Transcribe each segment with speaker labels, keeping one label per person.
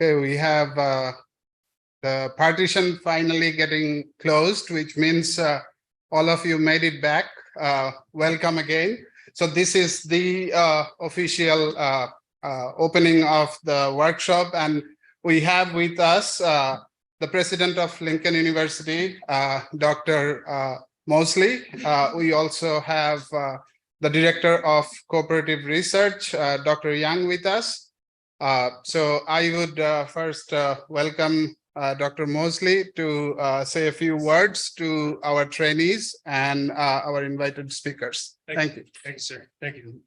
Speaker 1: Okay, we have the partition finally getting closed, which means all of you made it back. Welcome again. So this is the official opening of the workshop, and we have with us the president of Lincoln University, Dr. Mosley. We also have the director of cooperative research, Dr. Young, with us. So I would first welcome Dr. Mosley to say a few words to our trainees and our invited speakers. Thank you.
Speaker 2: Thank you, sir. Thank you.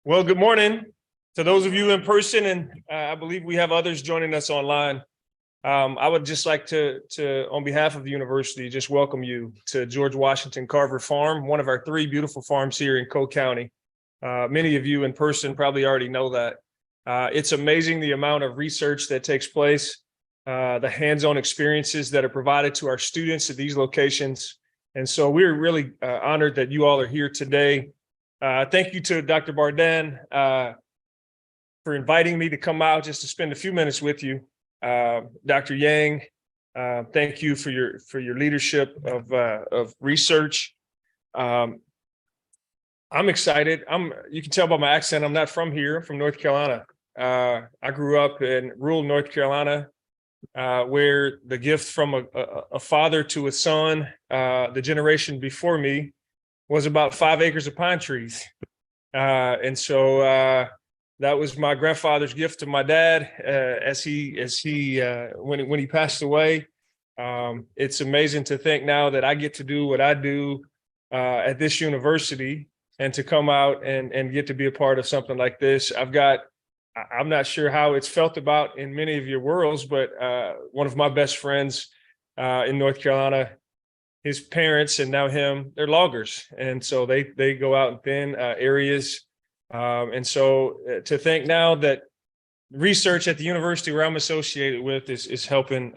Speaker 2: Well, good morning to those of you in person, and I believe we have others joining us online. I would just like to, on behalf of the university, just welcome you to George Washington Carver Farm, one of our 3 beautiful farms here in Cole County. Many of you in person probably already know that. It's amazing the amount of research that takes place, the hands-on experiences that are provided to our students at these locations. And so we're really honored that you all are here today. Thank you to Dr. Barden for inviting me to come out just to spend a few minutes with you. Dr. Yang, thank you for your leadership of research. I'm excited. You can tell by my accent, I'm not from here. I'm from North Carolina. I grew up in rural North Carolina, where the gift from a father to a son, the generation before me, was about 5 acres of pine trees. And so that was my grandfather's gift to my dad when he passed away. It's amazing to think now that I get to do what I do at this university, and to come out and get to be a part of something like this. I'm not sure how it's felt about in many of your worlds, but one of my best friends in North Carolina, his parents and now him, they're loggers. And so they go out in thin areas. And so to think now that research at the university where I'm associated with is helping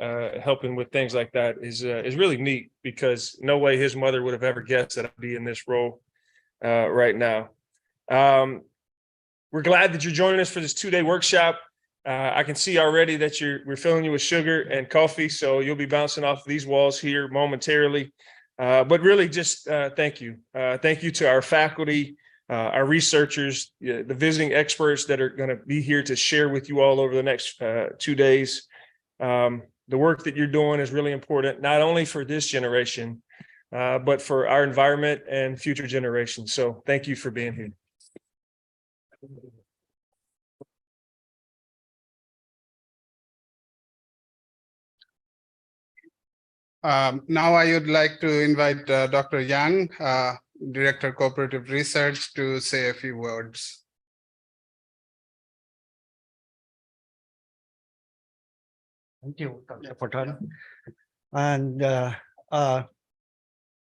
Speaker 2: with things like that is really neat, because no way his mother would have ever guessed that I'd be in this role right now. We're glad that you're joining us for this 2-day workshop. I can see already that we're filling you with sugar and coffee, so you'll be bouncing off these walls here momentarily. But really just thank you. Thank you to our faculty, our researchers, the visiting experts that are going to be here to share with you all over the next 2 days. The work that you're doing is really important, not only for this generation, but for our environment and future generations. So thank you for being here.
Speaker 1: Now I would like to invite Dr. Yang, Director of Cooperative Research, to say a few words.
Speaker 3: Thank you, Dr. Barden. And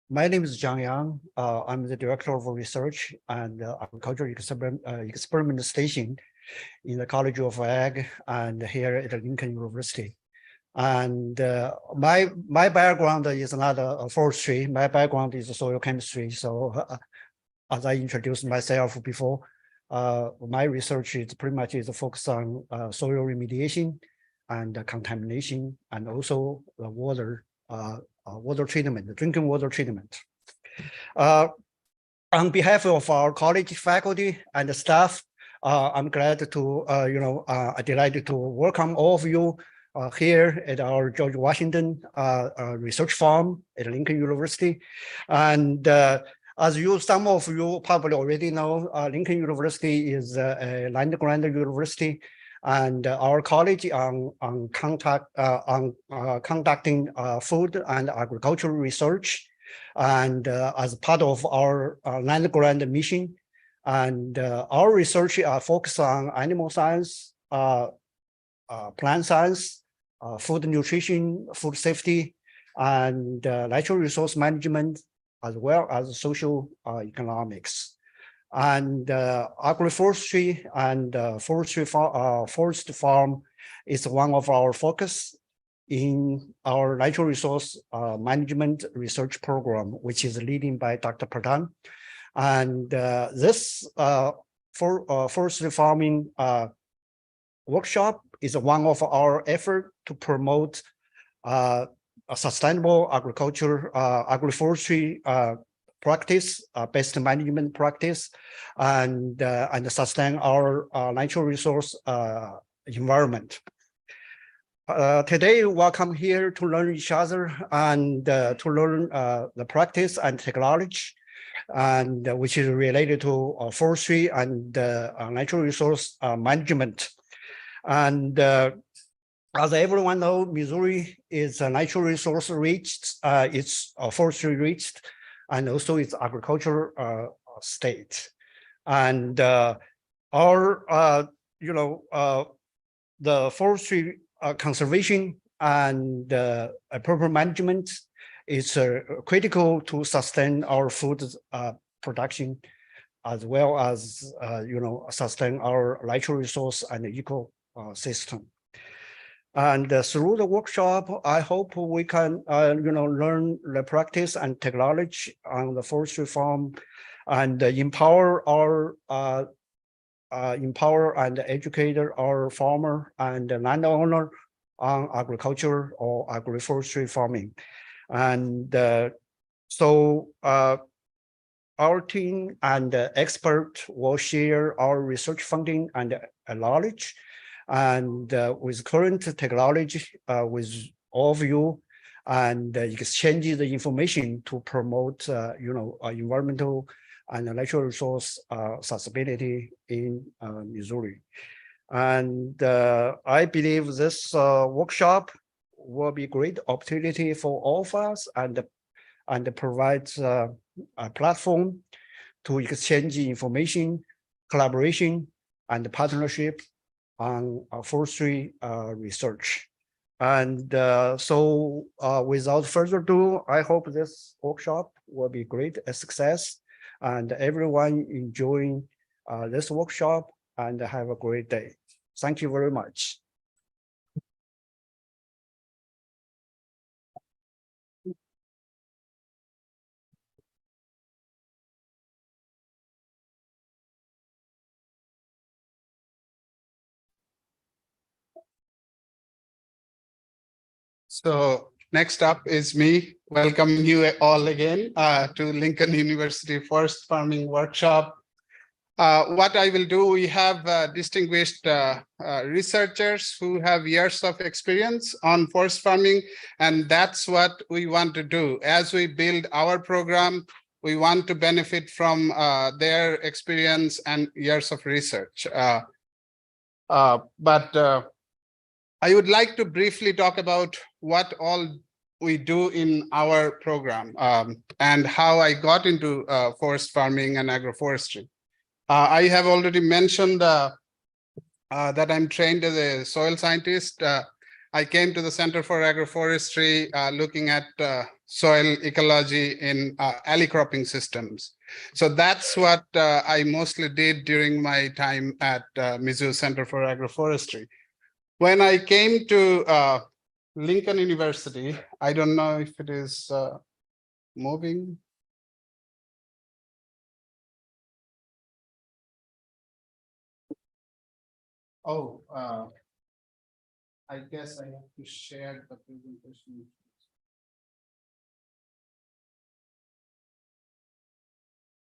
Speaker 3: my name is Zhang Yang. I'm the Director of Research and Agricultural Experiment Station in the College of Ag and here at Lincoln University. And my background is not forestry. My background is soil chemistry. So as I introduced myself before, my research is pretty much focused on soil remediation and contamination, and also the water treatment, the drinking water treatment. On behalf of our college faculty and staff, I'm glad to, delighted to welcome all of you here at our George Washington Research Farm at Lincoln University. And as some of you probably already know, Lincoln University is a land-grant university, and our college on conducting food and agricultural research, and as part of our land-grant mission. And our research focused on animal science, plant science, food nutrition, food safety, and natural resource management, as well as social economics. And agroforestry and forest farm is one of our focus in our natural resource management research program, which is leading by Dr. Barden. And this forestry farming workshop is one of our effort to promote a sustainable agriculture, agroforestry practice, best management practice, and sustain our natural resource environment. Today, welcome here to learn each other and to learn the practice and technology, and which is related to forestry and natural resource management. And as everyone knows, Missouri is a natural resource rich, it's forestry rich, and also it's agricultural state. And our, the forestry conservation and proper management is critical to sustain our food production, as well as sustain our natural resource and ecosystem. And through the workshop, I hope we can learn the practice and technology on the forestry farm, and empower our empower and educate our farmer and landowner on agriculture or agroforestry farming. And so our team and expert will share our research funding and knowledge, and with current technology with all of you, and exchange the information to promote environmental and natural resource sustainability in Missouri. And I believe this workshop will be a great opportunity for all of us, and provides a platform to exchange information, collaboration, and partnership on forestry research. And so without further ado, I hope this workshop will be great a success, and everyone enjoying this workshop, and have a great day. Thank you very much.
Speaker 1: So next up is me welcoming you all again to Lincoln University Forest Farming Workshop. What I will do, we have distinguished researchers who have years of experience on forest farming, and that's what we want to do. As we build our program, we want to benefit from their experience and years of research. But I would like to briefly talk about what all we do in our program, and how I got into forest farming and agroforestry. I have already mentioned that I'm trained as a soil scientist. I came to the Center for Agroforestry looking at soil ecology in alley cropping systems. So that's what I mostly did during my time at Mizzou Center for Agroforestry. When I came to Lincoln University, I don't know if it is moving. Oh, I guess I have to share the presentation.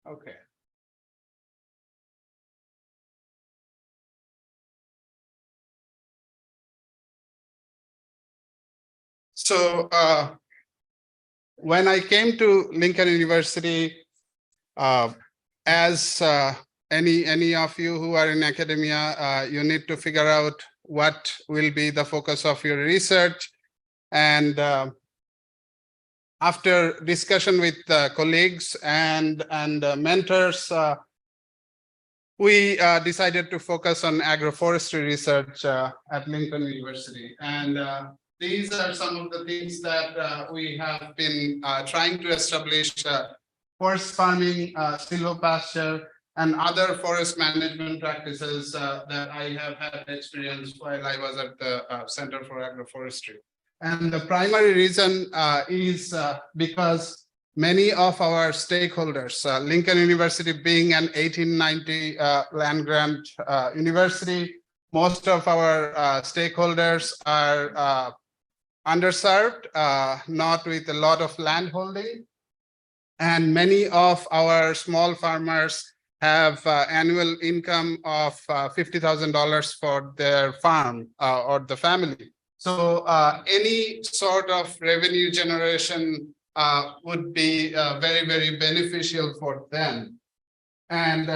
Speaker 1: Okay. So when I came to Lincoln University, as any of you who are in academia, you need to figure out what will be the focus of your research. And after discussion with colleagues and mentors, we decided to focus on agroforestry research at Lincoln University. And these are some of the things that we have been trying to establish: forest farming, silvopasture, and other forest management practices that I have had experience while I was at the Center for Agroforestry. And the primary reason is because many of our stakeholders, Lincoln University being an 1890 land grant university, most of our stakeholders are underserved, not with a lot of land holding. And many of our small farmers have annual income of $50,000 for their farm or the family. So any sort of revenue generation would be very, very beneficial for them. And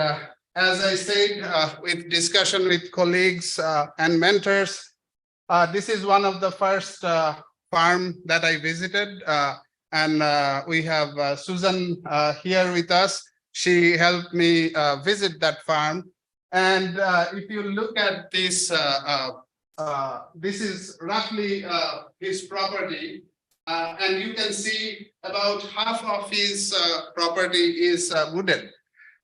Speaker 1: as I said, with discussion with colleagues and mentors, this is one of the first farm that I visited. And we have Susan here with us. She helped me visit that farm. And if you look at this, this is roughly his property. And you can see about half of his property is wooded.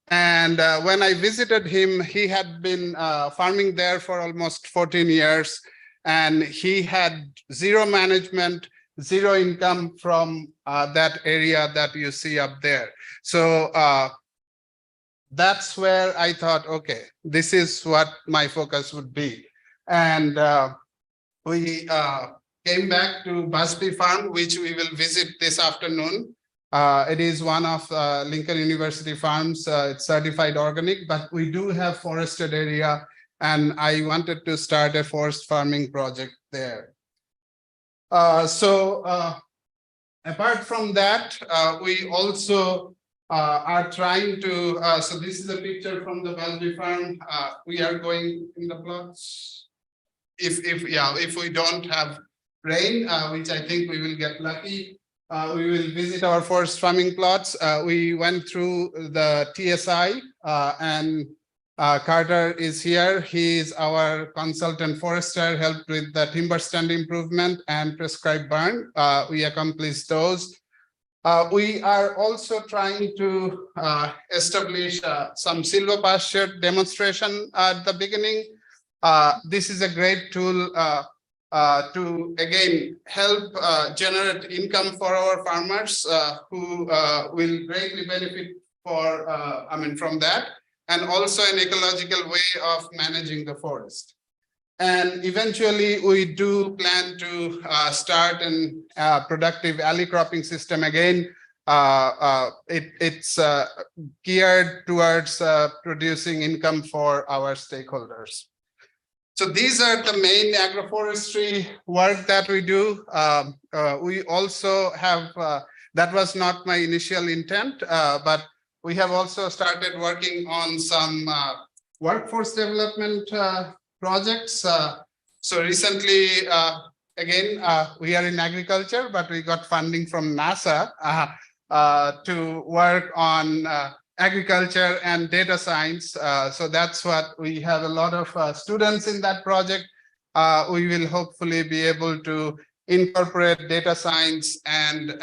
Speaker 1: And when I visited him, he had been farming there for almost 14 years. And he had zero management, zero income from that area that you see up there. So that's where I thought, okay, this is what my focus would be. And we came back to Busby Farm, which we will visit this afternoon. It is one of Lincoln University farms. It's certified organic, but we do have forested area, and I wanted to start a forest farming project there. So apart from that, we also are trying to, so this is a picture from the Busby Farm. We are going in the plots. If we don't have rain, which I think we will get lucky, we will visit our forest farming plots. We went through the TSI and Carter is here. He is our consultant forester, helped with the timber stand improvement and prescribed burn. We accomplished those. We are also trying to establish some silvopasture demonstration at the beginning. This is a great tool to again help generate income for our farmers who will greatly benefit from that, and also an ecological way of managing the forest. And eventually we do plan to start an productive alley cropping system again. It's geared towards producing income for our stakeholders. So these are the main agroforestry work that we do. We also have, that was not my initial intent, but we have also started working on some workforce development projects. So recently, again, we are in agriculture, but we got funding from NASA to work on agriculture and data science. So that's what we have a lot of students in that project. We will hopefully be able to incorporate data science and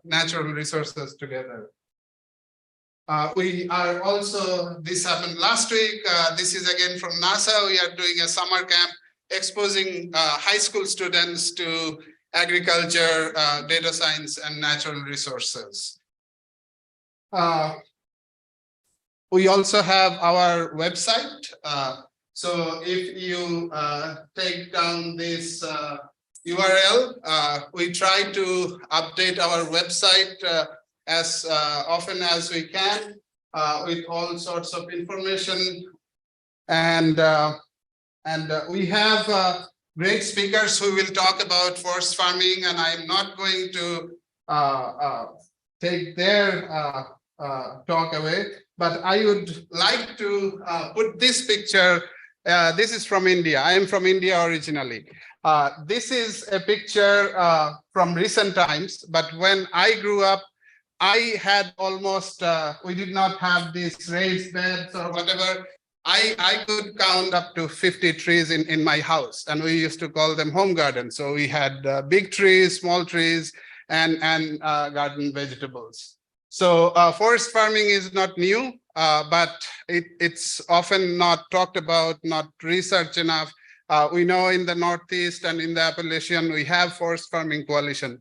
Speaker 1: natural resources together. We are also, this happened last week. This is again from NASA. We are doing a summer camp exposing high school students to agriculture, data science, and natural resources. We also have our website. So if you take down this URL, we try to update our website as often as we can with all sorts of information. And we have great speakers who will talk about forest farming, and I'm not going to take their talk away, but I would like to put this picture. This is from India. I am from India originally. This is a picture from recent times, but when I grew up, I had almost, we did not have these raised beds or whatever. I could count up to 50 trees in my house, and we used to call them home gardens. So we had big trees, small trees, and garden vegetables. So forest farming is not new, but it's often not talked about, not researched enough. We know in the Northeast and in the Appalachian, we have forest farming coalition.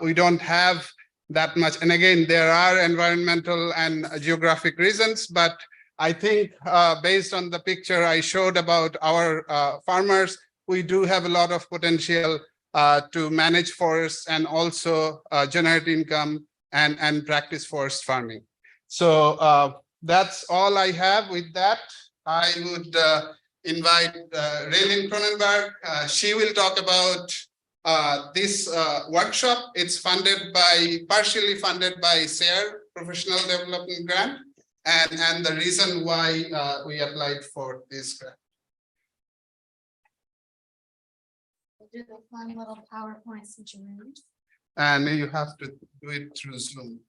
Speaker 1: We don't have that much. And again, there are environmental and geographic reasons, but I think based on the picture I showed about our farmers, we do have a lot of potential to manage forests and also generate income and practice forest farming. So that's all I have. With that, I would invite Raylene Cronenberg. She will talk about this workshop. It's partially funded by SARE Professional Development Grant, and the reason why we applied for this grant.
Speaker 4: We'll do the fun little PowerPoint situation.
Speaker 1: And you have to do it through Zoom.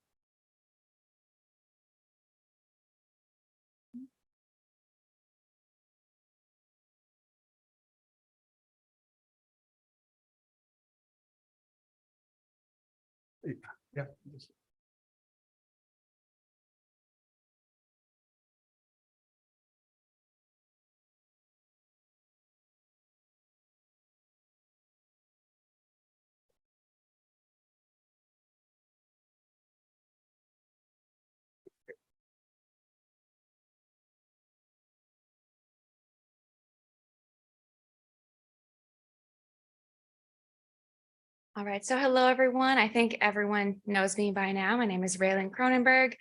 Speaker 1: Yeah.
Speaker 4: All right, so hello, everyone. I think everyone knows me by now. My name is Raylene Cronenberg.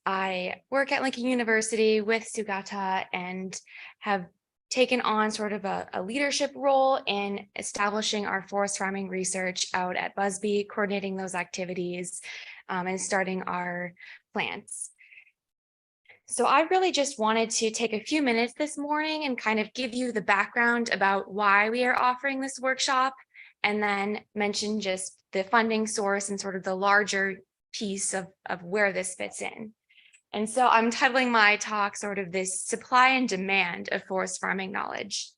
Speaker 4: I work at Lincoln University with Sugata and have taken on sort of a leadership role in establishing our forest farming research out at Busby, coordinating those activities and starting our plants. So I really just wanted to take a few minutes this morning and kind of give you the background about why we are offering this workshop, and then mention just the funding source and sort of the larger piece of where this fits in. And so I'm titling my talk sort of this supply and demand of forest farming knowledge.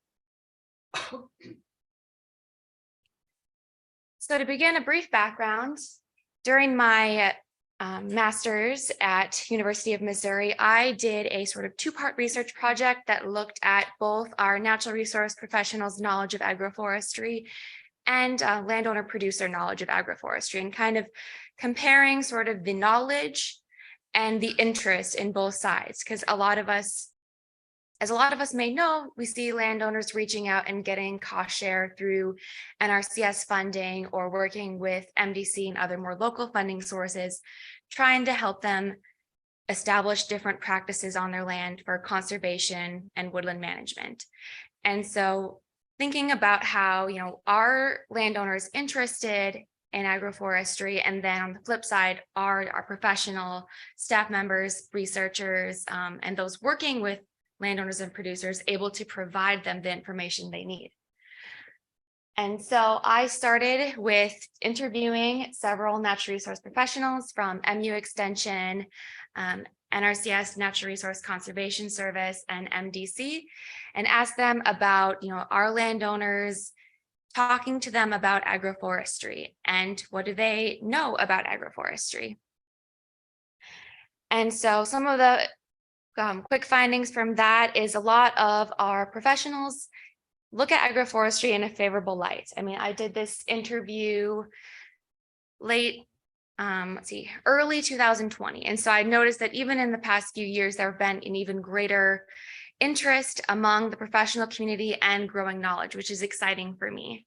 Speaker 4: So to begin, a brief background. During my master's at University of Missouri, I did a sort of two-part research project that looked at both our natural resource professionals' knowledge of agroforestry and landowner producer knowledge of agroforestry, and kind of comparing sort of the knowledge and the interest in both sides. Because as a lot of us may know, we see landowners reaching out and getting cost share through NRCS funding or working with MDC and other more local funding sources, trying to help them establish different practices on their land for conservation and woodland management. And so thinking about how, our landowners interested in agroforestry, and then on the flip side are our professional staff members, researchers, and those working with landowners and producers able to provide them the information they need. And so I started with interviewing several natural resource professionals from MU Extension, NRCS Natural Resource Conservation Service, and MDC, and asked them about, our landowners, talking to them about agroforestry and what do they know about agroforestry. And so some of the quick findings from that is a lot of our professionals look at agroforestry in a favorable light. I mean, I did this interview early 2020. And so I noticed that even in the past few years, there have been an even greater interest among the professional community and growing knowledge, which is exciting for me.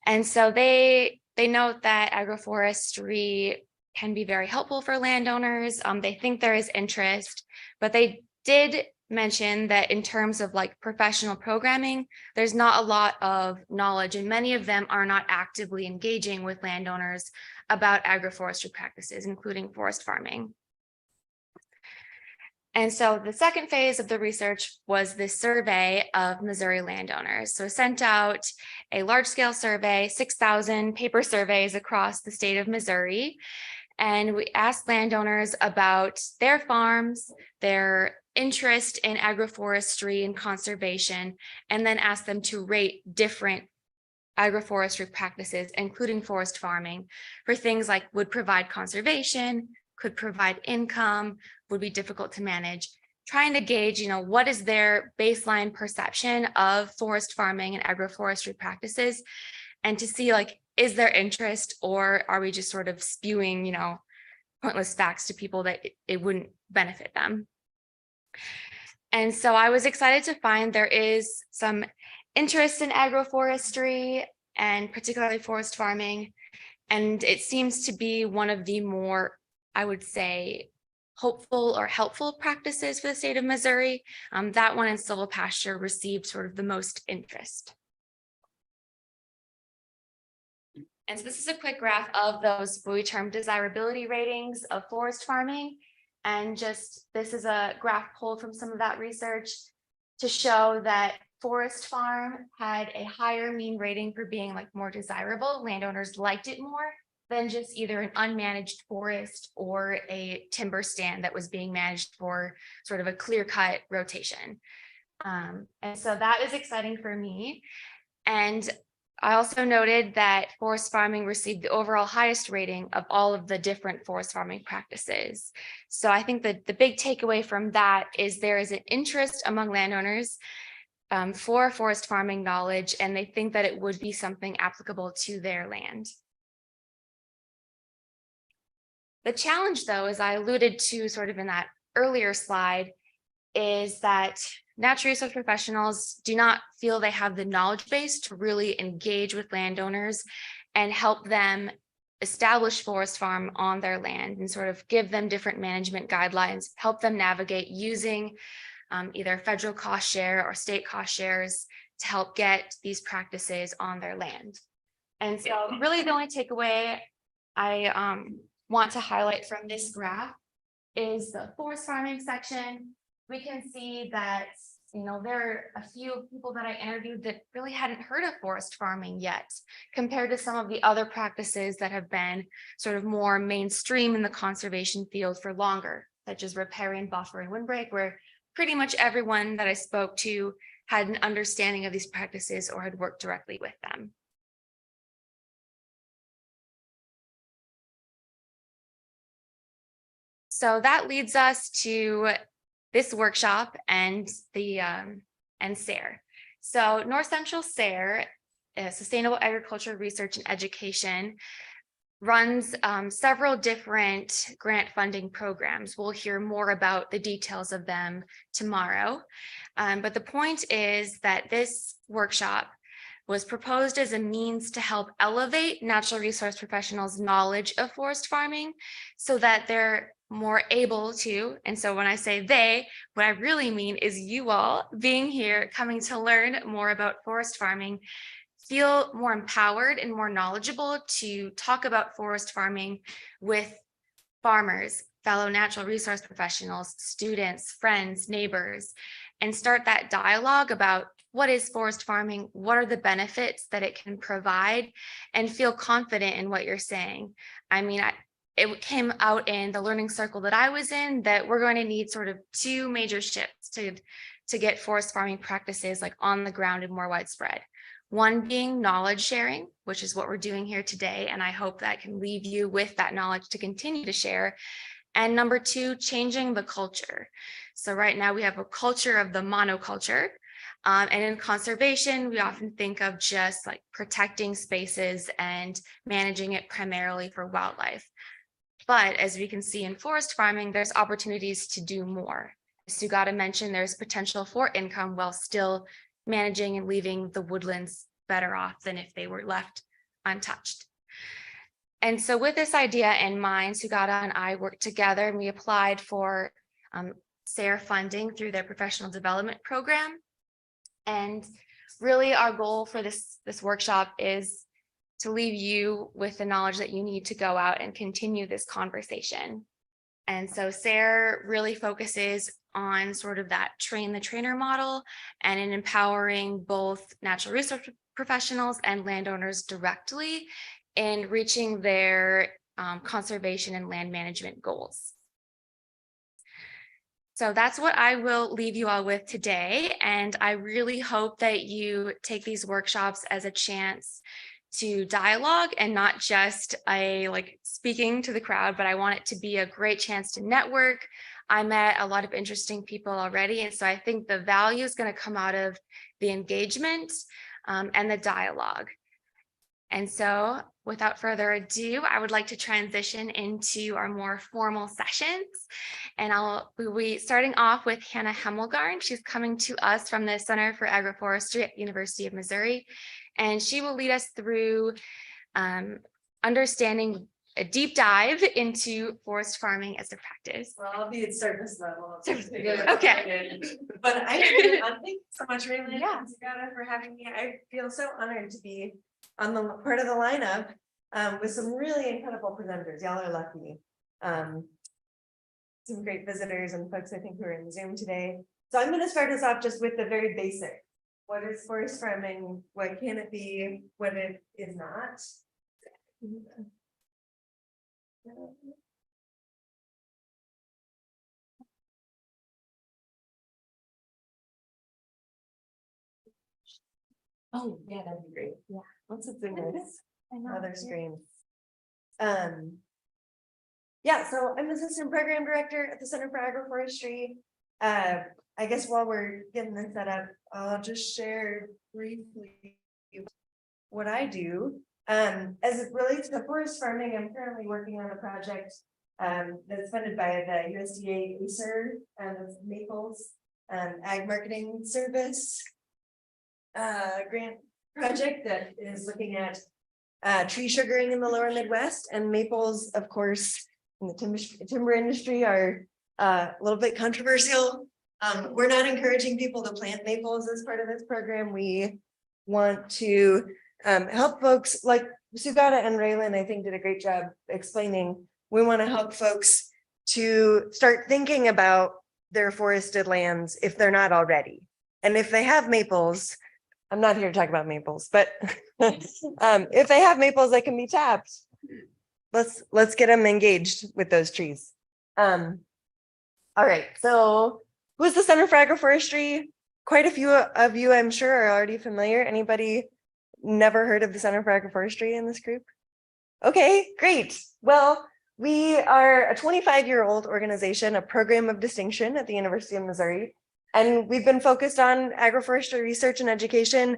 Speaker 4: And so they note that agroforestry can be very helpful for landowners. They think there is interest, but they did mention that in terms of like professional programming, there's not a lot of knowledge, and many of them are not actively engaging with landowners about agroforestry practices, including forest farming. And so the second phase of the research was this survey of Missouri landowners. So sent out a large-scale survey, 6,000 paper surveys across the state of Missouri. And we asked landowners about their farms, their interest in agroforestry and conservation, and then asked them to rate different agroforestry practices, including forest farming, for things like would provide conservation, could provide income, would be difficult to manage, trying to gauge, what is their baseline perception of forest farming and agroforestry practices, and to see is there interest, or are we just sort of spewing, pointless facts to people that it wouldn't benefit them. And so I was excited to find there is some interest in agroforestry and particularly forest farming. And it seems to be one of the more, I would say, hopeful or helpful practices for the state of Missouri. That one in silvopasture received sort of the most interest. And so this is a quick graph of those what we term desirability ratings of forest farming. And just this is a graph pulled from some of that research to show that Forest Farm had a higher mean rating for being like more desirable. Landowners liked it more than just either an unmanaged forest or a timber stand that was being managed for sort of a clear-cut rotation. And so that is exciting for me. And I also noted that forest farming received the overall highest rating of all of the different forest farming practices. So I think that the big takeaway from that is there is an interest among landowners for forest farming knowledge, and they think that it would be something applicable to their land. The challenge, though, as I alluded to sort of in that earlier slide, is that natural resource professionals do not feel they have the knowledge base to really engage with landowners and help them establish forest farm on their land and sort of give them different management guidelines, help them navigate using either federal cost share or state cost shares to help get these practices on their land. And so really the only takeaway I want to highlight from this graph is the forest farming section. We can see that, you know, there are a few people that I interviewed that really hadn't heard of forest farming yet, compared to some of the other practices that have been sort of more mainstream in the conservation field for longer, such as riparian buffer and windbreak, where pretty much everyone that I spoke to had an understanding of these practices or had worked directly with them. So that leads us to this workshop and the SARE. So North Central SARE, Sustainable Agriculture Research and Education, runs several different grant funding programs. We'll hear more about the details of them tomorrow. But the point is that this workshop was proposed as a means to help elevate natural resource professionals' knowledge of forest farming so that they're more able to, and so when I say they, what I really mean is you all being here, coming to learn more about forest farming, feel more empowered and more knowledgeable to talk about forest farming with farmers, fellow natural resource professionals, students, friends, neighbors, and start that dialogue about what is forest farming, what are the benefits that it can provide, and feel confident in what you're saying. I mean, it came out in the learning circle that I was in that we're going to need sort of two major shifts to get forest farming practices like on the ground and more widespread. One being knowledge sharing, which is what we're doing here today. And I hope that can leave you with that knowledge to continue to share. And number two, changing the culture. So right now we have a culture of the monoculture. And in conservation, we often think of just like protecting spaces and managing it primarily for wildlife. But as we can see in forest farming, there's opportunities to do more. As Sugata mentioned, there's potential for income while still managing and leaving the woodlands better off than if they were left untouched. And so with this idea in mind, Sugata and I worked together and we applied for SARE funding through their professional development program. And really our goal for this workshop is to leave you with the knowledge that you need to go out and continue this conversation. And so SARE really focuses on sort of that train the trainer model and in empowering both natural resource professionals and landowners directly in reaching their conservation and land management goals. So that's what I will leave you all with today. And I really hope that you take these workshops as a chance to dialogue and not just like speaking to the crowd, but I want it to be a great chance to network. I met a lot of interesting people already. And so I think the value is going to come out of the engagement and the dialogue. And so without further ado, I would like to transition into our more formal sessions. And we'll be starting off with Hannah Hemmelgarn. She's coming to us from the Center for Agroforestry at the University of Missouri. And she will lead us through understanding a deep dive into forest farming as a practice.
Speaker 5: Well, I'll be at service level.
Speaker 4: Okay.
Speaker 5: But thank you so much, Raymond.
Speaker 4: Yeah.
Speaker 5: and Sagata, for having me. I feel so honored to be on the part of the lineup with some really incredible presenters. Y'all are lucky. Some great visitors and folks I think who are in Zoom today. So I'm going to start us off just with the very basic. What is forest farming? What can it be? What it is not? Oh, yeah, that'd be great.
Speaker 4: Yeah.
Speaker 5: Once it's in this
Speaker 4: I know.
Speaker 5: other screen. Yeah, so I'm assistant program director at the Center for Agroforestry. I guess while we're getting this set up, I'll just share briefly what I do. As it relates to forest farming, I'm currently working on a project that's funded by the USDA ACER Maples Ag Marketing Service grant project that is looking at tree sugaring in the lower Midwest, and maples, of course, in the timber industry are a little bit controversial. We're not encouraging people to plant maples as part of this program. We want to help folks like Sugata and Raylan, I think, did a great job explaining. We want to help folks to start thinking about their forested lands if they're not already. And if they have maples, I'm not here to talk about maples, but if they have maples that can be tapped, let's get them engaged with those trees. All right, so who's the Center for Agroforestry? Quite a few of you, I'm sure, are already familiar. Anybody never heard of the Center for Agroforestry in this group? Okay, great. Well, we are a 25-year-old organization, a program of distinction at the University of Missouri. And we've been focused on agroforestry research and education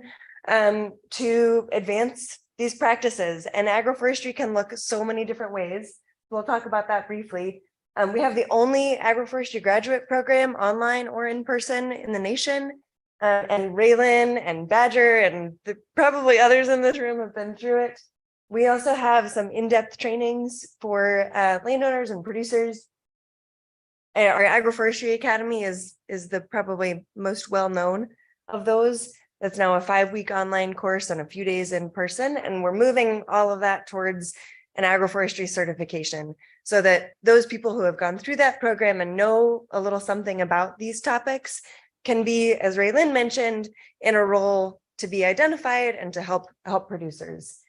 Speaker 5: to advance these practices. And agroforestry can look so many different ways. We'll talk about that briefly. We have the only agroforestry graduate program, online or in person, in the nation. And Raylan and Badger and probably others in this room have been through it. We also have some in-depth trainings for landowners and producers. Our Agroforestry Academy is the probably most well-known of those. That's now a 5-week online course and a few days in person. And we're moving all of that towards an agroforestry certification so that those people who have gone through that program and know a little something about these topics can be, as Raylan mentioned, in a role to be identified and to help producers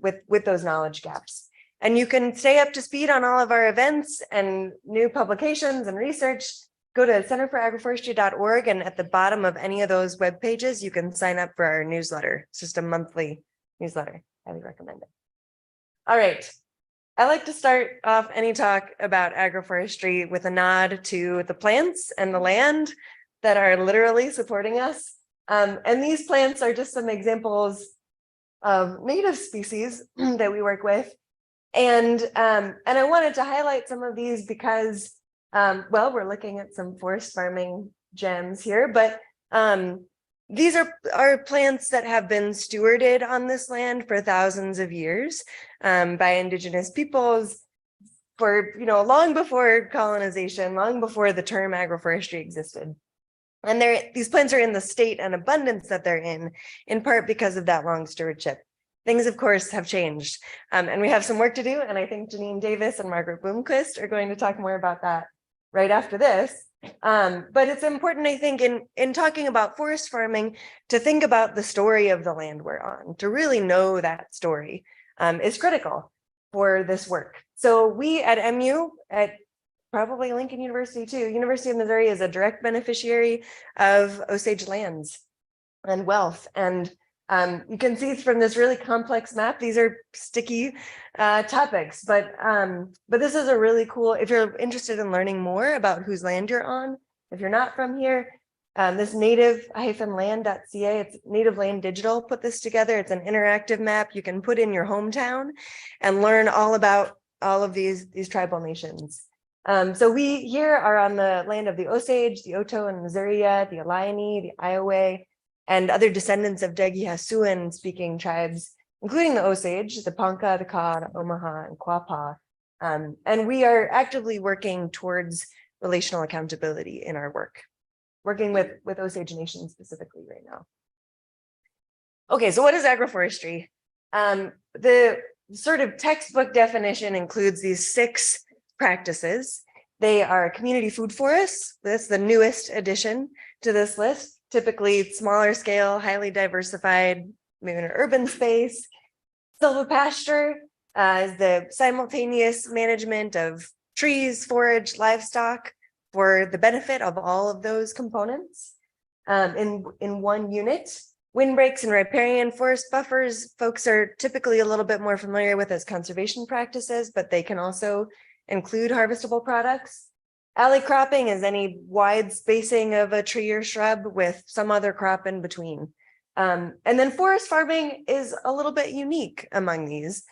Speaker 5: with those knowledge gaps. And you can stay up to speed on all of our events and new publications and research. Go to centerforagroforestry.org, and at the bottom of any of those web pages, you can sign up for our newsletter. It's just a monthly newsletter. Highly recommend it. All right. I like to start off any talk about agroforestry with a nod to the plants and the land that are literally supporting us. And these plants are just some examples of native species that we work with. And I wanted to highlight some of these because, well, we're looking at some forest farming gems here, but these are plants that have been stewarded on this land for thousands of years by indigenous peoples for, long before colonization, long before the term agroforestry existed. And these plants are in the state and abundance that they're in part because of that long stewardship. Things, of course, have changed, and we have some work to do. And I think Janine Davis and Margaret Bloomquist are going to talk more about that right after this. But it's important, I think, in talking about forest farming, to think about the story of the land we're on. To really know that story is critical for this work. So we at MU, at probably Lincoln University too, University of Missouri is a direct beneficiary of Osage lands and wealth. And you can see from this really complex map, these are sticky topics, but this is a really cool, if you're interested in learning more about whose land you're on, if you're not from here, This native-land.ca, it's Native Land Digital put this together. It's an interactive map you can put in your hometown and learn all about all of these tribal nations. So we here are on the land of the Osage, the Oto and Missouri, the Alani, the Iowa, and other descendants of Degi-Hasuan speaking tribes, including the Osage, the Ponca, the Kaw, the Omaha, and Quapaw. And we are actively working towards relational accountability in our work, working with Osage Nation specifically right now. Okay, so what is agroforestry? The sort of textbook definition includes these 6 practices. They are community food forests. That's the newest addition to this list, typically smaller scale, highly diversified, maybe in an urban space. Silvopasture is the simultaneous management of trees, forage, livestock for the benefit of all of those components in one unit. Windbreaks and riparian forest buffers, folks are typically a little bit more familiar with as conservation practices, but they can also include harvestable products. Alley cropping is any wide spacing of a tree or shrub with some other crop in between. And then forest farming is a little bit unique among these.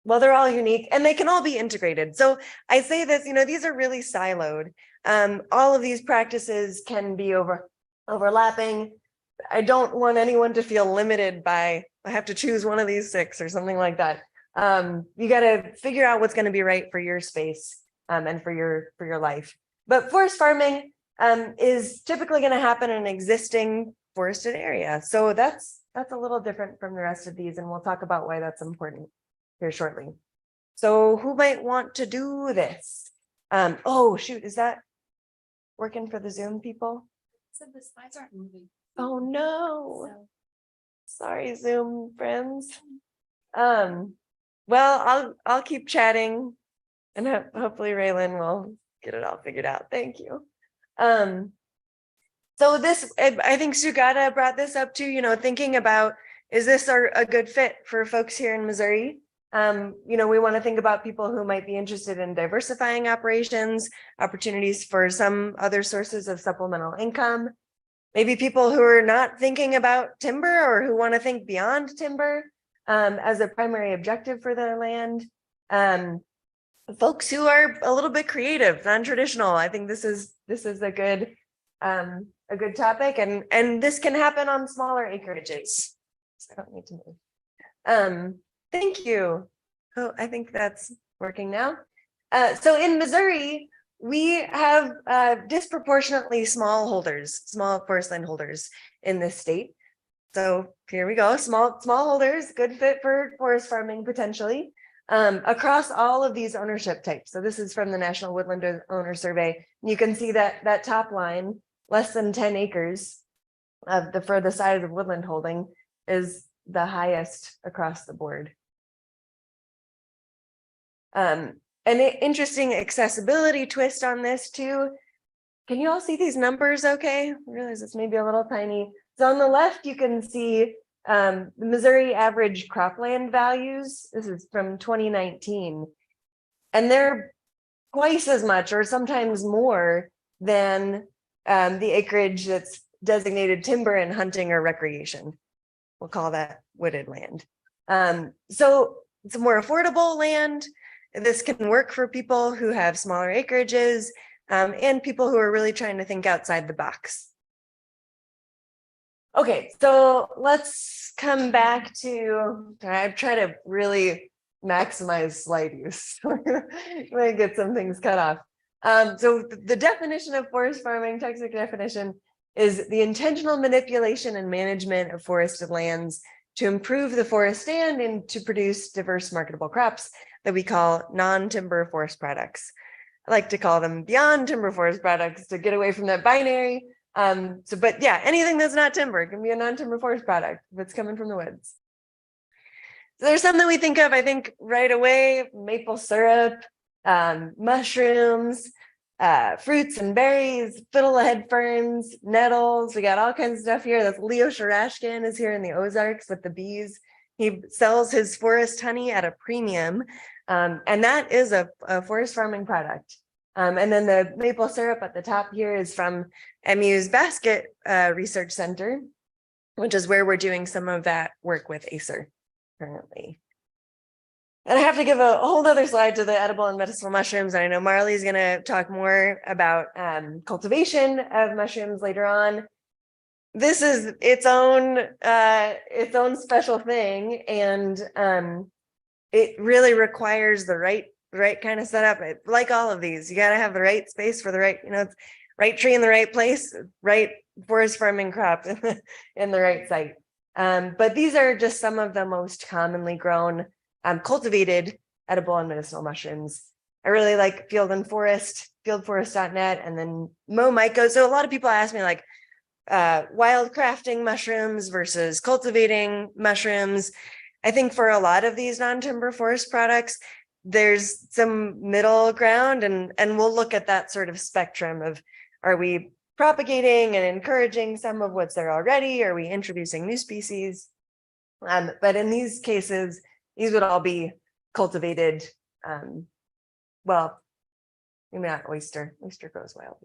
Speaker 5: Well, they're all unique and they can all be integrated. So I say this, these are really siloed. All of these practices can be overlapping. I don't want anyone to feel limited by, I have to choose one of these 6 or something like that. You got to figure out what's going to be right for your space and for your life. But forest farming is typically going to happen in an existing forested area. So that's a little different from the rest of these, and we'll talk about why that's important here shortly. So who might want to do this? Oh shoot, is that working for the Zoom people?
Speaker 4: So the slides aren't moving.
Speaker 5: Oh no.
Speaker 4: So-
Speaker 5: Sorry, Zoom friends. Well, I'll keep chatting and hopefully Raylan will get it all figured out. Thank you. So this, I think Sugata brought this up too, thinking about, is this a good fit for folks here in Missouri? We want to think about people who might be interested in diversifying operations, opportunities for some other sources of supplemental income, maybe people who are not thinking about timber or who want to think beyond timber as a primary objective for their land. Folks who are a little bit creative, non-traditional. I think this is a good topic, and this can happen on smaller acreages. So I don't need to move. Thank you. Oh, I think that's working now. So in Missouri, we have disproportionately small forest land holders in this state. So here we go, small holders, good fit for forest farming potentially, across all of these ownership types. So this is from the National Woodland Owner Survey. You can see that top line, less than 10 acres for the size of woodland holding is the highest across the board. An interesting accessibility twist on this too. Can you all see these numbers okay? I realize it's maybe a little tiny. So on the left, you can see the Missouri average cropland values. This is from 2019. And they're twice as much or sometimes more than the acreage that's designated timber and hunting or recreation. We'll call that wooded land. So it's a more affordable land. This can work for people who have smaller acreages and people who are really trying to think outside the box. Okay, so let's come back to, I try to really maximize slide use. I'm gonna get some things cut off. So the definition of forest farming, textbook definition, is the intentional manipulation and management of forested lands to improve the forest stand and to produce diverse marketable crops that we call non-timber forest products. I like to call them beyond timber forest products to get away from that binary. But yeah, anything that's not timber can be a non-timber forest product if it's coming from the woods. So there's something we think of, I think, right away: maple syrup, mushrooms, fruits and berries, fiddlehead ferns, nettles. We got all kinds of stuff here. That's Leo Sharashkin is here in the Ozarks with the bees. He sells his forest honey at a premium. And that is a forest farming product. And then the maple syrup at the top here is from MU's Basket Research Center, which is where we're doing some of that work with Acer currently. And I have to give a whole other slide to the edible and medicinal mushrooms. And I know Marley's going to talk more about cultivation of mushrooms later on. This is its own special thing, and it really requires the right kind of setup. Like all of these, you got to have the right space for the right, right tree in the right place, right forest farming crop in the right site. But these are just some of the most commonly grown cultivated edible and medicinal mushrooms. I really like Field and Forest, fieldforest.net, and then Momyco. So a lot of people ask me like wild crafting mushrooms versus cultivating mushrooms. I think for a lot of these non-timber forest products, there's some middle ground, and we'll look at that sort of spectrum of, are we propagating and encouraging some of what's there already? Are we introducing new species? But in these cases, these would all be cultivated. Well, maybe not oyster. Oyster grows wild.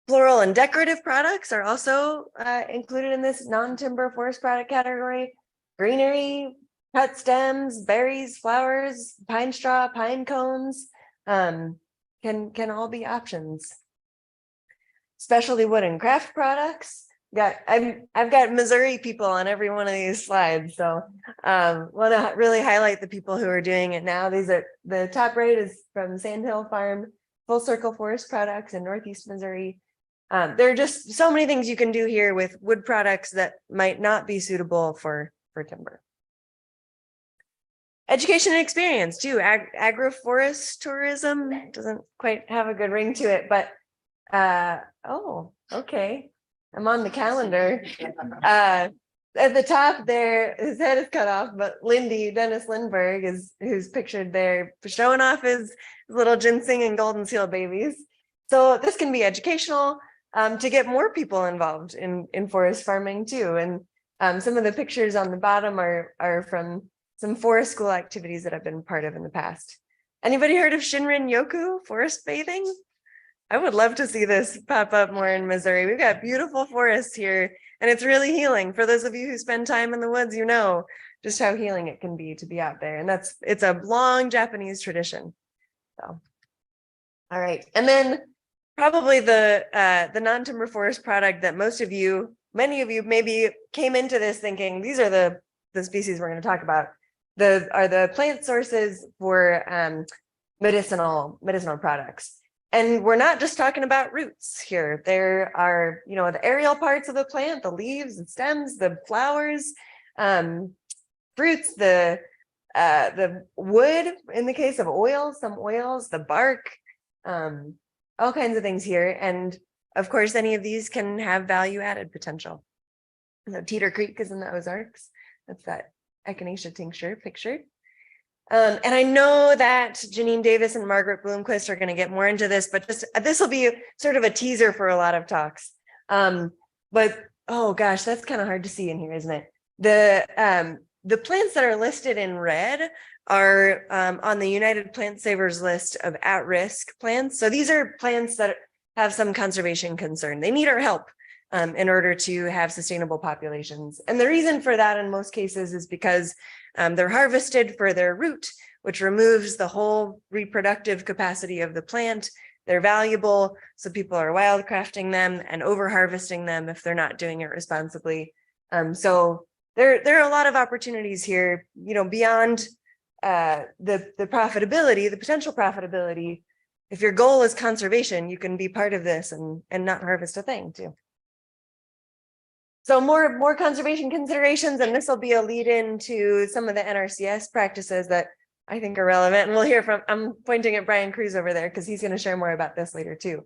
Speaker 5: Floral and decorative products are also included in this non-timber forest product category. Greenery, cut stems, berries, flowers, pine straw, pine cones can all be options. Specialty wood and craft products. I've got Missouri people on every one of these slides, so want to really highlight the people who are doing it now. These are, the top right is from Sandhill Farm, Full Circle Forest Products in Northeast Missouri. There are just so many things you can do here with wood products that might not be suitable for timber. Education and experience too. Agroforest tourism doesn't quite have a good ring to it, but oh, okay. I'm on the calendar. At the top there, his head is cut off, but Dennis Lindbergh who's pictured there, showing off his little ginseng and golden seal babies. So this can be educational to get more people involved in forest farming too. And some of the pictures on the bottom are from some forest school activities that I've been part of in the past. Anybody heard of Shinrin Yoku forest bathing? I would love to see this pop up more in Missouri. We've got beautiful forests here, and it's really healing. For those of you who spend time in the woods, you know just how healing it can be to be out there. And it's a long Japanese tradition. So, all right. And then probably the non-timber forest product that many of you maybe came into this thinking, these are the species we're going to talk about, are the plant sources for medicinal products. And we're not just talking about roots here. There are, the aerial parts of the plant, the leaves and stems, the flowers, fruits, the wood, in the case of oils, some oils, the bark, all kinds of things here. And of course, any of these can have value added potential. So Teeter Creek is in the Ozarks. That's that echinacea tincture pictured. And I know that Janine Davis and Margaret Bloomquist are going to get more into this, but this will be sort of a teaser for a lot of talks. But oh gosh, that's kind of hard to see in here, isn't it? The plants that are listed in red are on the United Plant Savers list of at-risk plants. So these are plants that have some conservation concern. They need our help in order to have sustainable populations. And the reason for that in most cases is because they're harvested for their root, which removes the whole reproductive capacity of the plant. They're valuable, so people are wildcrafting them and over harvesting them if they're not doing it responsibly. So there are a lot of opportunities here, beyond the profitability, the potential profitability. If your goal is conservation, you can be part of this and not harvest a thing too. So more conservation considerations, and this will be a lead in to some of the NRCS practices that I think are relevant. And we'll hear from, I'm pointing at Brian Cruz over there because he's going to share more about this later too.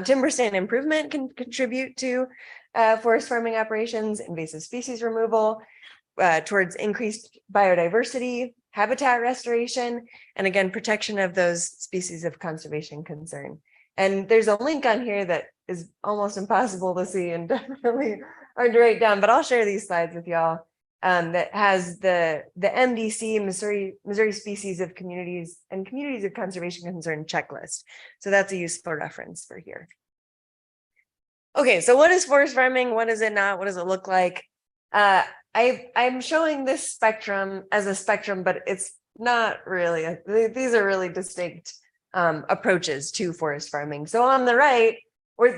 Speaker 5: Timber stand improvement can contribute to forest farming operations, invasive species removal, towards increased biodiversity, habitat restoration, and again, protection of those species of conservation concern. And there's a link on here that is almost impossible to see and definitely hard to write down, but I'll share these slides with y'all. that has the MDC, Missouri Species of Communities and Communities of Conservation Concern checklist. So that's a useful reference for here. Okay, so what is forest farming? What is it not? What does it look like? I'm showing this spectrum as a spectrum, but it's not really. These are really distinct approaches to forest farming. So on the right,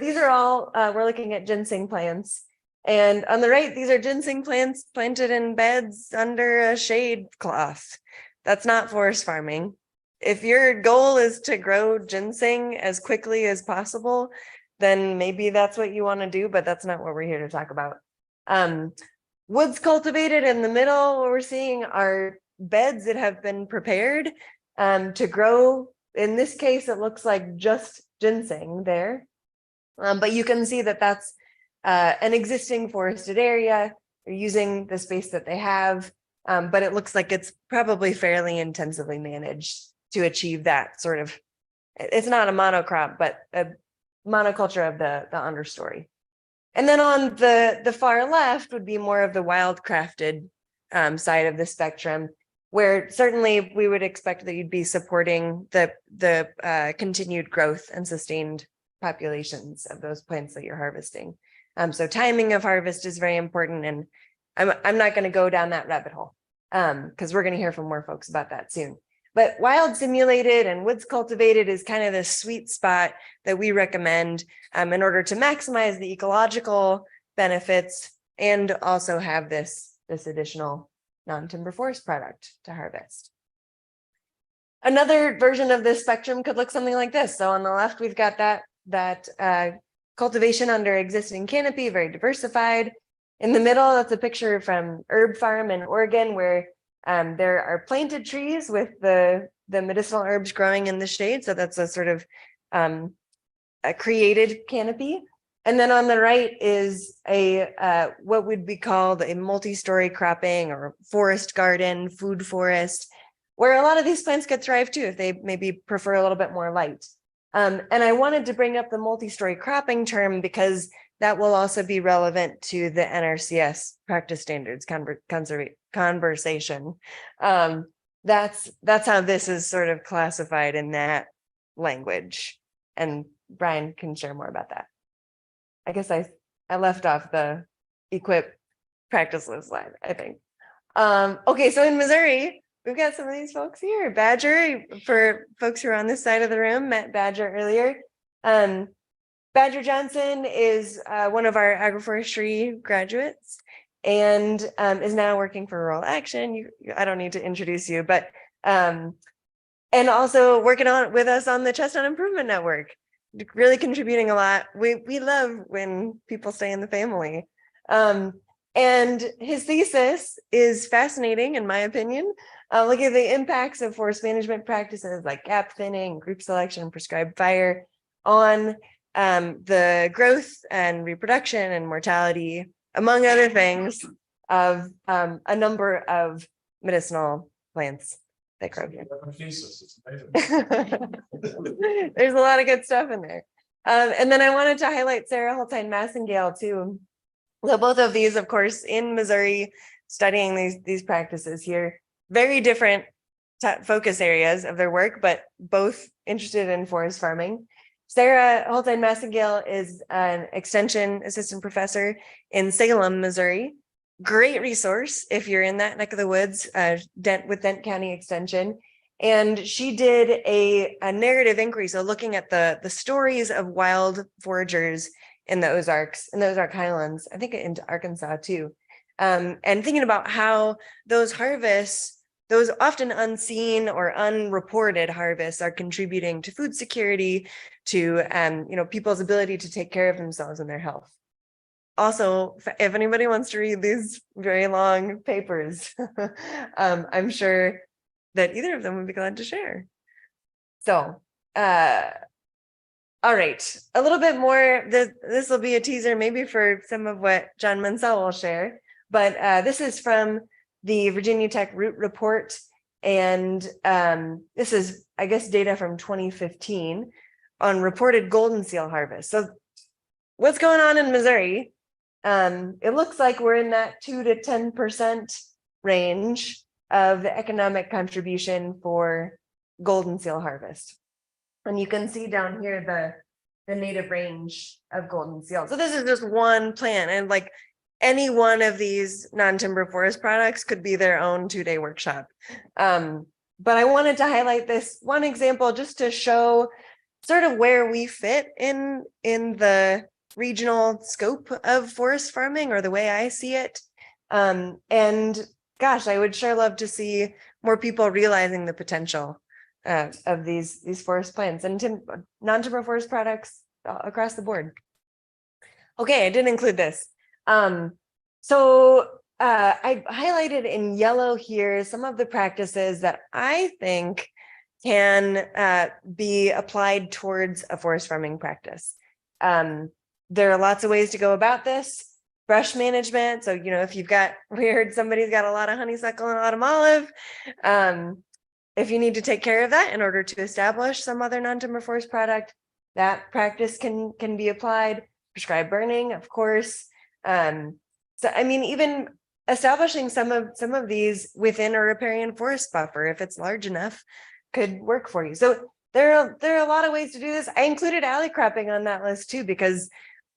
Speaker 5: these are all, we're looking at ginseng plants. And on the right, these are ginseng plants planted in beds under a shade cloth. That's not forest farming. If your goal is to grow ginseng as quickly as possible, then maybe that's what you want to do, but that's not what we're here to talk about. Woods cultivated in the middle, what we're seeing are beds that have been prepared to grow. In this case, it looks like just ginseng there. But you can see that that's an existing forested area. They're using the space that they have, but it looks like it's probably fairly intensively managed to achieve that sort of, it's not a monocrop, but a monoculture of the understory. And then on the far left would be more of the wildcrafted side of the spectrum, where certainly we would expect that you'd be supporting the continued growth and sustained populations of those plants that you're harvesting. So timing of harvest is very important, and I'm not going to go down that rabbit hole because we're going to hear from more folks about that soon. But wild simulated and woods cultivated is kind of the sweet spot that we recommend in order to maximize the ecological benefits and also have this additional non-timber forest product to harvest. Another version of this spectrum could look something like this. So on the left, we've got that cultivation under existing canopy, very diversified. In the middle, that's a picture from Herb Farm in Oregon, where there are planted trees with the medicinal herbs growing in the shade. So that's a sort of a created canopy. And then on the right is a what would be called a multi-story cropping or forest garden, food forest, where a lot of these plants could thrive too if they maybe prefer a little bit more light. And I wanted to bring up the multi-story cropping term because that will also be relevant to the NRCS practice standards conversation. That's how this is sort of classified in that language. And Brian can share more about that. I guess I left off the equip practice list slide, I think. Okay, so in Missouri, we've got some of these folks here. Badger, for folks who are on this side of the room, met Badger earlier. Badger Johnson is one of our agroforestry graduates and is now working for Rural Action. I don't need to introduce you, but and also working with us on the Chestnut Improvement Network, really contributing a lot. We love when people stay in the family. And his thesis is fascinating, in my opinion. Look at the impacts of forest management practices like gap thinning, group selection, and prescribed fire on the growth and reproduction and mortality, among other things, of a number of medicinal plants that grow here. There's a lot of good stuff in there. And then I wanted to highlight Sarah Holstein Massengale too. So both of these, of course, in Missouri, studying these practices here, very different focus areas of their work, but both interested in forest farming. Sarah Holstein Massengale is an extension assistant professor in Salem, Missouri. Great resource if you're in that neck of the woods, with Dent County Extension. And she did a narrative inquiry, so looking at the stories of wild foragers in the Ozarks, in the Ozark Highlands, I think into Arkansas too, and thinking about how those harvests, those often unseen or unreported harvests, are contributing to food security, to people's ability to take care of themselves and their health. Also, if anybody wants to read these very long papers, I'm sure that either of them would be glad to share. So, all right, a little bit more. This will be a teaser maybe for some of what John Mansell will share, but this is from the Virginia Tech Root Report. And this is, I guess, data from 2015 on reported golden seal harvest. So what's going on in Missouri It looks like we're in that 2 to 10% range of economic contribution for golden seal harvest. And you can see down here the native range of golden seal. So this is just one plant, and like any one of these non-timber forest products could be their own 2-day workshop. But I wanted to highlight this one example just to show sort of where we fit in the regional scope of forest farming, or the way I see it. And gosh, I would sure love to see more people realizing the potential of these forest plants and non-timber forest products across the board. Okay, I didn't include this. So I highlighted in yellow here some of the practices that I think can be applied towards a forest farming practice. There are lots of ways to go about this. Brush management. So, you know, if you've got, we heard somebody's got a lot of honeysuckle and autumn olive. If you need to take care of that in order to establish some other non-timber forest product, that practice can be applied. Prescribed burning, of course. So, I mean, even establishing some of these within a riparian forest buffer, if it's large enough, could work for you. So there are a lot of ways to do this. I included alley cropping on that list too, because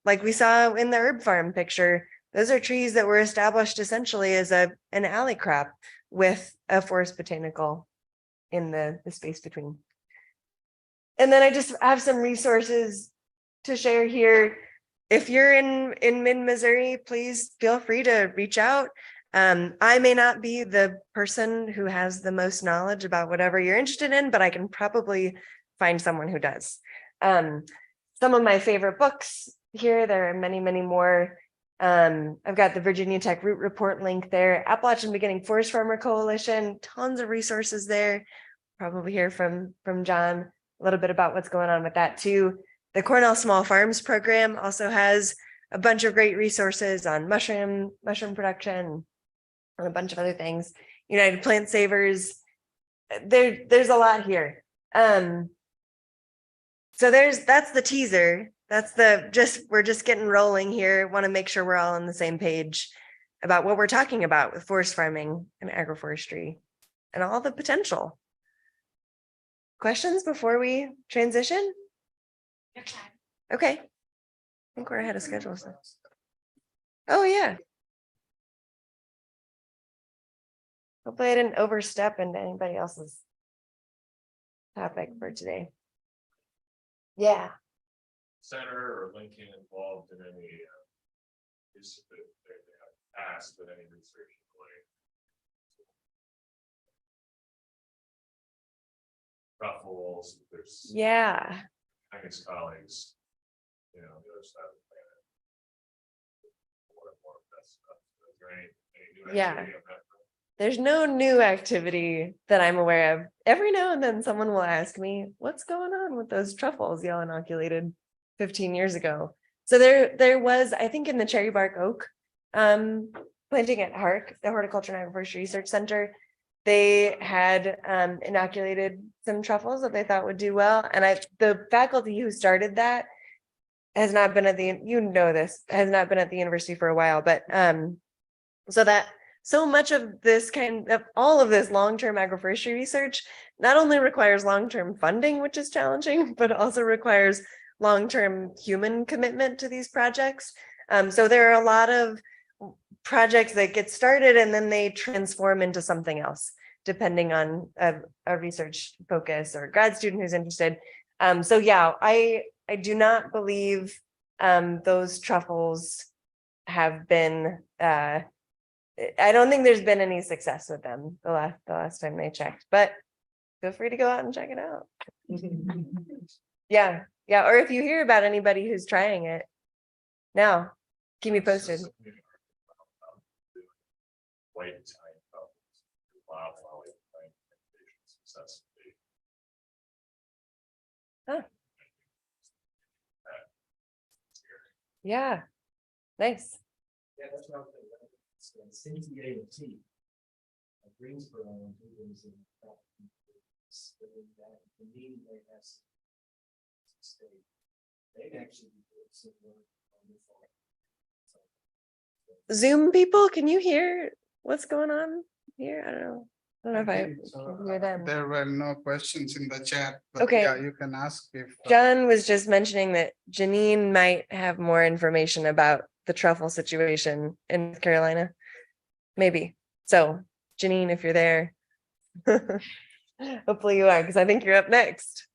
Speaker 5: like we saw in the herb farm picture, those are trees that were established essentially as an alley crop with a forest botanical in the space between. And then I just have some resources to share here. If you're in mid-Missouri, please feel free to reach out. I may not be the person who has the most knowledge about whatever you're interested in, but I can probably find someone who does. Some of my favorite books here, there are many, many more. I've got the Virginia Tech Root Report link there, Appalachian Beginning Forest Farmer Coalition, tons of resources there. Probably hear from John a little bit about what's going on with that too. The Cornell Small Farms program also has a bunch of great resources on mushroom production and a bunch of other things. United Plant Savers, there's a lot here. So that's the teaser. That's we're just getting rolling here. Want to make sure we're all on the same page about what we're talking about with forest farming and agroforestry and all the potential. Questions before we transition? Okay. I think we're ahead of schedule. So. Oh yeah. Hopefully I didn't overstep into anybody else's topic for today. Yeah.
Speaker 2: Senator or Lincoln involved in any past with any research ruffles, there's
Speaker 5: Yeah.
Speaker 2: Angus colleagues, you know, the other side of the planet. More of that stuff. Is there any new
Speaker 5: Yeah.
Speaker 2: activity on that front?
Speaker 5: There's no new activity that I'm aware of. Every now and then someone will ask me, what's going on with those truffles y'all inoculated 15 years ago? So there was, I think in the cherry bark oak planting at HARC, the Horticulture and Agroforestry Research Center, they had inoculated some truffles that they thought would do well. And the faculty who started that has not been at has not been at the university for a while, but so much of this all of this long-term agroforestry research not only requires long-term funding, which is challenging, but also requires long-term human commitment to these projects. So there are a lot of projects that get started and then they transform into something else, depending on a research focus or grad student who's interested. So yeah, I do not believe those truffles have been, I don't think there's been any success with them the last time they checked, but feel free to go out and check it out. Yeah. Or if you hear about anybody who's trying it now, keep me posted.
Speaker 2: White Italian truffles, wildflower successfully.
Speaker 5: Huh. Yeah. Nice.
Speaker 6: Yeah, that's what I'm thinking. CTA&T. Greensboro and was in that the meeting they have state. They actually do similar on the farm.
Speaker 7: Zoom people, can you hear what's going on here? I don't know. I don't know if I can hear them.
Speaker 1: There were no questions in the chat, but
Speaker 7: Okay.
Speaker 1: yeah, you can ask if.
Speaker 7: John was just mentioning that Janine might have more information about the truffle situation in North Carolina. Maybe. So, Janine, if you're there, hopefully you are, because I think you're up next.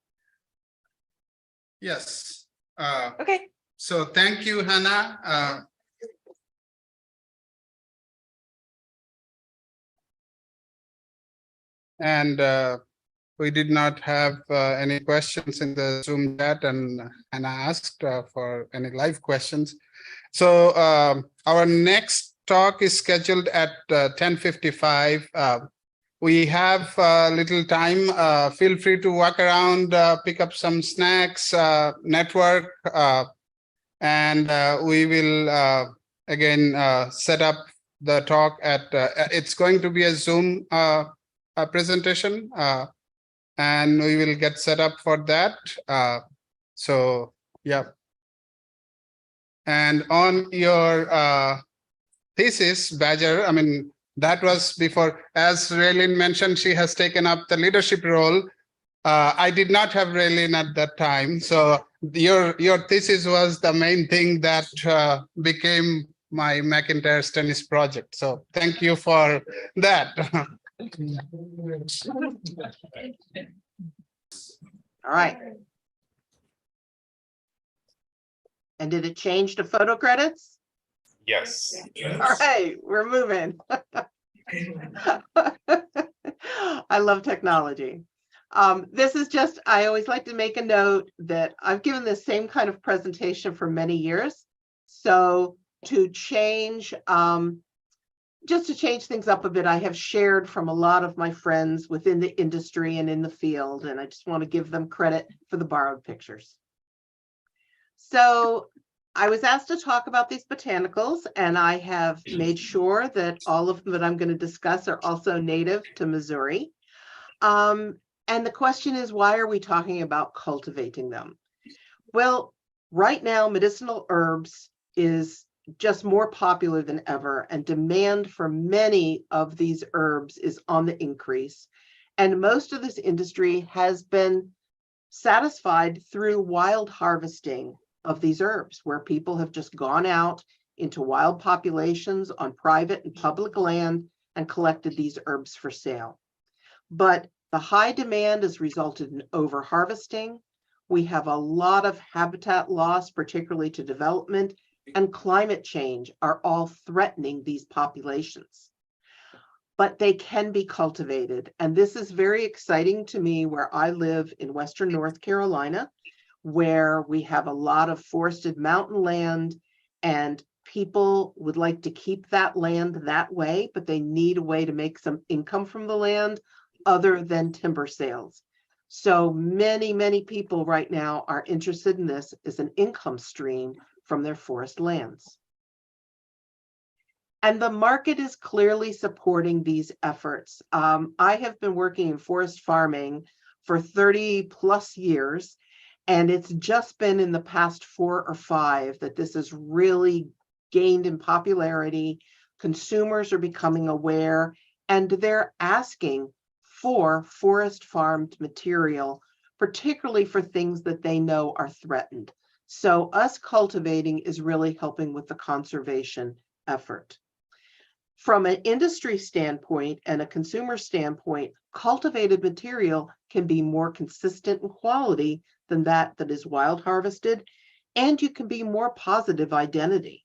Speaker 1: Yes.
Speaker 7: Okay.
Speaker 1: So thank you, Hannah. And we did not have any questions in the Zoom chat, and I asked for any live questions. So our next talk is scheduled at 10:55. We have little time. Feel free to walk around, pick up some snacks, network, and we will again set up the talk at. It's going to be a Zoom presentation, and we will get set up for that. So yeah. And on your thesis, Badger, I mean, that was before, as Raylene mentioned, she has taken up the leadership role. I did not have Raylene at that time. So your thesis was the main thing that became my McIntyre's tennis project. So thank you for that.
Speaker 8: All right. And did it change to photo credits?
Speaker 2: Yes.
Speaker 8: All right, we're moving. I love technology. This is just, I always like to make a note that I've given this same kind of presentation for many years. So to change, just to change things up a bit, I have shared from a lot of my friends within the industry and in the field, and I just want to give them credit for the borrowed pictures. So I was asked to talk about these botanicals, and I have made sure that all of them that I'm going to discuss are also native to Missouri. And the question is, why are we talking about cultivating them? Well, right now, medicinal herbs is just more popular than ever, and demand for many of these herbs is on the increase. And most of this industry has been satisfied through wild harvesting of these herbs, where people have just gone out into wild populations on private and public land and collected these herbs for sale. But the high demand has resulted in over harvesting. We have a lot of habitat loss, particularly to development, and climate change are all threatening these populations. But they can be cultivated. And this is very exciting to me where I live in Western North Carolina, where we have a lot of forested mountain land, and people would like to keep that land that way, but they need a way to make some income from the land other than timber sales. So many, many people right now are interested in this as an income stream from their forest lands. And the market is clearly supporting these efforts. I have been working in forest farming for 30 plus years, and it's just been in the past 4 or 5 that this has really gained in popularity. Consumers are becoming aware, and they're asking for forest farmed material, particularly for things that they know are threatened. So us cultivating is really helping with the conservation effort. From an industry standpoint and a consumer standpoint, cultivated material can be more consistent in quality than that is wild harvested, and you can be more positive identity.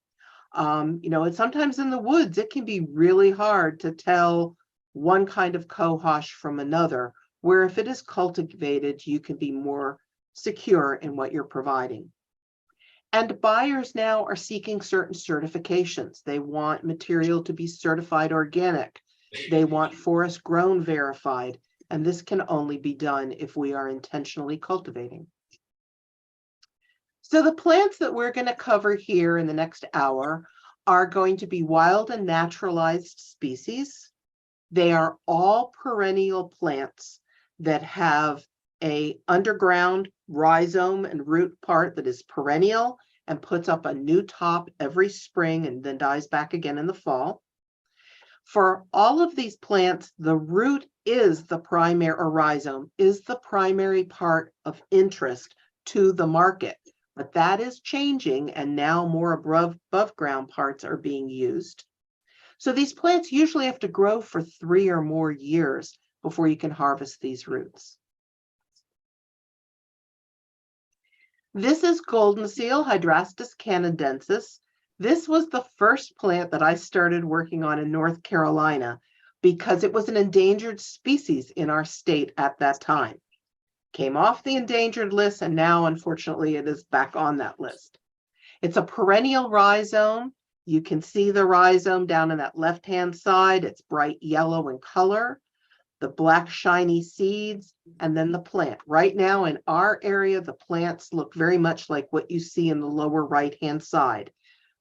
Speaker 8: It's sometimes in the woods, it can be really hard to tell one kind of cohosh from another, where if it is cultivated, you can be more secure in what you're providing. And buyers now are seeking certain certifications. They want material to be certified organic. They want forest grown verified, and this can only be done if we are intentionally cultivating. So the plants that we're going to cover here in the next hour are going to be wild and naturalized species. They are all perennial plants that have a underground rhizome and root part that is perennial, and puts up a new top every spring and then dies back again in the fall. For all of these plants, the root is the primary, or rhizome is the primary part of interest to the market. But that is changing, and now more above ground parts are being used. So these plants usually have to grow for 3 or more years before you can harvest these roots. This is golden seal, Hydrastis canadensis. This was the first plant that I started working on in North Carolina because it was an endangered species in our state at that time. Came off the endangered list, and now, unfortunately, it is back on that list. It's a perennial rhizome. You can see the rhizome down in that left-hand side. It's bright yellow in color, the black shiny seeds, and then the plant. Right now in our area, the plants look very much like what you see in the lower right-hand side.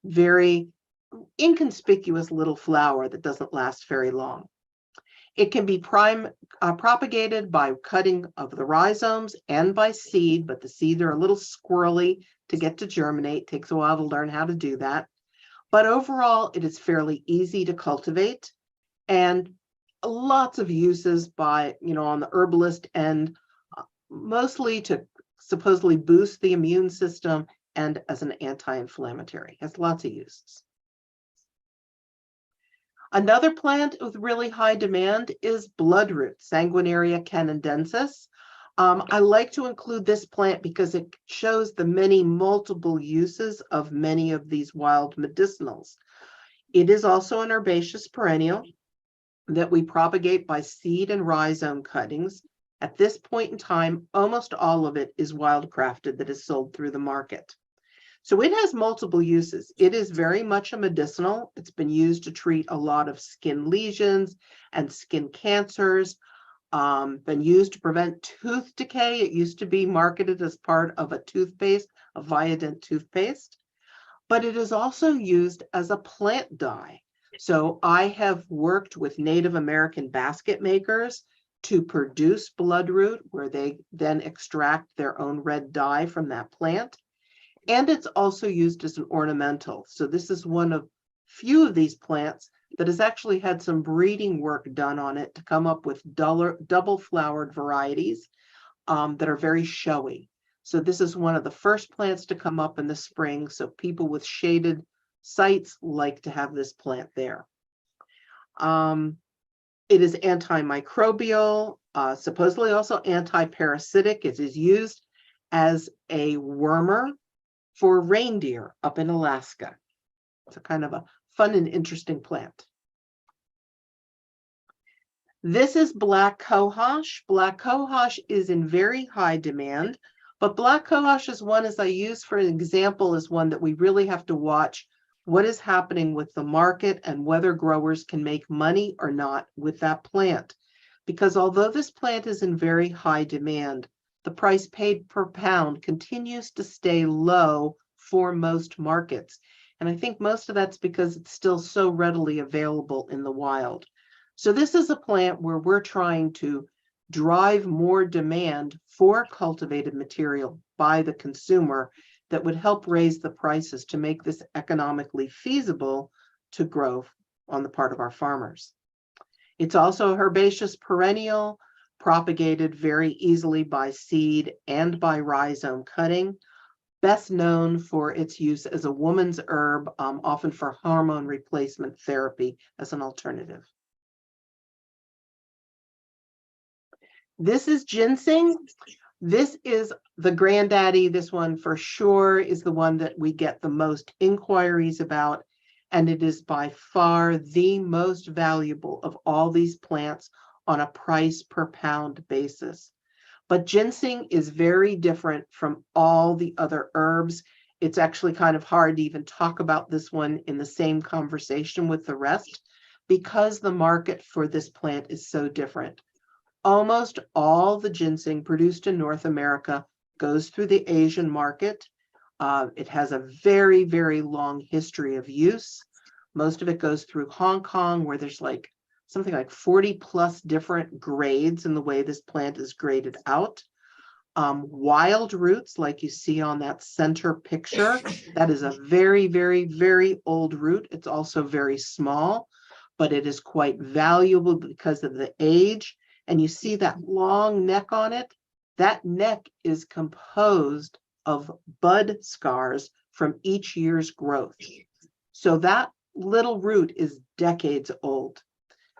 Speaker 8: Very inconspicuous little flower that doesn't last very long. It can be propagated by cutting of the rhizomes and by seed, but the seeds are a little squirrely to get to germinate. Takes a while to learn how to do that. But overall, it is fairly easy to cultivate, and lots of uses by, on the herbalist end, mostly to supposedly boost the immune system and as an anti-inflammatory. Has lots of uses. Another plant with really high demand is bloodroot, Sanguinaria canadensis. I like to include this plant because it shows the many multiple uses of many of these wild medicinals. It is also an herbaceous perennial that we propagate by seed and rhizome cuttings. At this point in time, almost all of it is wildcrafted that is sold through the market. So it has multiple uses. It is very much a medicinal. It's been used to treat a lot of skin lesions and skin cancers. Been used to prevent tooth decay. It used to be marketed as part of a toothpaste, a Viadent toothpaste, but it is also used as a plant dye. So I have worked with Native American basket makers to produce bloodroot, where they then extract their own red dye from that plant. And it's also used as an ornamental. So this is one of few of these plants that has actually had some breeding work done on it to come up with double flowered varieties that are very showy. So this is one of the first plants to come up in the spring. So people with shaded sites like to have this plant there. It is antimicrobial, supposedly also anti-parasitic. It is used as a wormer for reindeer up in Alaska. It's a kind of a fun and interesting plant. This is black cohosh. Black cohosh is in very high demand, but black cohosh is one, as I use for an example, is one that we really have to watch what is happening with the market and whether growers can make money or not with that plant. Because although this plant is in very high demand, the price paid per pound continues to stay low for most markets. And I think most of that's because it's still so readily available in the wild. So this is a plant where we're trying to drive more demand for cultivated material by the consumer that would help raise the prices to make this economically feasible to grow on the part of our farmers. It's also a herbaceous perennial, propagated very easily by seed and by rhizome cutting, best known for its use as a woman's herb, often for hormone replacement therapy as an alternative. This is ginseng. This is the granddaddy. This one for sure is the one that we get the most inquiries about, and it is by far the most valuable of all these plants on a price per pound basis. But ginseng is very different from all the other herbs. It's actually kind of hard to even talk about this one in the same conversation with the rest because the market for this plant is so different. Almost all the ginseng produced in North America goes through the Asian market. It has a very, very long history of use. Most of it goes through Hong Kong, where there's like something like 40 plus different grades in the way this plant is graded out. Wild roots, like you see on that center picture, that is a very, very, very old root. It's also very small, but it is quite valuable because of the age. And you see that long neck on it? That neck is composed of bud scars from each year's growth. So that little root is decades old.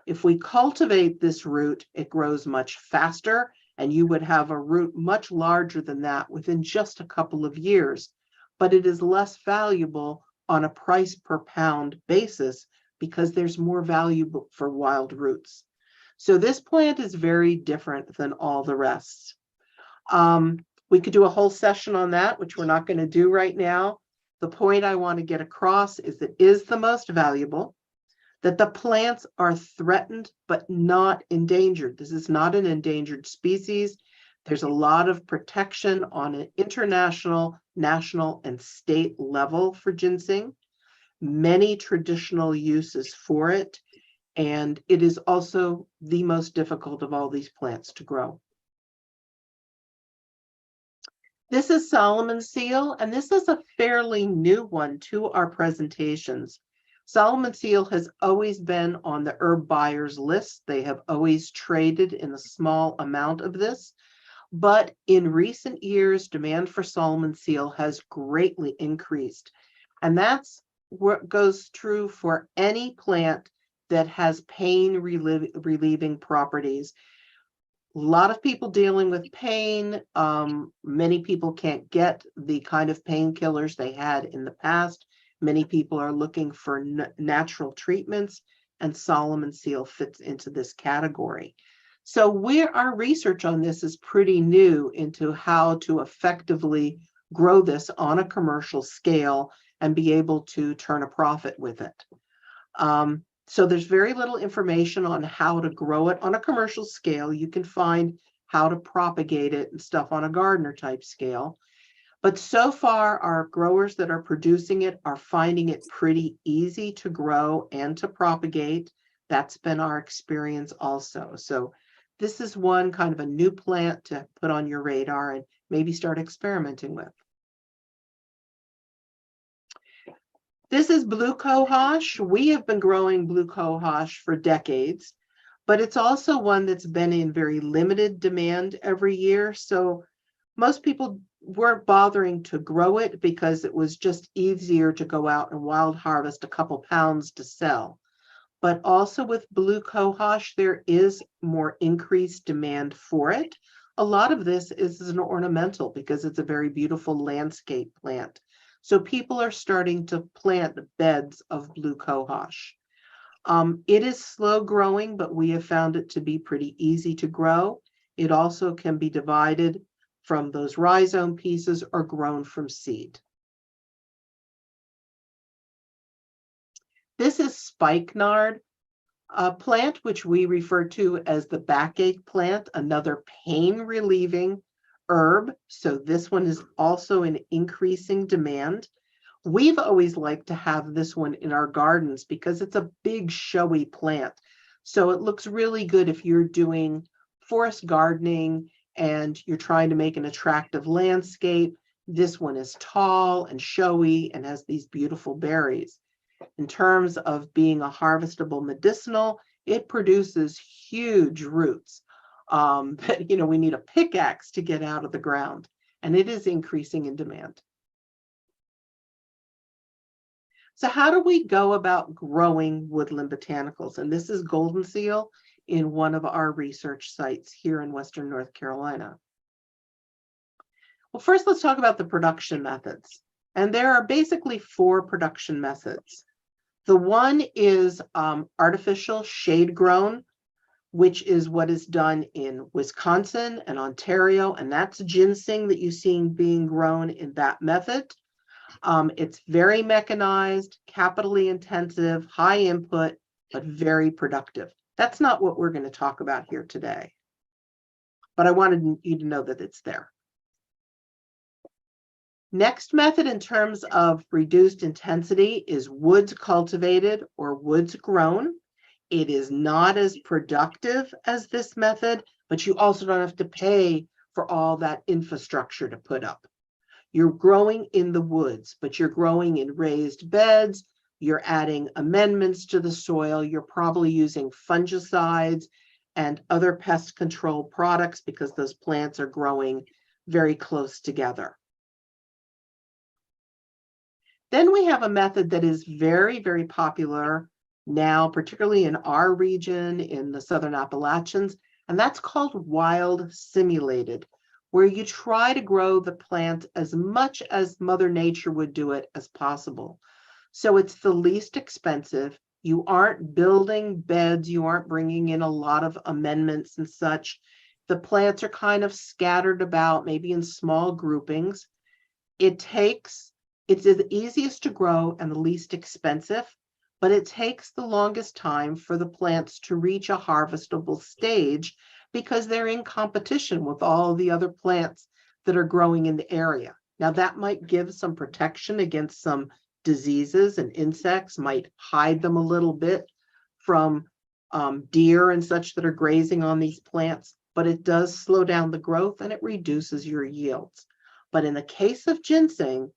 Speaker 8: If we cultivate this root, it grows much faster, and you would have a root much larger than that within just a couple of years, but it is less valuable on a price per pound basis because there's more value for wild roots. So this plant is very different than all the rest. We could do a whole session on that, which we're not going to do right now. The point I want to get across is it is the most valuable, that the plants are threatened but not endangered. This is not an endangered species. There's a lot of protection on an international, national, and state level for ginseng. Many traditional uses for it, and it is also the most difficult of all these plants to grow. This is Solomon seal, and this is a fairly new one to our presentations. Solomon seal has always been on the herb buyers list. They have always traded in a small amount of this, but in recent years, demand for Solomon seal has greatly increased. And that's what goes true for any plant that has pain relieving properties. A lot of people dealing with pain. Many people can't get the kind of painkillers they had in the past. Many people are looking for natural treatments, and Solomon seal fits into this category. So our research on this is pretty new into how to effectively grow this on a commercial scale and be able to turn a profit with it. So there's very little information on how to grow it on a commercial scale. You can find how to propagate it and stuff on a gardener type scale. But so far, our growers that are producing it are finding it pretty easy to grow and to propagate. That's been our experience also. So this is one kind of a new plant to put on your radar and maybe start experimenting with. This is blue cohosh. We have been growing blue cohosh for decades, but it's also one that's been in very limited demand every year. So most people weren't bothering to grow it because it was just easier to go out and wild harvest a couple pounds to sell. But also with blue cohosh, there is more increased demand for it. A lot of this is an ornamental because it's a very beautiful landscape plant. So people are starting to plant beds of blue cohosh. It is slow growing, but we have found it to be pretty easy to grow. It also can be divided from those rhizome pieces or grown from seed. This is spikenard, a plant which we refer to as the backache plant, another pain relieving herb. So this one is also in increasing demand. We've always liked to have this one in our gardens because it's a big showy plant. So it looks really good if you're doing forest gardening and you're trying to make an attractive landscape. This one is tall and showy and has these beautiful berries. In terms of being a harvestable medicinal, it produces huge roots. But we need a pickaxe to get out of the ground, and it is increasing in demand. So how do we go about growing woodland botanicals? And this is golden seal in one of our research sites here in Western North Carolina. Well, first let's talk about the production methods. And there are basically 4 production methods. The one is artificial shade grown, which is what is done in Wisconsin and Ontario, and that's ginseng that you've seen being grown in that method. It's very mechanized, capitally intensive, high input, but very productive. That's not what we're going to talk about here today, but I wanted you to know that it's there. Next method in terms of reduced intensity is woods cultivated or woods grown. It is not as productive as this method, but you also don't have to pay for all that infrastructure to put up. You're growing in the woods, but you're growing in raised beds. You're adding amendments to the soil. You're probably using fungicides and other pest control products because those plants are growing very close together. Then we have a method that is very, very popular now, particularly in our region, in the Southern Appalachians, and that's called wild simulated, where you try to grow the plant as much as Mother Nature would do it as possible. So it's the least expensive. You aren't building beds. You aren't bringing in a lot of amendments and such. The plants are kind of scattered about, maybe in small groupings. It's the easiest to grow and the least expensive, but it takes the longest time for the plants to reach a harvestable stage because they're in competition with all the other plants that are growing in the area. Now, that might give some protection against some diseases, and insects might hide them a little bit from deer and such that are grazing on these plants, but it does slow down the growth and it reduces your yields. But in the case of ginseng,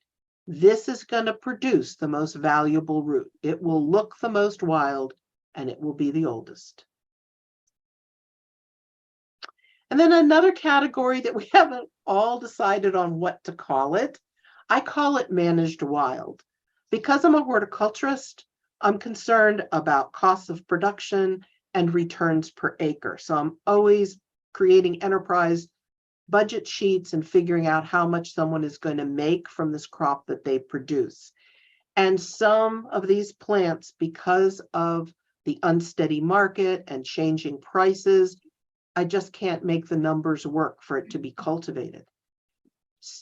Speaker 8: this is going to produce the most valuable root. It will look the most wild and it will be the oldest. And then another category that we haven't all decided on what to call it, I call it managed wild. Because I'm a horticulturist, I'm concerned about costs of production and returns per acre. So I'm always creating enterprise budget sheets and figuring out how much someone is going to make from this crop that they produce. And some of these plants, because of the unsteady market and changing prices, I just can't make the numbers work for it to be cultivated.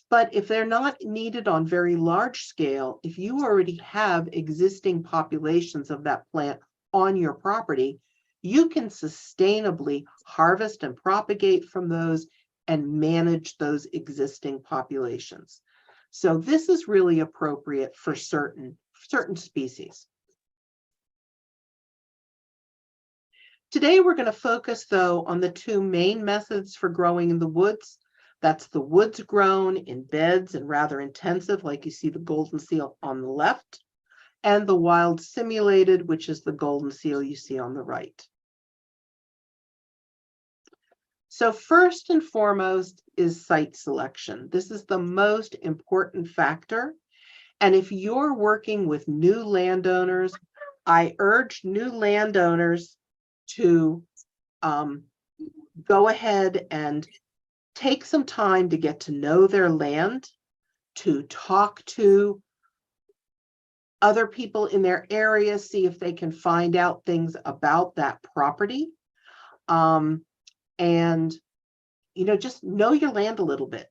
Speaker 8: But if they're not needed on very large scale, if you already have existing populations of that plant on your property, you can sustainably harvest and propagate from those and manage those existing populations. So this is really appropriate for certain species. Today, we're going to focus, though, on the two main methods for growing in the woods. That's the woods grown in beds and rather intensive, like you see the golden seal on the left, and the wild simulated, which is the golden seal you see on the right. So first and foremost is site selection. This is the most important factor. And if you're working with new landowners, I urge new landowners to go ahead and take some time to get to know their land, to talk to other people in their area, see if they can find out things about that property. And, just know your land a little bit.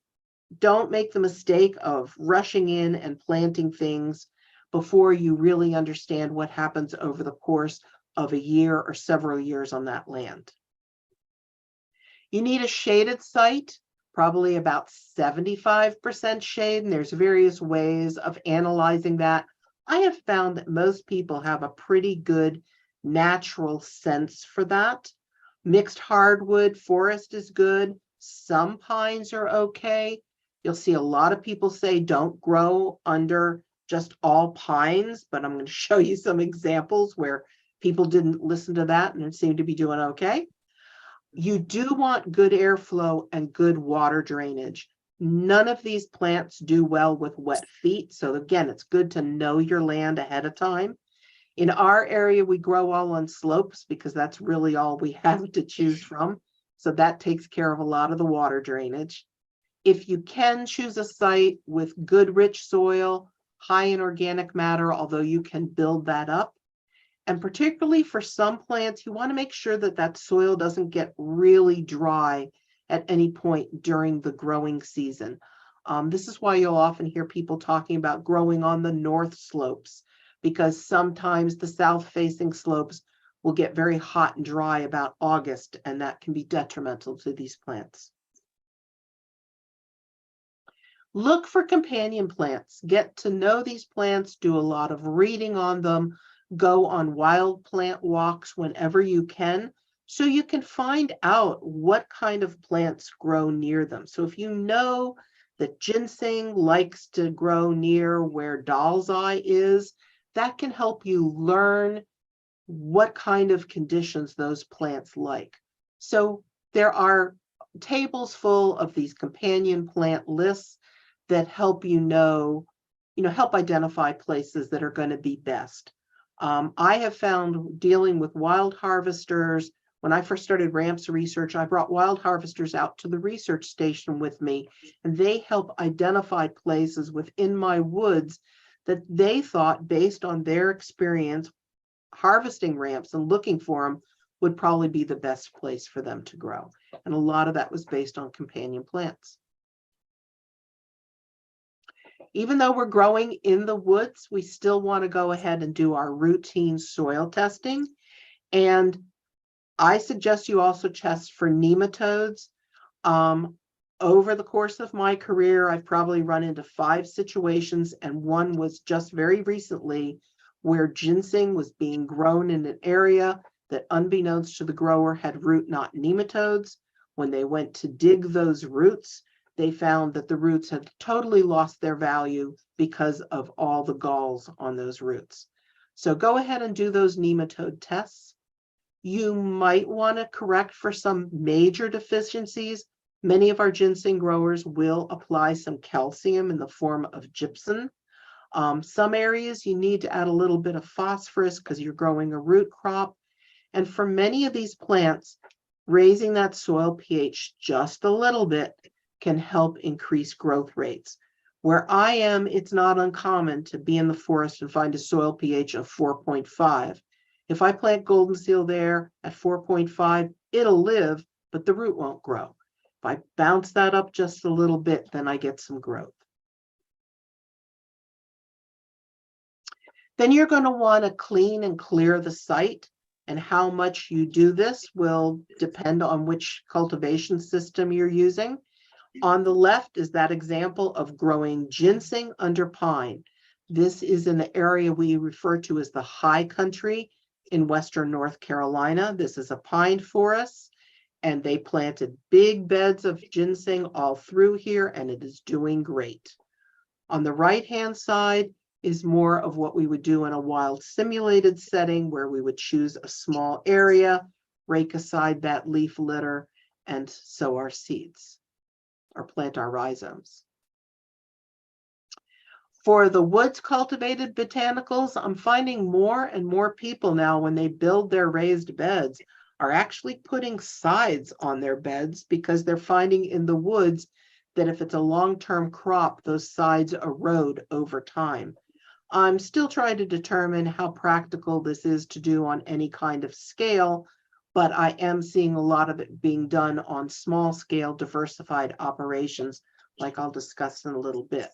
Speaker 8: Don't make the mistake of rushing in and planting things before you really understand what happens over the course of a year or several years on that land. You need a shaded site, probably about 75% shade, and there's various ways of analyzing that. I have found that most people have a pretty good natural sense for that. Mixed hardwood forest is good. Some pines are okay. You'll see a lot of people say don't grow under just all pines, but I'm going to show you some examples where people didn't listen to that and seem to be doing okay. You do want good airflow and good water drainage. None of these plants do well with wet feet. So again, it's good to know your land ahead of time. In our area, we grow all on slopes because that's really all we have to choose from. So that takes care of a lot of the water drainage. If you can choose a site with good, rich soil, high in organic matter, although you can build that up. And particularly for some plants, you want to make sure that that soil doesn't get really dry at any point during the growing season. This is why you'll often hear people talking about growing on the north slopes, because sometimes the south-facing slopes will get very hot and dry about August, and that can be detrimental to these plants. Look for companion plants. Get to know these plants, do a lot of reading on them, go on wild plant walks whenever you can So you can find out what kind of plants grow near them. So if you know that ginseng likes to grow near where doll's eye is, that can help you learn what kind of conditions those plants like. So there are tables full of these companion plant lists that help you know, help identify places that are going to be best. I have found dealing with wild harvesters, when I first started RAMPS research, I brought wild harvesters out to the research station with me, and they help identify places within my woods that they thought, based on their experience harvesting ramps and looking for them, would probably be the best place for them to grow. And a lot of that was based on companion plants. Even though we're growing in the woods, we still want to go ahead and do our routine soil testing. And I suggest you also test for nematodes. Over the course of my career, I've probably run into 5 situations, and one was just very recently where ginseng was being grown in an area that, unbeknownst to the grower, had root knot nematodes. When they went to dig those roots, they found that the roots had totally lost their value because of all the galls on those roots. So go ahead and do those nematode tests. You might want to correct for some major deficiencies. Many of our ginseng growers will apply some calcium in the form of gypsum. Some areas you need to add a little bit of phosphorus because you're growing a root crop. And for many of these plants, raising that soil pH just a little bit can help increase growth rates. Where I am, it's not uncommon to be in the forest and find a soil pH of 4.5. If I plant golden seal there at 4.5, it'll live, but the root won't grow. If I bounce that up just a little bit, then I get some growth. Then you're going to want to clean and clear the site, and how much you do this will depend on which cultivation system you're using. On the left is that example of growing ginseng under pine. This is in the area we refer to as the high country in western North Carolina. This is a pine forest, and they planted big beds of ginseng all through here, and it is doing great. On the right-hand side is more of what we would do in a wild simulated setting, where we would choose a small area, rake aside that leaf litter, and sow our seeds or plant our rhizomes. For the woods cultivated botanicals, I'm finding more and more people now, when they build their raised beds, are actually putting sides on their beds because they're finding in the woods that if it's a long-term crop, those sides erode over time. I'm still trying to determine how practical this is to do on any kind of scale, but I am seeing a lot of it being done on small scale diversified operations, like I'll discuss in a little bit.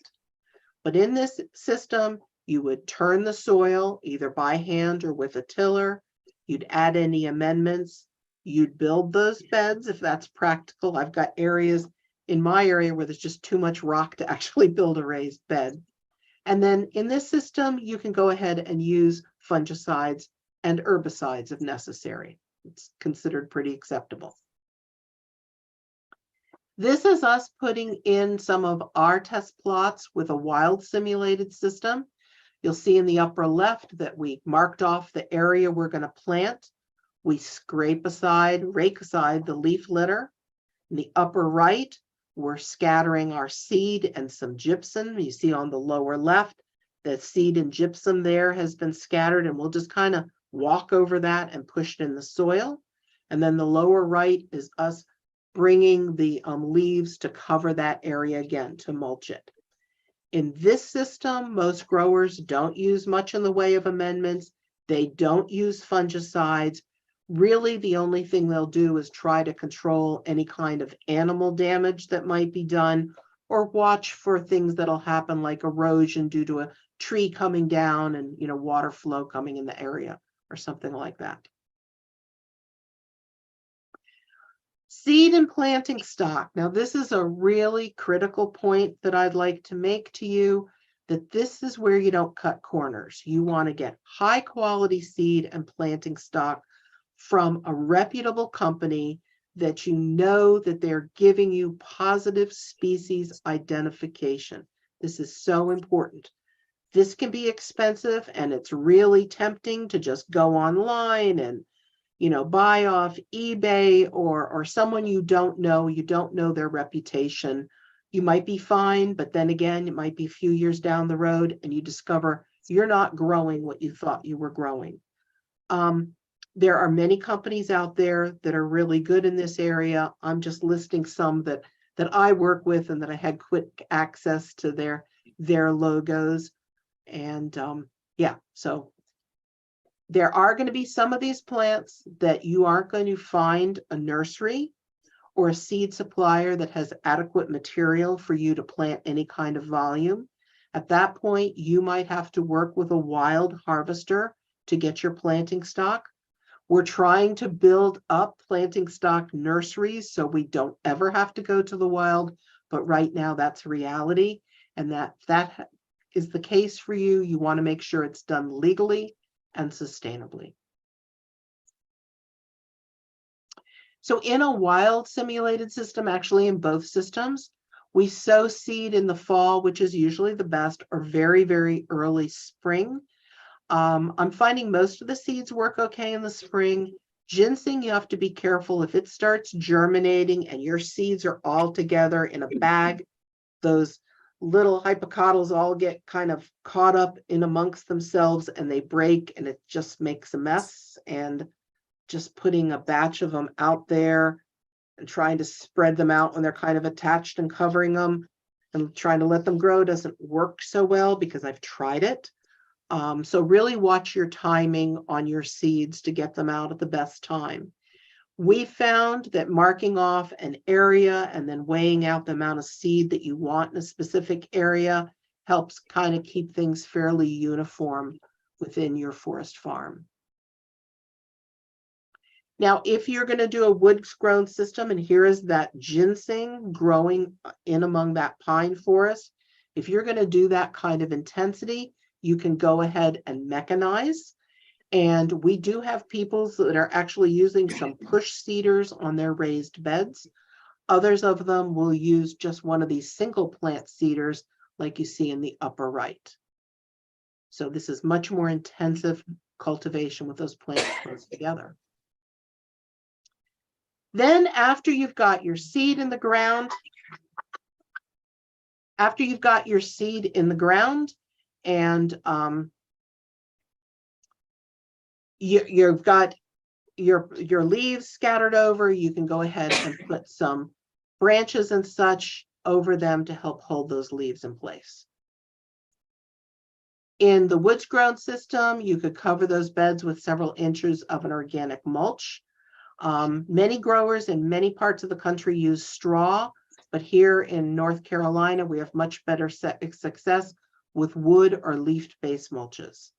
Speaker 8: But in this system, you would turn the soil either by hand or with a tiller. You'd add any amendments. You'd build those beds if that's practical. I've got areas in my area where there's just too much rock to actually build a raised bed. And then in this system, you can go ahead and use fungicides and herbicides if necessary. It's considered pretty acceptable. This is us putting in some of our test plots with a wild simulated system. You'll see in the upper left that we marked off the area we're going to plant. We rake aside the leaf litter. In the upper right, we're scattering our seed and some gypsum. You see on the lower left, the seed and gypsum there has been scattered, and we'll just kind of walk over that and push it in the soil. And then the lower right is us bringing the leaves to cover that area again to mulch it. In this system, most growers don't use much in the way of amendments. They don't use fungicides. Really, the only thing they'll do is try to control any kind of animal damage that might be done, or watch for things that'll happen like erosion due to a tree coming down and water flow coming in the area or something like that. Seed and planting stock. Now, this is a really critical point that I'd like to make to you, that this is where you don't cut corners. You want to get high quality seed and planting stock from a reputable company that you know that they're giving you positive species identification. This is so important. This can be expensive, and it's really tempting to just go online and, you know, buy off eBay or someone you don't know their reputation. You might be fine, but then again, it might be a few years down the road and you discover you're not growing what you thought you were growing. There are many companies out there that are really good in this area. I'm just listing some that I work with and that I had quick access to their logos. And yeah, so there are going to be some of these plants that you aren't going to find a nursery or a seed supplier that has adequate material for you to plant any kind of volume. At that point, you might have to work with a wild harvester to get your planting stock. We're trying to build up planting stock nurseries so we don't ever have to go to the wild, but right now that's reality. And that is the case for you. You want to make sure it's done legally and sustainably. So in a wild simulated system, actually in both systems, we sow seed in the fall, which is usually the best, or very, very early spring. I'm finding most of the seeds work okay in the spring. Ginseng, you have to be careful. If it starts germinating and your seeds are all together in a bag, those little hypocotyls all get kind of caught up in amongst themselves and they break, and it just makes a mess. And just putting a batch of them out there and trying to spread them out when they're kind of attached and covering them and trying to let them grow doesn't work so well, because I've tried it. So really watch your timing on your seeds to get them out at the best time. We found that marking off an area and then weighing out the amount of seed that you want in a specific area helps kind of keep things fairly uniform within your forest farm. Now, if you're going to do a woods grown system, and here is that ginseng growing in among that pine forest, if you're going to do that kind of intensity, you can go ahead and mechanize. And we do have people that are actually using some push seeders on their raised beds. Others of them will use just one of these single plant seeders like you see in the upper right. So this is much more intensive cultivation with those plants close together. Then after you've got your seed in the ground, and you've got your leaves scattered over, you can go ahead and put some branches and such over them to help hold those leaves in place. In the woods grown system, you could cover those beds with several inches of an organic mulch. Many growers in many parts of the country use straw, but here in North Carolina, we have much better success with wood or leaf-based mulches.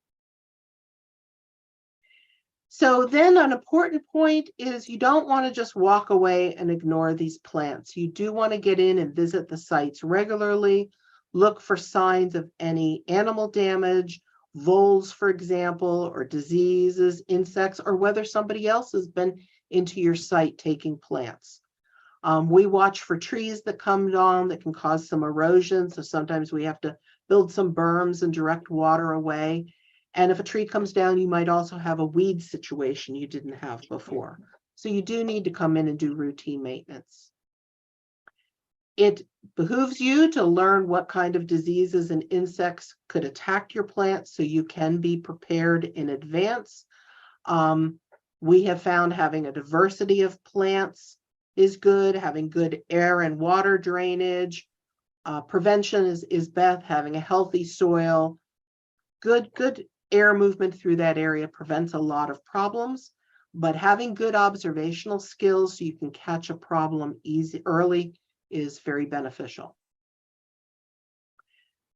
Speaker 8: So then an important point is you don't want to just walk away and ignore these plants. You do want to get in and visit the sites regularly, look for signs of any animal damage, voles, for example, or diseases, insects, or whether somebody else has been into your site taking plants. We watch for trees that come down that can cause some erosion. So sometimes we have to build some berms and direct water away. And if a tree comes down, you might also have a weed situation you didn't have before. So you do need to come in and do routine maintenance. It behooves you to learn what kind of diseases and insects could attack your plants so you can be prepared in advance. We have found having a diversity of plants is good, having good air and water drainage. Prevention is best, having a healthy soil. Good air movement through that area prevents a lot of problems, but having good observational skills so you can catch a problem early is very beneficial.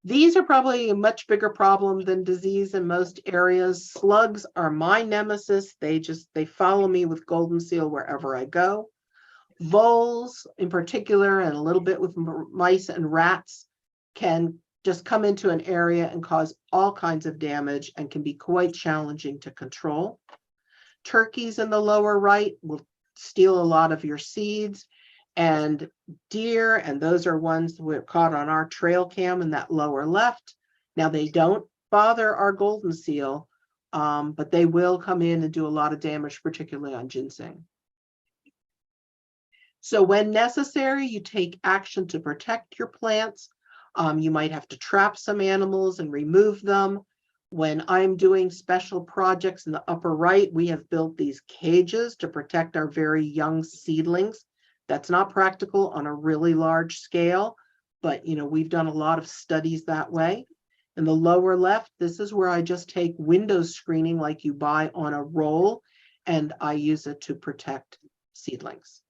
Speaker 8: These are probably a much bigger problem than disease in most areas. Slugs are my nemesis. They follow me with golden seal wherever I go. Voles in particular, and a little bit with mice and rats, can just come into an area and cause all kinds of damage and can be quite challenging to control. Turkeys in the lower right will steal a lot of your seeds, and deer, and those are ones that were caught on our trail cam in that lower left. Now they don't bother our golden seal, but they will come in and do a lot of damage, particularly on ginseng. So when necessary, you take action to protect your plants. You might have to trap some animals and remove them. When I'm doing special projects in the upper right, we have built these cages to protect our very young seedlings. That's not practical on a really large scale, but we've done a lot of studies that way. In the lower left, this is where I just take window screening like you buy on a roll, and I use it to protect seedlings.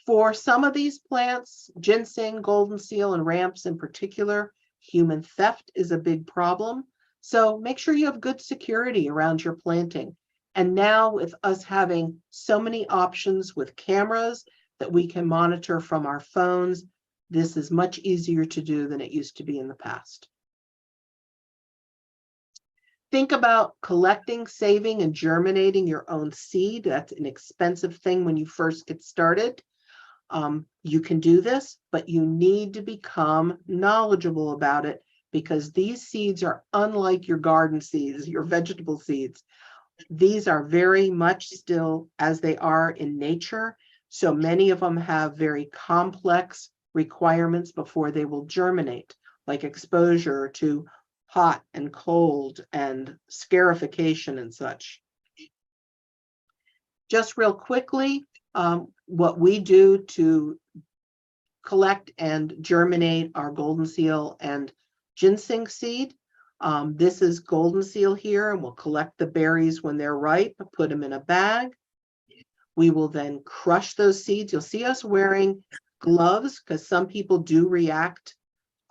Speaker 8: For some of these plants, ginseng, golden seal, and ramps in particular, human theft is a big problem. So make sure you have good security around your planting. And now with us having so many options with cameras that we can monitor from our phones, this is much easier to do than it used to be in the past. Think about collecting, saving, and germinating your own seed. That's an expensive thing when you first get started. You can do this, but you need to become knowledgeable about it, because these seeds are unlike your garden seeds, your vegetable seeds. These are very much still as they are in nature. So many of them have very complex requirements before they will germinate, like exposure to hot and cold and scarification and such. Just real quickly, what we do to collect and germinate our golden seal and ginseng seed. This is golden seal here, and we'll collect the berries when they're ripe, put them in a bag. We will then crush those seeds. You'll see us wearing gloves because some people do react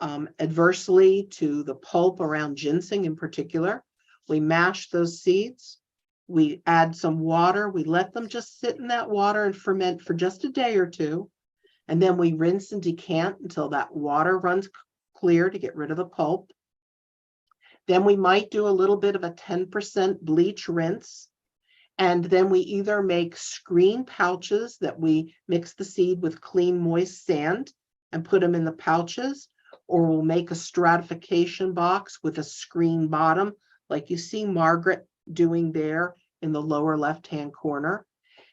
Speaker 8: adversely to the pulp around ginseng in particular. We mash those seeds. We add some water. We let them just sit in that water and ferment for just a day or two. And then we rinse and decant until that water runs clear to get rid of the pulp. Then we might do a little bit of a 10% bleach rinse. And then we either make screen pouches that we mix the seed with clean, moist sand and put them in the pouches, or we'll make a stratification box with a screen bottom, like you see Margaret doing there in the lower left-hand corner.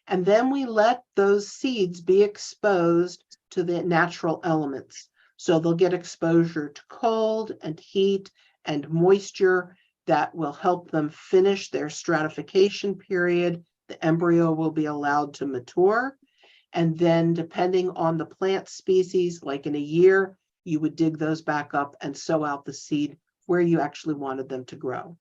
Speaker 8: And then we let those seeds be exposed to the natural elements. So they'll get exposure to cold and heat and moisture that will help them finish their stratification period. The embryo will be allowed to mature. And then depending on the plant species, like in a year, you would dig those back up and sow out the seed where you actually wanted them to grow.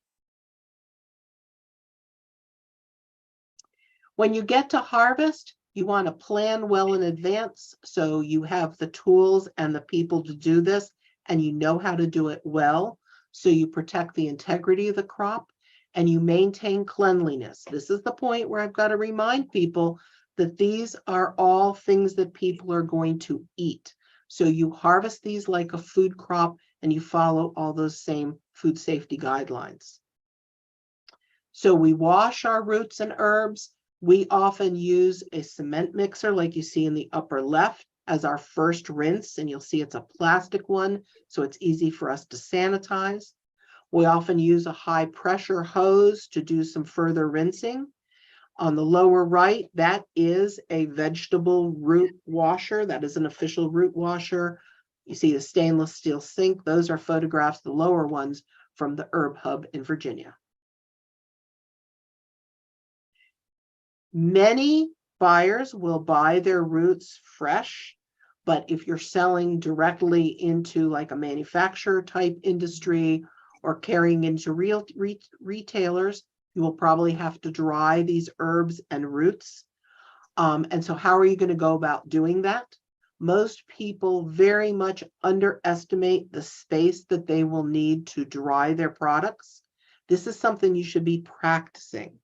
Speaker 8: When you get to harvest, you want to plan well in advance so you have the tools and the people to do this, and you know how to do it well, so you protect the integrity of the crop and you maintain cleanliness. This is the point where I've got to remind people that these are all things that people are going to eat. So you harvest these like a food crop and you follow all those same food safety guidelines. So we wash our roots and herbs. We often use a cement mixer like you see in the upper left as our first rinse, and you'll see it's a plastic one, so it's easy for us to sanitize. We often use a high pressure hose to do some further rinsing. On the lower right, that is a vegetable root washer. That is an official root washer. You see the stainless steel sink. Those are photographs, the lower ones, from the Herb Hub in Virginia. Many buyers will buy their roots fresh, but if you're selling directly into like a manufacturer type industry or carrying into retailers, you will probably have to dry these herbs and roots. And so how are you going to go about doing that? Most people very much underestimate the space that they will need to dry their products. This is something you should be practicing.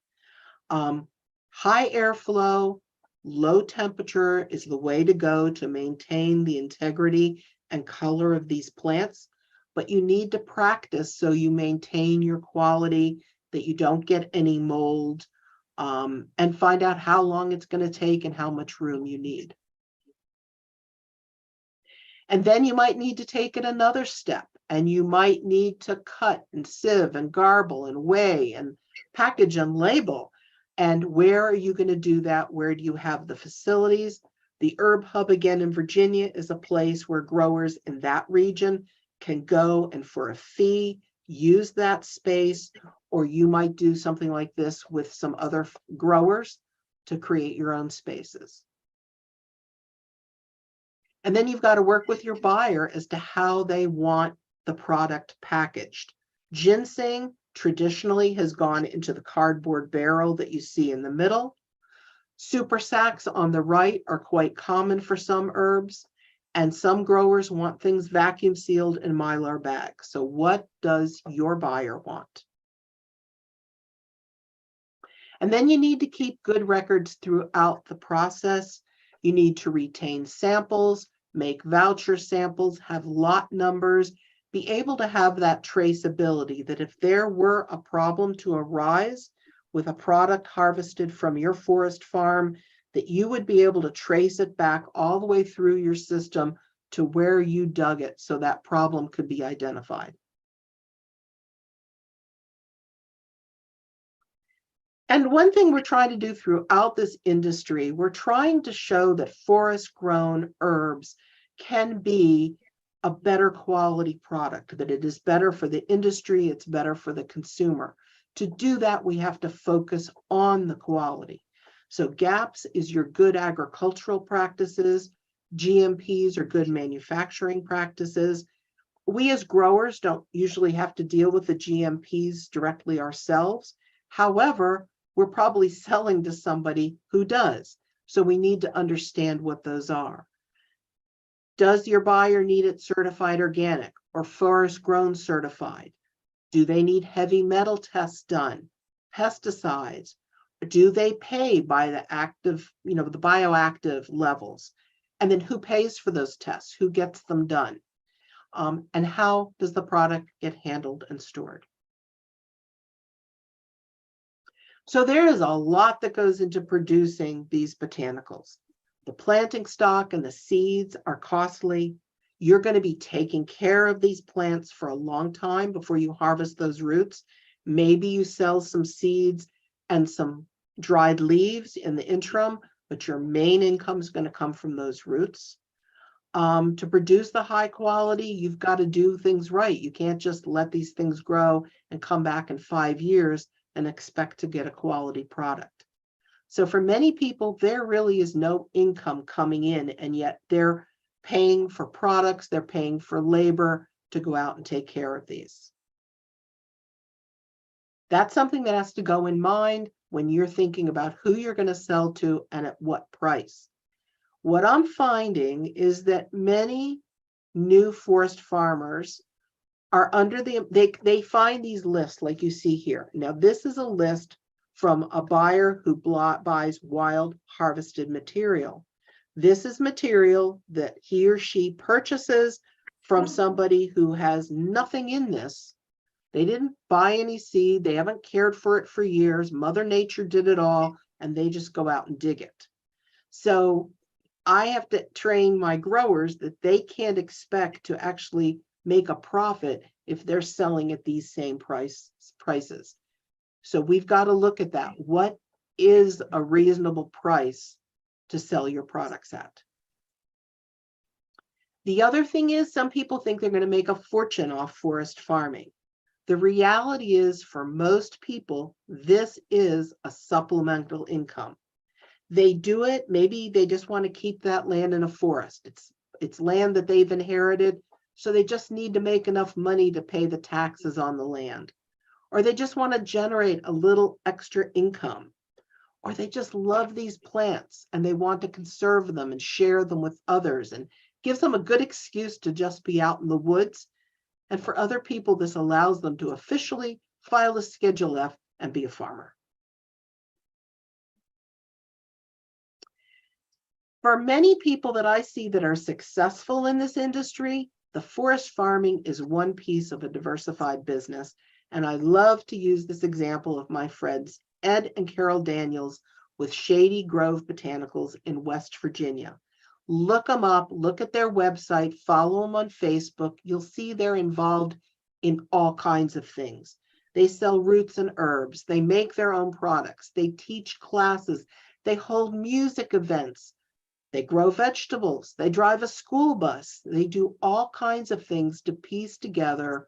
Speaker 8: High airflow, low temperature is the way to go to maintain the integrity and color of these plants, but you need to practice so you maintain your quality that you don't get any mold, and find out how long it's going to take and how much room you need. And then you might need to take it another step, and you might need to cut and sieve and garble and weigh and package and label. And where are you going to do that? Where do you have the facilities? The Herb Hub, again, in Virginia, is a place where growers in that region can go and for a fee use that space, or you might do something like this with some other growers to create your own spaces. And then you've got to work with your buyer as to how they want the product packaged. Ginseng traditionally has gone into the cardboard barrel that you see in the middle. Super sacks on the right are quite common for some herbs, and some growers want things vacuum sealed in Mylar bags. So what does your buyer want? And then you need to keep good records throughout the process. You need to retain samples, make voucher samples, have lot numbers, be able to have that traceability, that if there were a problem to arise with a product harvested from your forest farm, that you would be able to trace it back all the way through your system to where you dug it so that problem could be identified. And one thing we're trying to do throughout this industry, we're trying to show that forest-grown herbs can be a better quality product, that it is better for the industry, it's better for the consumer. To do that, we have to focus on the quality. So GAPS is your good agricultural practices. GMPs are good manufacturing practices. We as growers don't usually have to deal with the GMPs directly ourselves. However, we're probably selling to somebody who does. So we need to understand what those are. Does your buyer need it certified organic or forest grown certified? Do they need heavy metal tests done? Pesticides? Do they pay by the active, the bioactive levels? And then who pays for those tests? Who gets them done? And how does the product get handled and stored? So there is a lot that goes into producing these botanicals. The planting stock and the seeds are costly. You're going to be taking care of these plants for a long time before you harvest those roots. Maybe you sell some seeds and some dried leaves in the interim, but your main income is going to come from those roots. To produce the high quality, you've got to do things right. You can't just let these things grow and come back in 5 years and expect to get a quality product. So for many people, there really is no income coming in, and yet they're paying for products, they're paying for labor to go out and take care of these. That's something that has to go in mind when you're thinking about who you're going to sell to and at what price. What I'm finding is that many new forest farmers are under they find these lists like you see here. Now, this is a list from a buyer who buys wild harvested material. This is material that he or she purchases from somebody who has nothing in this. They didn't buy any seed. They haven't cared for it for years. Mother Nature did it all, and they just go out and dig it. So I have to train my growers that they can't expect to actually make a profit if they're selling at these same prices. So we've got to look at that. What is a reasonable price to sell your products at? The other thing is, some people think they're going to make a fortune off forest farming. The reality is, for most people, this is a supplemental income. They do it, maybe they just want to keep that land in a forest. It's land that they've inherited, so they just need to make enough money to pay the taxes on the land. Or they just want to generate a little extra income. Or they just love these plants and they want to conserve them and share them with others, and gives them a good excuse to just be out in the woods. And for other people, this allows them to officially file a Schedule F and be a farmer. For many people that I see that are successful in this industry, the forest farming is one piece of a diversified business, And I love to use this example of my friends Ed and Carol Daniels with Shady Grove Botanicals in West Virginia. Look them up, look at their website, follow them on Facebook. You'll see they're involved in all kinds of things. They sell roots and herbs. They make their own products. They teach classes. They hold music events. They grow vegetables. They drive a school bus. They do all kinds of things to piece together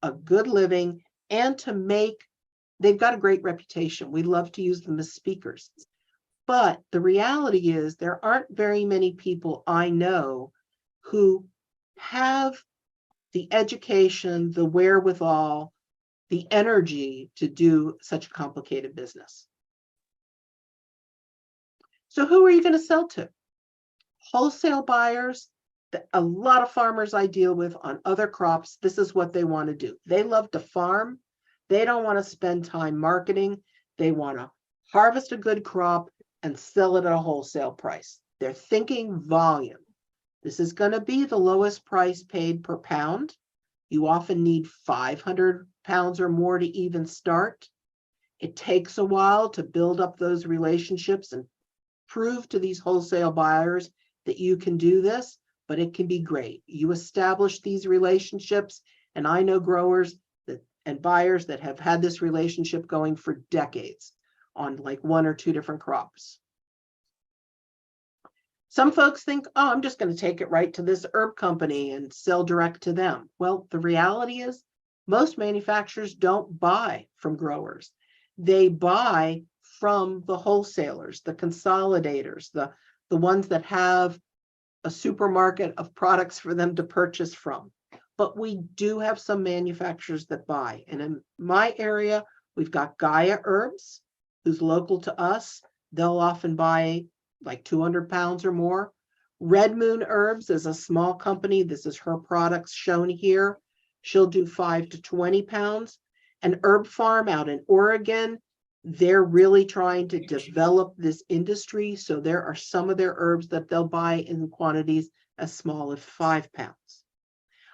Speaker 8: a good living and to make, they've got a great reputation. We love to use them as speakers. But the reality is there aren't very many people I know who have the education, the wherewithal, the energy to do such a complicated business. So who are you going to sell to? Wholesale buyers. A lot of farmers I deal with on other crops, this is what they want to do. They love to farm. They don't want to spend time marketing. They want to harvest a good crop and sell it at a wholesale price. They're thinking volume. This is going to be the lowest price paid per pound. You often need 500 pounds or more to even start. It takes a while to build up those relationships and prove to these wholesale buyers that you can do this, but it can be great. You establish these relationships, and I know growers and buyers that have had this relationship going for decades on like 1 or 2 different crops. Some folks think, oh, I'm just going to take it right to this herb company and sell direct to them. Well, the reality is most manufacturers don't buy from growers. They buy from the wholesalers, the consolidators, the ones that have a supermarket of products for them to purchase from. But we do have some manufacturers that buy. And in my area, we've got Gaia Herbs, who's local to us. They'll often buy like 200 pounds or more. Red Moon Herbs is a small company. This is her products shown here. She'll do 5 to 20 pounds. An herb farm out in Oregon, they're really trying to develop this industry. So there are some of their herbs that they'll buy in quantities as small as 5 pounds.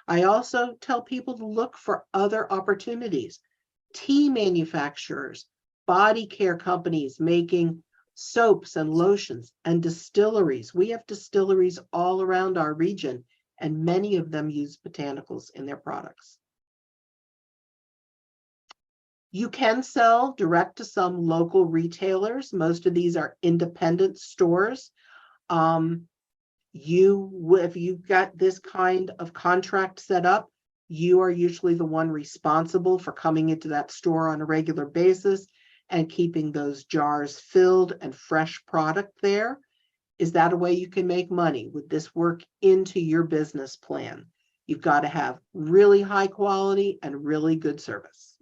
Speaker 8: I also tell people to look for other opportunities. Tea manufacturers, body care companies making soaps and lotions, and distilleries. We have distilleries all around our region, and many of them use botanicals in their products. You can sell direct to some local retailers. Most of these are independent stores. If you've got this kind of contract set up, you are usually the one responsible for coming into that store on a regular basis and keeping those jars filled and fresh product there. Is that a way you can make money? Would this work into your business plan? You've got to have really high quality and really good service.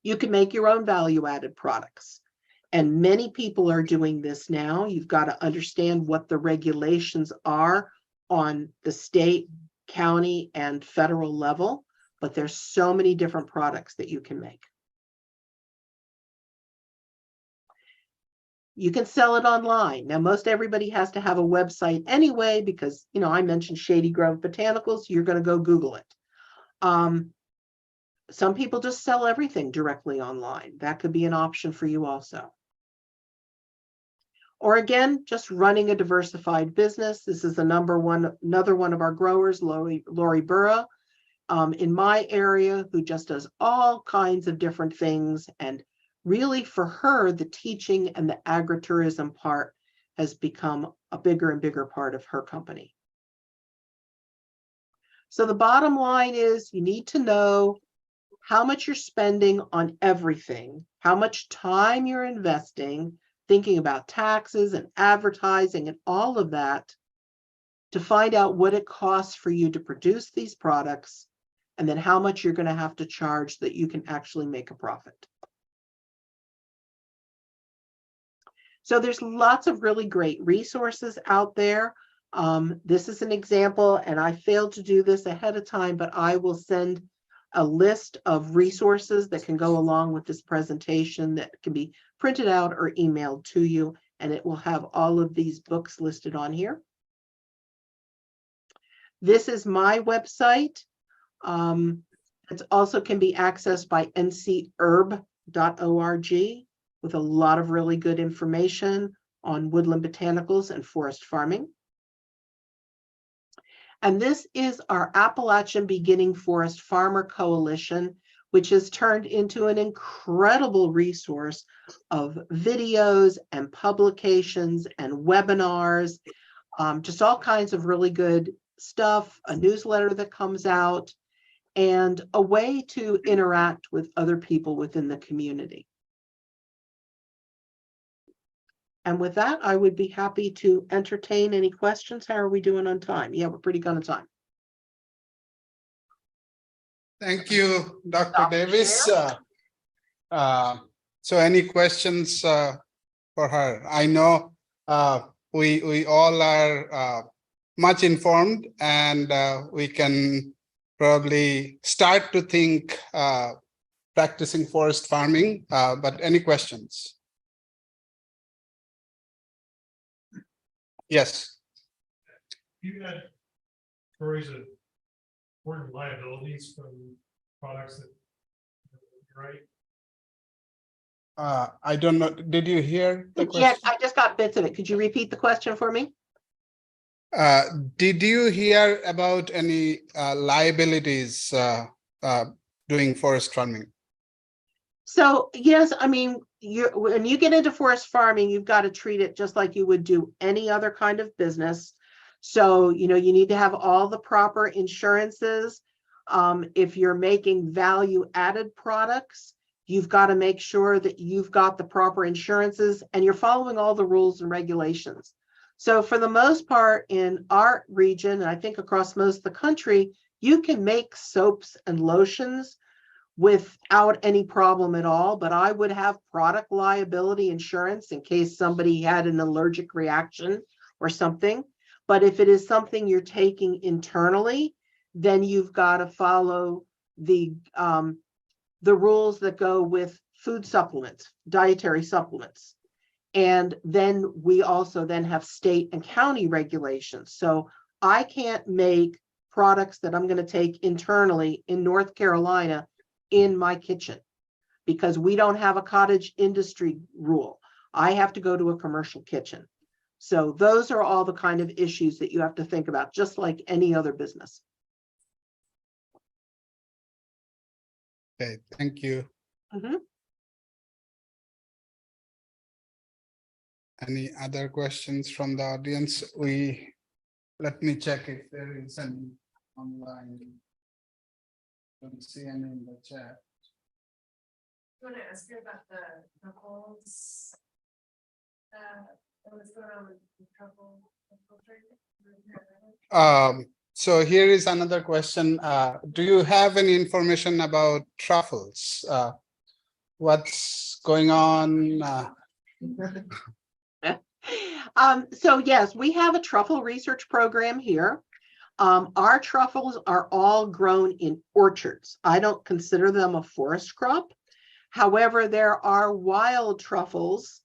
Speaker 8: You can make your own value-added products. And many people are doing this now. You've got to understand what the regulations are on the state, county, and federal level, but there's so many different products that you can make. You can sell it online. Now, most everybody has to have a website anyway, because, you know, I mentioned Shady Grove Botanicals, you're going to go Google it. Some people just sell everything directly online. That could be an option for you also. Or again, just running a diversified business. This is another one of our growers, Lori Burra, in my area, who just does all kinds of different things. And really for her, the teaching and the agritourism part has become a bigger and bigger part of her company. So the bottom line is you need to know how much you're spending on everything, how much time you're investing, thinking about taxes and advertising and all of that, to find out what it costs for you to produce these products, and then how much you're going to have to charge that you can actually make a profit. So there's lots of really great resources out there. This is an example, and I failed to do this ahead of time, but I will send a list of resources that can go along with this presentation that can be printed out or emailed to you, and it will have all of these books listed on here. This is my website. It also can be accessed by ncherb.org with a lot of really good information on woodland botanicals and forest farming. And this is our Appalachian Beginning Forest Farmer Coalition, which has turned into an incredible resource of videos and publications and webinars, just all kinds of really good stuff, a newsletter that comes out, and a way to interact with other people within the community. And with that, I would be happy to entertain any questions. How are we doing on time? Yeah, we're pretty good on time.
Speaker 1: Thank you, Dr.
Speaker 8: Dr.
Speaker 1: Davis. So any questions for her? I know we all are much informed, and we can probably start to think practicing forest farming, but any questions? Yes.
Speaker 9: You had stories of important liabilities from products that, right?
Speaker 1: I don't know. Did you hear the
Speaker 8: Yeah,
Speaker 1: question?
Speaker 8: I just got bits of it. Could you repeat the question for me?
Speaker 1: Did you hear about any liabilities doing forest farming?
Speaker 8: So yes, I mean, when you get into forest farming, you've got to treat it just like you would do any other kind of business. So, you need to have all the proper insurances. If you're making value added products, you've got to make sure that you've got the proper insurances and you're following all the rules and regulations. So for the most part in our region, and I think across most of the country, you can make soaps and lotions without any problem at all, but I would have product liability insurance in case somebody had an allergic reaction or something. But if it is something you're taking internally, then you've got to follow the rules that go with food supplements, dietary supplements. And then we also then have state and county regulations. So I can't make products that I'm going to take internally in North Carolina in my kitchen because we don't have a cottage industry rule. I have to go to a commercial kitchen. So those are all the kind of issues that you have to think about, just like any other business.
Speaker 1: Okay, thank you. Any other questions from the audience? Let me check if there is any online. Don't see any in the chat.
Speaker 5: I want to ask you about the holds. What's going on with the truffle?
Speaker 1: So here is another question. Do you have any information about truffles? What's going on?
Speaker 8: So yes, we have a truffle research program here. Our truffles are all grown in orchards. I don't consider them a forest crop. However, there are wild truffles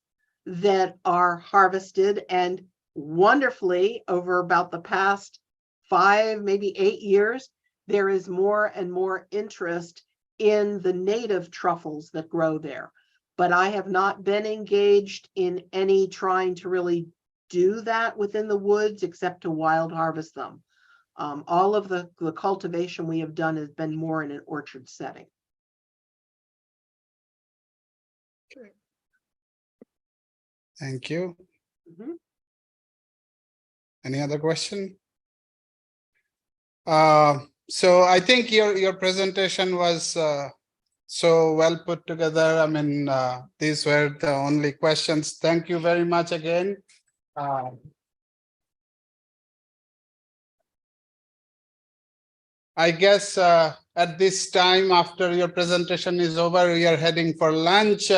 Speaker 8: that are harvested, and wonderfully over about the past 5, maybe 8 years, there is more and more interest in the native truffles that grow there. But I have not been engaged in any trying to really do that within the woods except to wild harvest them. All of the cultivation we have done has been more in an orchard setting.
Speaker 1: Thank you.
Speaker 8: Mhm.
Speaker 1: Any other question? So I think your presentation was so well put together. I mean, these were the only questions. Thank you very much again. I guess at this time, after your presentation is over, we are heading for lunch.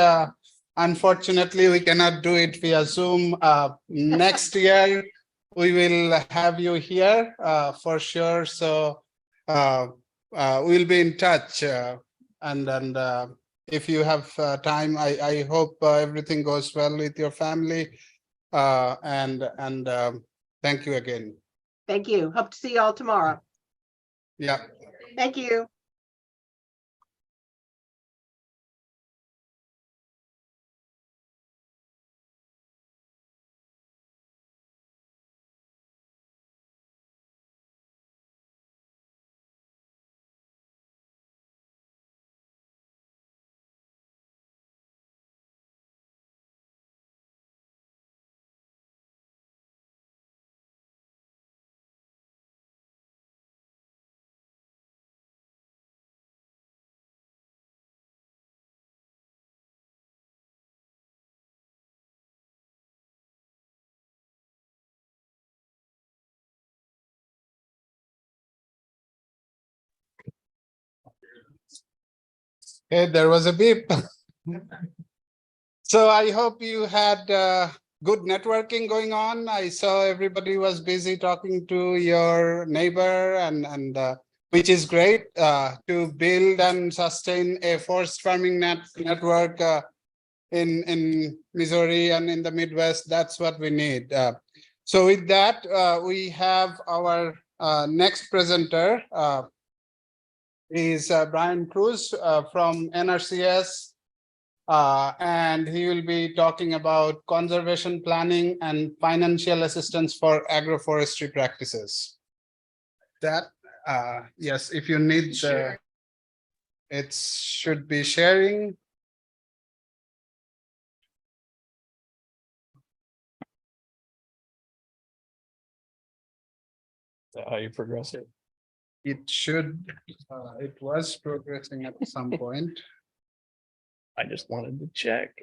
Speaker 1: Unfortunately, we cannot do it via Zoom. Next year, we will have you here for sure. So we'll be in touch. And if you have time, I hope everything goes well with your family. And thank you again.
Speaker 8: Thank you. Hope to see you all tomorrow.
Speaker 1: Yeah.
Speaker 8: Thank you.
Speaker 1: Hey, there was a beep. So I hope you had good networking going on. I saw everybody was busy talking to your neighbor and which is great to build and sustain a forest farming network in Missouri and in the Midwest. That's what we need. So with that, we have our next presenter is Brian Cruz from NRCS. And he will be talking about conservation planning and financial assistance for agroforestry practices. That, yes, if you need the, it should be sharing.
Speaker 10: Is that how you progress it?
Speaker 1: It should, it was progressing at some point.
Speaker 10: I just wanted to check.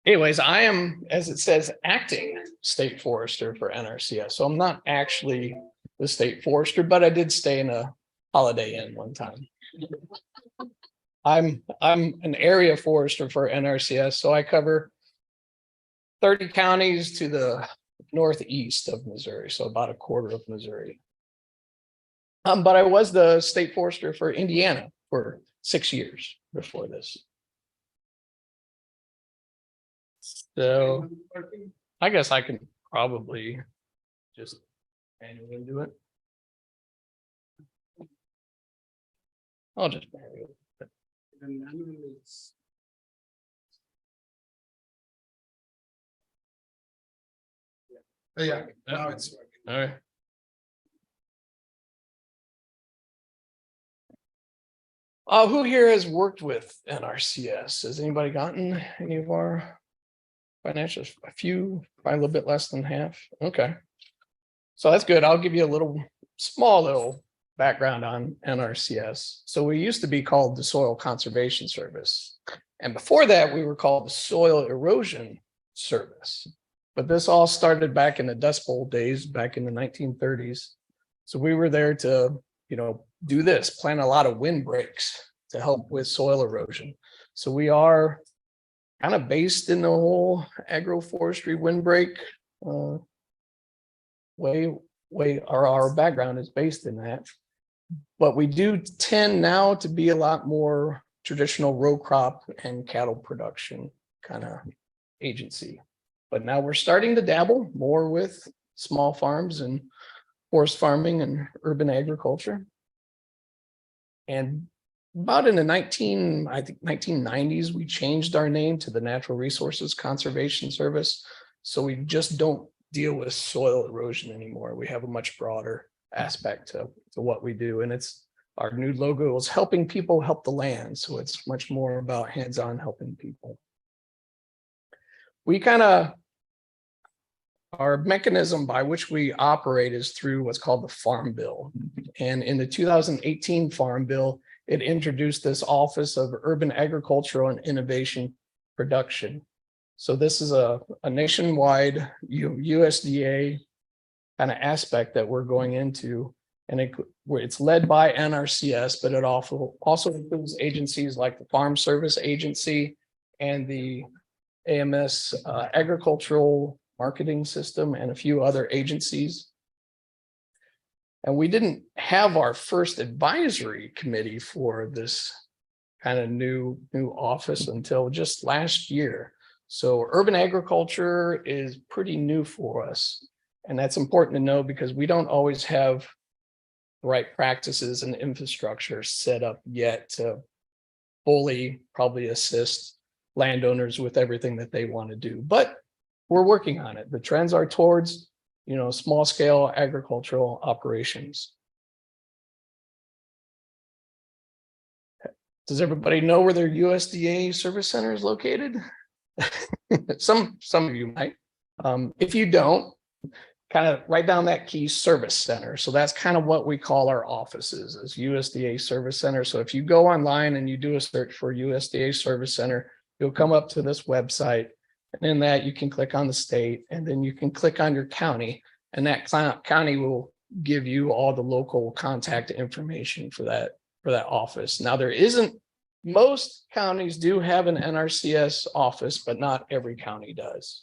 Speaker 10: Anyways, I am, as it says, acting state forester for NRCS. So I'm not actually the state forester, but I did stay in a Holiday Inn one time. I'm an area forester for NRCS, so I cover 30 counties to the northeast of Missouri, so about a quarter of Missouri. But I was the state forester for Indiana for 6 years before this. So I guess I can probably just manually do it. I'll just manually.
Speaker 1: Yeah, now it's working.
Speaker 10: All right. Who here has worked with NRCS? Has anybody gotten any of our financials? A few, probably a little bit less than half. Okay. So that's good. I'll give you a small little background on NRCS. So we used to be called the Soil Conservation Service. And before that, we were called the Soil Erosion Service. But this all started back in the Dust Bowl days, back in the 1930s. So we were there to, do this, plant a lot of windbreaks to help with soil erosion. So we are kind of based in the whole agroforestry windbreak way, our background is based in that. But we do tend now to be a lot more traditional row crop and cattle production kind of agency. But now we're starting to dabble more with small farms and forest farming and urban agriculture. And about in the 1990s, we changed our name to the Natural Resources Conservation Service. So we just don't deal with soil erosion anymore. We have a much broader aspect to what we do. And it's our new logo is helping people help the land. So it's much more about hands-on helping people. We our mechanism by which we operate is through what's called the Farm Bill. And in the 2018 Farm Bill, it introduced this Office of Urban Agricultural and Innovation Production. So this is a nationwide USDA kind of aspect that we're going into. And it's led by NRCS, but it also includes agencies like the Farm Service Agency and the AMS Agricultural Marketing System and a few other agencies. And we didn't have our first advisory committee for this kind of new office until just last year. So urban agriculture is pretty new for us. And that's important to know because we don't always have the right practices and infrastructure set up yet to fully probably assist landowners with everything that they want to do. But we're working on it. The trends are towards, small scale agricultural operations. Does everybody know where their USDA service center is located? Some of you might. If you don't, kind of write down that key, service center. So that's kind of what we call our offices, as USDA service center. So if you go online and you do a search for USDA service center, you'll come up to this website. And in that you can click on the state, and then you can click on your county, and that county will give you all the local contact information for that office. Now most counties do have an NRCS office, but not every county does.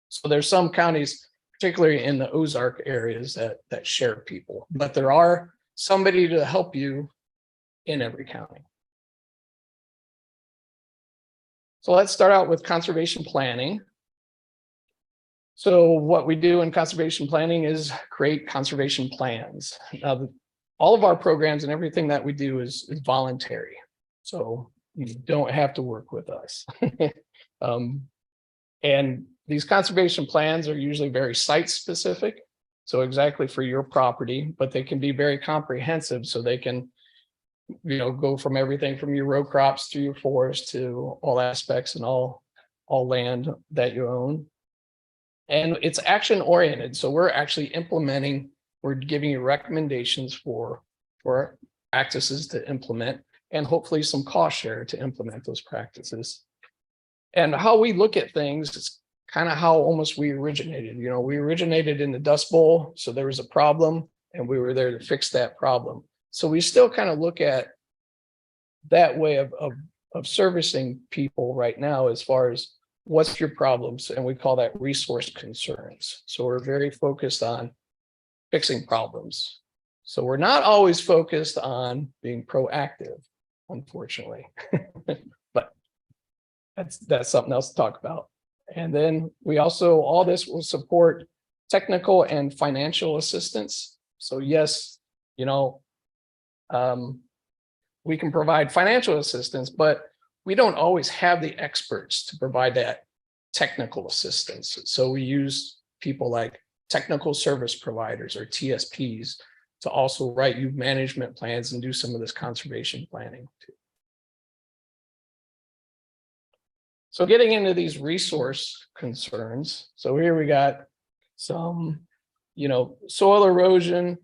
Speaker 10: So there's some counties, particularly in the Ozark areas, that share people, but there are somebody to help you in every county. So let's start out with conservation planning. So what we do in conservation planning is create conservation plans. Now, all of our programs and everything that we do is voluntary. So you don't have to work with us. And these conservation plans are usually very site specific. So exactly for your property, but they can be very comprehensive. So they can, go from everything from your row crops to your forest to all aspects and all land that you own. And it's action oriented. So we're actually we're giving you recommendations for practices to implement, and hopefully some cost share to implement those practices. And how we look at things is kind of how almost we originated. We originated in the Dust Bowl. So there was a problem and we were there to fix that problem. So we still kind of look at that way of servicing people right now as far as what's your problems, and we call that resource concerns. So we're very focused on fixing problems. So we're not always focused on being proactive, unfortunately, but that's something else to talk about. And then we also, all this will support technical and financial assistance. So yes, we can provide financial assistance, but we don't always have the experts to provide that technical assistance. So we use people like technical service providers or TSPs to also write you management plans and do some of this conservation planning too. So getting into these resource concerns. So here we got some, soil erosion,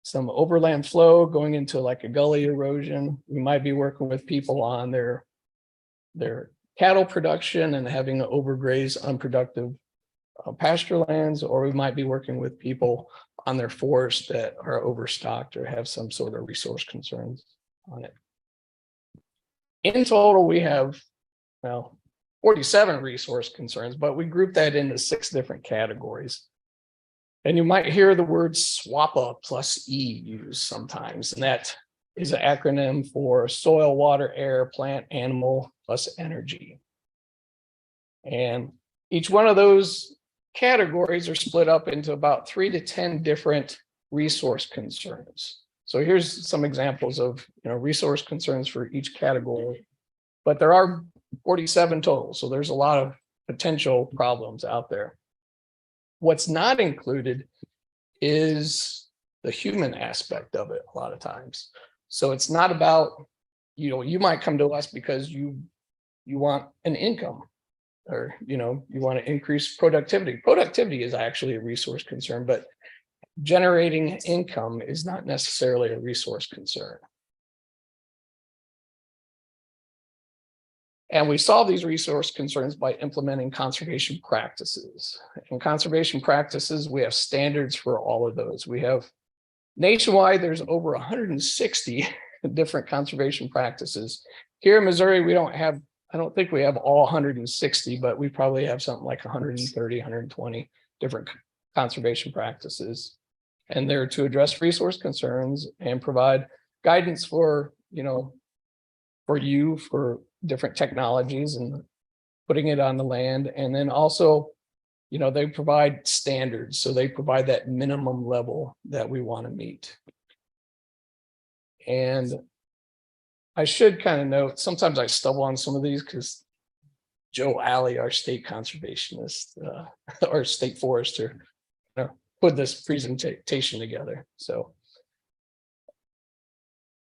Speaker 10: some overland flow going into like a gully erosion. We might be working with people on their cattle production and having to overgraze unproductive pasture lands, or we might be working with people on their forests that are overstocked or have some sort of resource concerns on it. In total, we have 47 resource concerns, but we group that into 6 different categories. And you might hear the word SWAPA plus E used sometimes, and that is an acronym for soil, water, air, plant, animal plus energy. And each one of those categories are split up into about 3 to 10 different resource concerns. So here's some examples of resource concerns for each category, but there are 47 total. So there's a lot of potential problems out there. What's not included is the human aspect of it a lot of times. So it's not about, you might come to us because you want an income, or, you want to increase productivity. Productivity is actually a resource concern, but generating income is not necessarily a resource concern. And we solve these resource concerns by implementing conservation practices. In conservation practices, we have standards for all of those. We have nationwide, there's over 160 different conservation practices. Here in Missouri, I don't think we have all 160, but we probably have something like 130, 120 different conservation practices. And they're to address resource concerns and provide guidance for different technologies and putting it on the land. And then also, you know, they provide standards. So they provide that minimum level that we want to meet. And I should kind of note, sometimes I stumble on some of these because Joe Alley, our state conservationist, our state forester, put this presentation together. So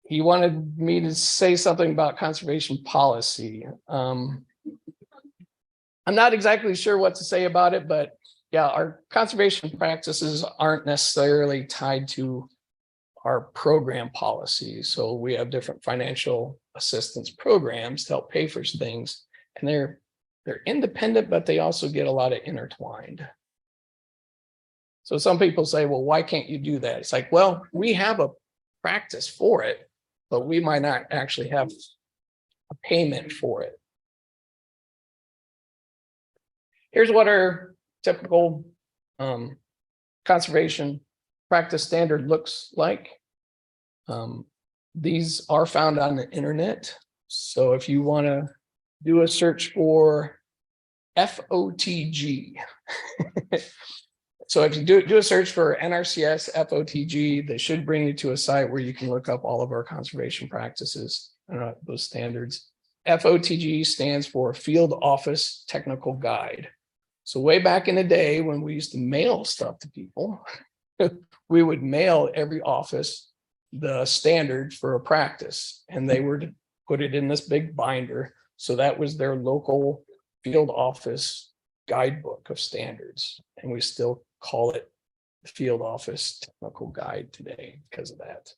Speaker 10: he wanted me to say something about conservation policy. I'm not exactly sure what to say about it, but yeah, our conservation practices aren't necessarily tied to our program policy. So we have different financial assistance programs to help pay for things, and they're independent, but they also get a lot of intertwined. So some people say, well, why can't you do that? It's like, well, we have a practice for it, but we might not actually have a payment for it. Here's what our typical conservation practice standard looks like. These are found on the internet. So if you want to do a search for FOTG, so if you do a search for NRCS FOTG, they should bring you to a site where you can look up all of our conservation practices, those standards. FOTG stands for Field Office Technical Guide. So way back in the day when we used to mail stuff to people, we would mail every office the standard for a practice, and they were to put it in this big binder. So that was their local field office guidebook of standards. And we still call it the Field Office Technical Guide today because of that.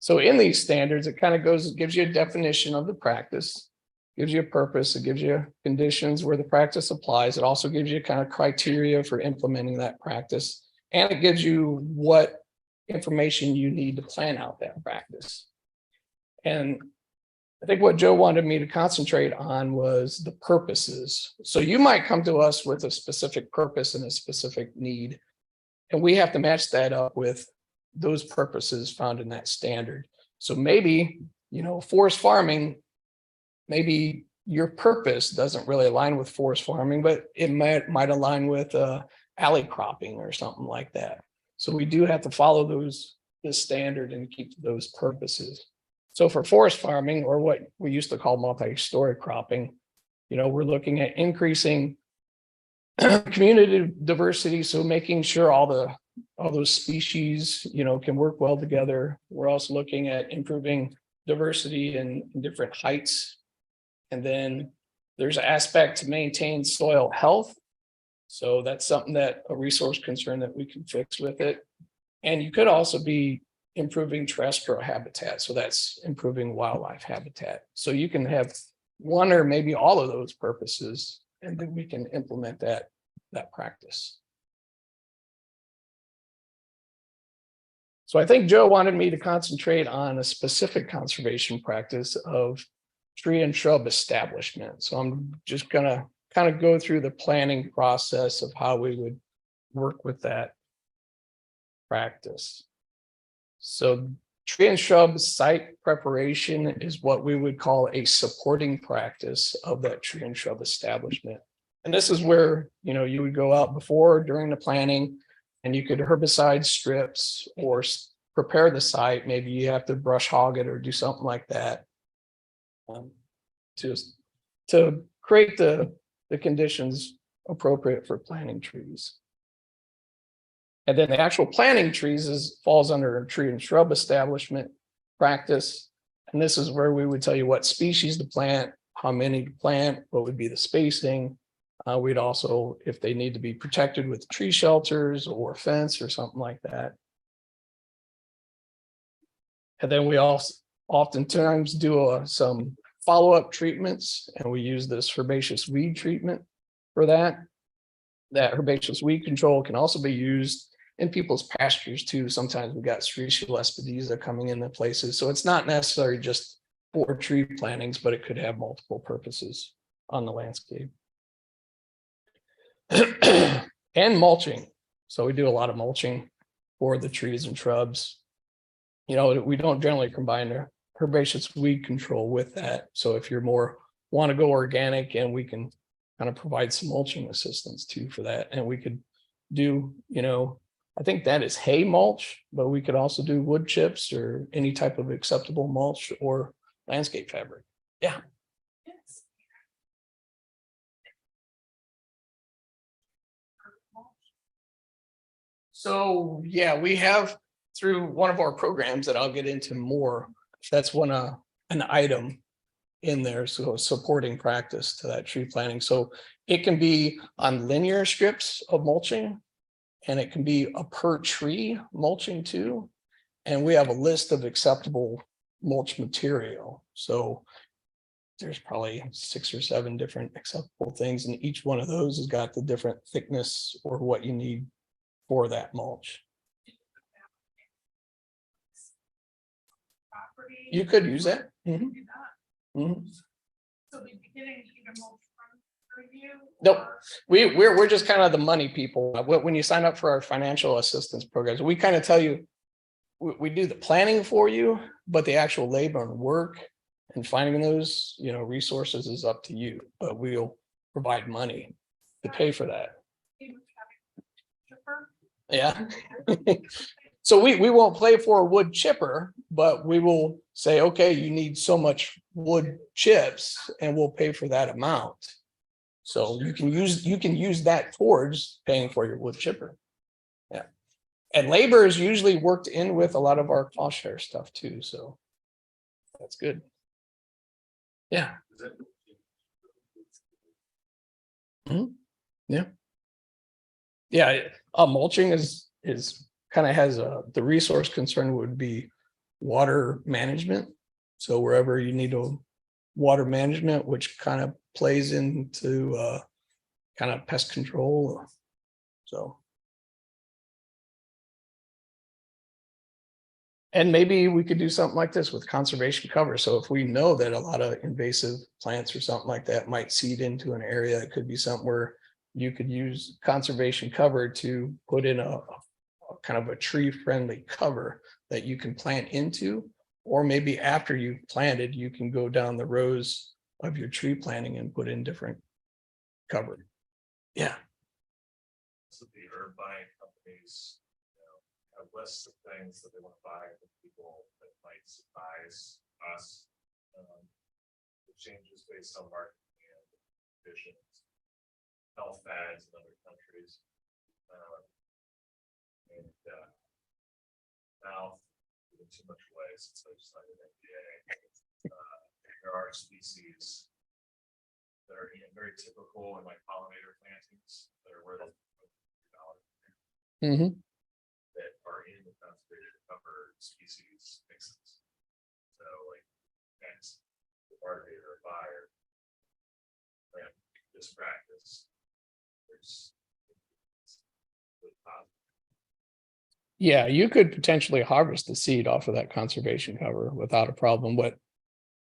Speaker 10: So in these standards, it kind of gives you a definition of the practice, gives you a purpose, it gives you conditions where the practice applies. It also gives you kind of criteria for implementing that practice. And it gives you what information you need to plan out that practice. And I think what Joe wanted me to concentrate on was the purposes. So you might come to us with a specific purpose and a specific need, and we have to match that up with those purposes found in that standard. So maybe, you know, forest farming, maybe your purpose doesn't really align with forest farming, but it might align with alley cropping or something like that. So we do have to follow this standard and keep those purposes. So for forest farming, or what we used to call multi-story cropping, you know, we're looking at increasing community diversity. So making sure all those species, you know, can work well together. We're also looking at improving diversity in different heights. And then there's an aspect to maintain soil health. So that's something that a resource concern that we can fix with it. And you could also be improving terrestrial habitat. So that's improving wildlife habitat. So you can have one or maybe all of those purposes, and then we can implement that practice. So I think Joe wanted me to concentrate on a specific conservation practice of tree and shrub establishment. So I'm just gonna kind of go through the planning process of how we would work with that practice. So tree and shrub site preparation is what we would call a supporting practice of that tree and shrub establishment. And this is where, you know, you would go out before, during the planning, and you could herbicide strips or prepare the site. Maybe you have to brush hog it or do something like that to create the conditions appropriate for planting trees. And then the actual planting trees falls under a tree and shrub establishment practice. And this is where we would tell you what species to plant, how many to plant, what would be the spacing. We'd also, if they need to be protected with tree shelters or fence or something like that. And then we also oftentimes do some follow-up treatments, and we use this herbaceous weed treatment for that. That herbaceous weed control can also be used in people's pastures too. Sometimes we got Sericea lespedeza coming into places. So it's not necessarily just for tree plantings, but it could have multiple purposes on the landscape. And mulching. So we do a lot of mulching for the trees and shrubs. You know, we don't generally combine herbaceous weed control with that. So if you're more want to go organic, and we can kind of provide some mulching assistance too for that. And we could do, you know, I think that is hay mulch, but we could also do wood chips or any type of acceptable mulch or landscape fabric. Yeah. So, yeah, we have through one of our programs that I'll get into more. That's an item in there. So supporting practice to that tree planting. So it can be on linear strips of mulching, and it can be a per tree mulching too. And we have a list of acceptable mulch material. So there's probably 6 or 7 different acceptable things, and each one of those has got the different thickness or what you need for that mulch. You could use that. Mhm. Mhm. Nope. We're just kind of the money people. When you sign up for our financial assistance programs, we kind of tell you, we do the planning for you, but the actual labor and work and finding those, you know, resources is up to you, but we'll provide money to pay for that. Yeah. So we won't pay for a wood chipper, but we will say, okay, you need so much wood chips and we'll pay for that amount. So you can use that towards paying for your wood chipper. Yeah. And labor is usually worked in with a lot of our cost share stuff too. So that's good. Yeah. Mhm. Yeah. Yeah. Mulching is kind of has the resource concern would be water management. So wherever you need a water management, which kind of plays into kind of pest control. So. And maybe we could do something like this with conservation cover. So if we know that a lot of invasive plants or something like that might seed into an area, it could be something where you could use conservation cover to put in a kind of a tree friendly cover that you can plant into, or maybe after you've planted, you can go down the rows of your tree planting and put in different cover. Yeah.
Speaker 6: So the herb buying companies, have lists of things that they want to buy from people that might surprise us. It changes based on market and conditions, health fads in other countries. Now, giving too much away since I decided FDA. There are species that are very typical in like pollinator plantings that are worth
Speaker 10: Mm-hmm.
Speaker 6: that are in the conservation cover species mixes. So like next, the barter or buyer, this practice, there's
Speaker 10: Yeah, you could potentially harvest the seed off of that conservation cover without a problem. What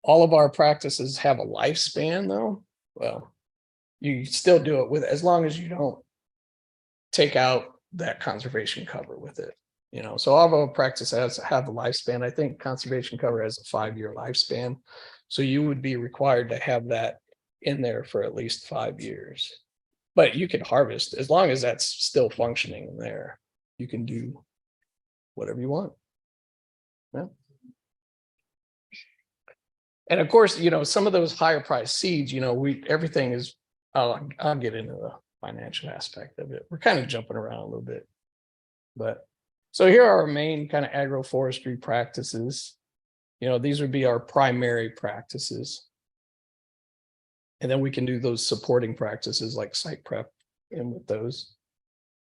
Speaker 10: all of our practices have a lifespan though. Well, you still do it with, as long as you don't take out that conservation cover with it. You know, so all of our practices have a lifespan. I think conservation cover has a 5-year lifespan. So you would be required to have that in there for at least 5 years. But you can harvest as long as that's still functioning in there. You can do whatever you want. Yeah. And of course, you know, some of those higher priced seeds, you know, everything is, I'll get into the financial aspect of it. We're kind of jumping around a little bit. But so here are our main kind of agroforestry practices. You know, these would be our primary practices. And then we can do those supporting practices like site prep in with those.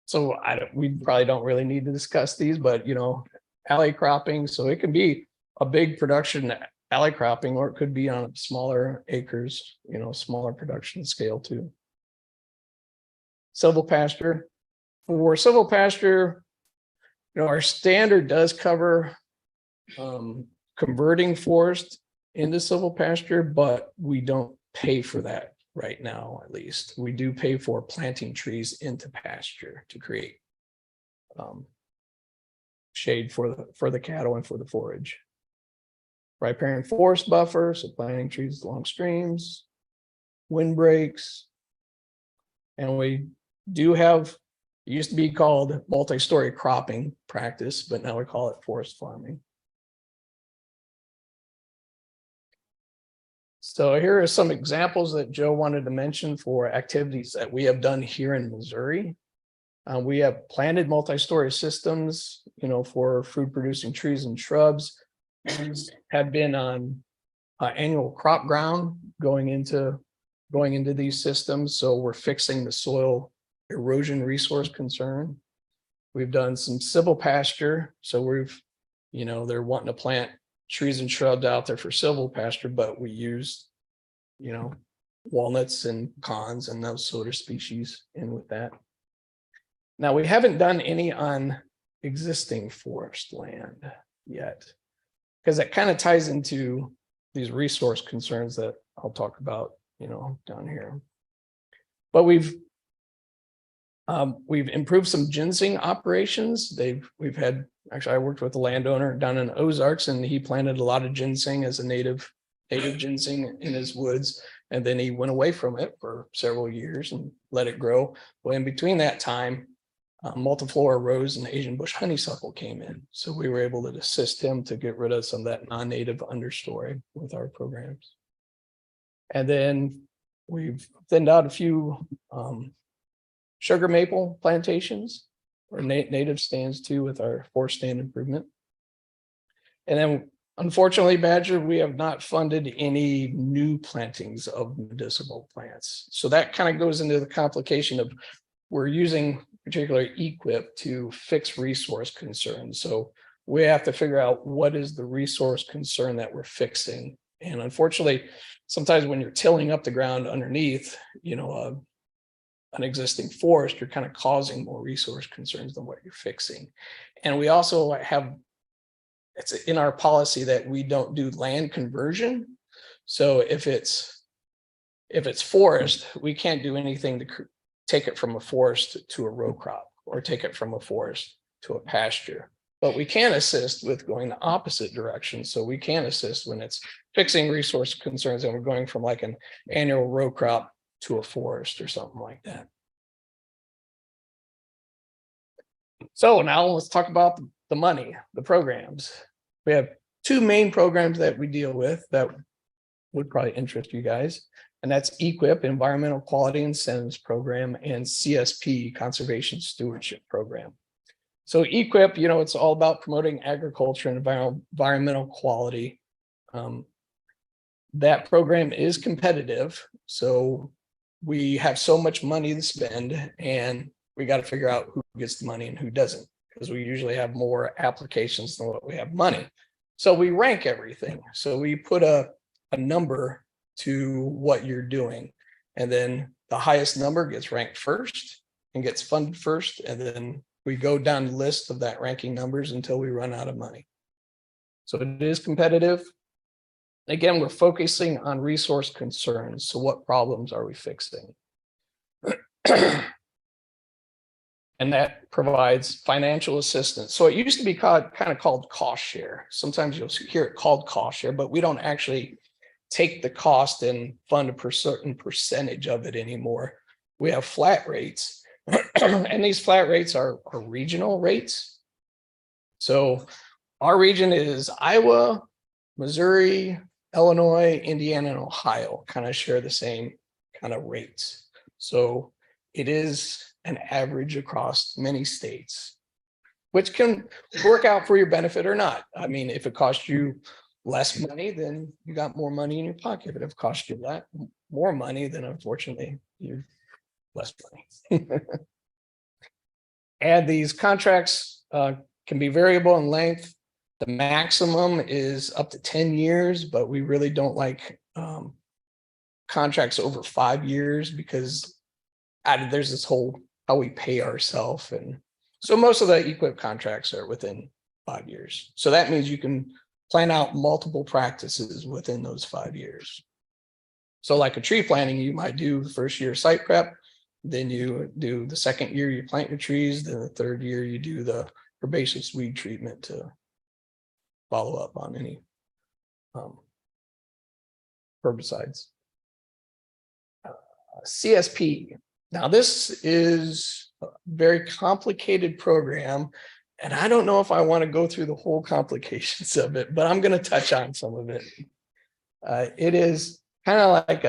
Speaker 10: So we probably don't really need to discuss these, but you know, alley cropping. So it can be a big production alley cropping, or it could be on smaller acres, you know, smaller production scale too. Silvopasture. For silvopasture, you know, our standard does cover converting forest into silvopasture, but we don't pay for that right now. At least we do pay for planting trees into pasture to create shade for the cattle and for the forage. riparian forest buffer, so planting trees along streams, windbreaks. And we do have, it used to be called multi-story cropping practice, but now we call it forest farming. So here are some examples that Joe wanted to mention for activities that we have done here in Missouri. We have planted multi-story systems, for food producing trees and shrubs. These have been on annual crop ground going into these systems. So we're fixing the soil erosion resource concern. We've done some civil pasture. So they're wanting to plant trees and shrubs out there for civil pasture, but we use, walnuts and pecans and those sort of species in with that. Now, we haven't done any on existing forest land yet, because that kind of ties into these resource concerns that I'll talk about, down here. But we've improved some ginseng operations. Actually, I worked with a landowner down in Ozarks, and he planted a lot of ginseng as a native ginseng in his woods. And then he went away from it for several years and let it grow. Well, in between that time, multiflora rose and Asian bush honeysuckle came in. So we were able to assist him to get rid of some of that non-native understory with our programs. And then we've thinned out a few sugar maple plantations or native stands too with our forest stand improvement. And then unfortunately, Badger, we have not funded any new plantings of medicinal plants. So that kind of goes into the complication of we're using particularly EQIP to fix resource concerns. So we have to figure out what is the resource concern that we're fixing. And unfortunately, sometimes when you're tilling up the ground underneath, an existing forest, you're kind of causing more resource concerns than what you're fixing. And we also have, it's in our policy that we don't do land conversion. So if it's forest, we can't do anything to take it from a forest to a row crop or take it from a forest to a pasture. But we can assist with going the opposite direction. So we can assist when it's fixing resource concerns and we're going from like an annual row crop to a forest or something like that. So now let's talk about the money, the programs. We have two main programs that we deal with that would probably interest you guys. And that's EQIP, Environmental Quality Incentives Program, and CSP, Conservation Stewardship Program. So EQIP, it's all about promoting agriculture and environmental quality. That program is competitive. So we have so much money to spend and we got to figure out who gets the money and who doesn't, because we usually have more applications than what we have money. So we rank everything. So we put a number to what you're doing. And then the highest number gets ranked first and gets funded first. And then we go down the list of that ranking numbers until we run out of money. So it is competitive. Again, we're focusing on resource concerns. So what problems are we fixing? And that provides financial assistance. So it used to be kind of called cost share. Sometimes you'll hear it called cost share, but we don't actually take the cost and fund a certain percentage of it anymore. We have flat rates, and these flat rates are regional rates. So our region is Iowa, Missouri, Illinois, Indiana, and Ohio kind of share the same kind of rates. So it is an average across many states, which can work out for your benefit or not. I mean, if it costs you less money, then you got more money in your pocket. If it costs you more money, then unfortunately you less money. And these contracts can be variable in length. The maximum is up to 10 years, but we really don't like contracts over 5 years because there's this whole how we pay ourselves. And so most of the EQIP contracts are within 5 years. So that means you can plan out multiple practices within those 5 years. So like a tree planting, you might do the first year site prep, then you do the second year, you plant your trees, then the third year you do the herbaceous weed treatment to follow up on any herbicides. CSP. Now, this is a very complicated program, and I don't know if I want to go through the whole complications of it, but I'm going to touch on some of it. It is kind of like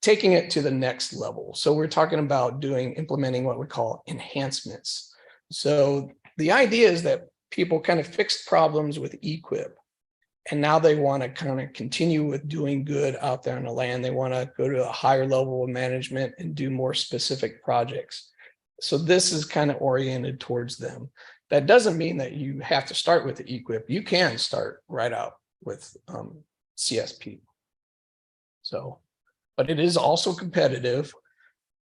Speaker 10: taking it to the next level. So we're talking about implementing what we call enhancements. So the idea is that people kind of fixed problems with EQIP, and now they want to kind of continue with doing good out there on the land. They want to go to a higher level of management and do more specific projects. So this is kind of oriented towards them. That doesn't mean that you have to start with the EQIP. You can start right out with CSP. So, but it is also competitive.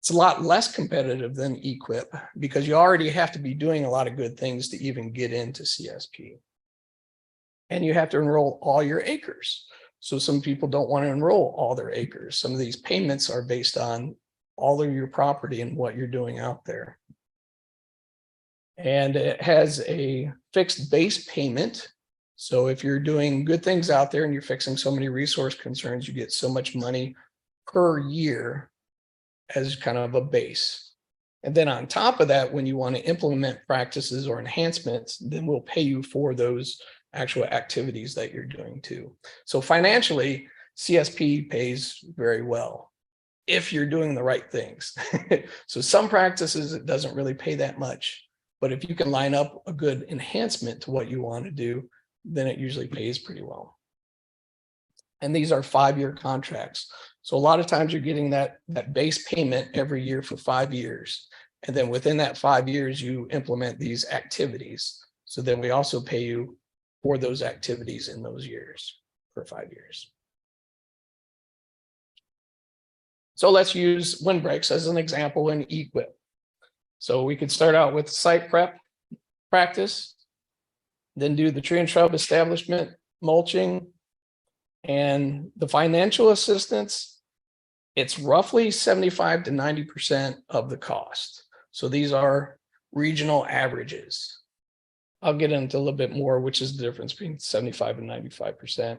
Speaker 10: It's a lot less competitive than EQIP because you already have to be doing a lot of good things to even get into CSP. And you have to enroll all your acres. So some people don't want to enroll all their acres. Some of these payments are based on all of your property and what you're doing out there. And it has a fixed base payment. So if you're doing good things out there and you're fixing so many resource concerns, you get so much money per year as kind of a base. And then on top of that, when you want to implement practices or enhancements, then we'll pay you for those actual activities that you're doing too. So financially, CSP pays very well if you're doing the right things. So some practices, it doesn't really pay that much. But if you can line up a good enhancement to what you want to do, then it usually pays pretty well. And these are 5-year contracts. So a lot of times you're getting that base payment every year for 5 years. And then within that 5 years, you implement these activities. So then we also pay you for those activities in those years for 5 years. So let's use windbreaks as an example in EQIP. So we could start out with site prep practice, then do the tree and shrub establishment, mulching, and the financial assistance. It's roughly 75 to 90% of the cost. So these are regional averages. I'll get into a little bit more, which is the difference between 75 and 95%.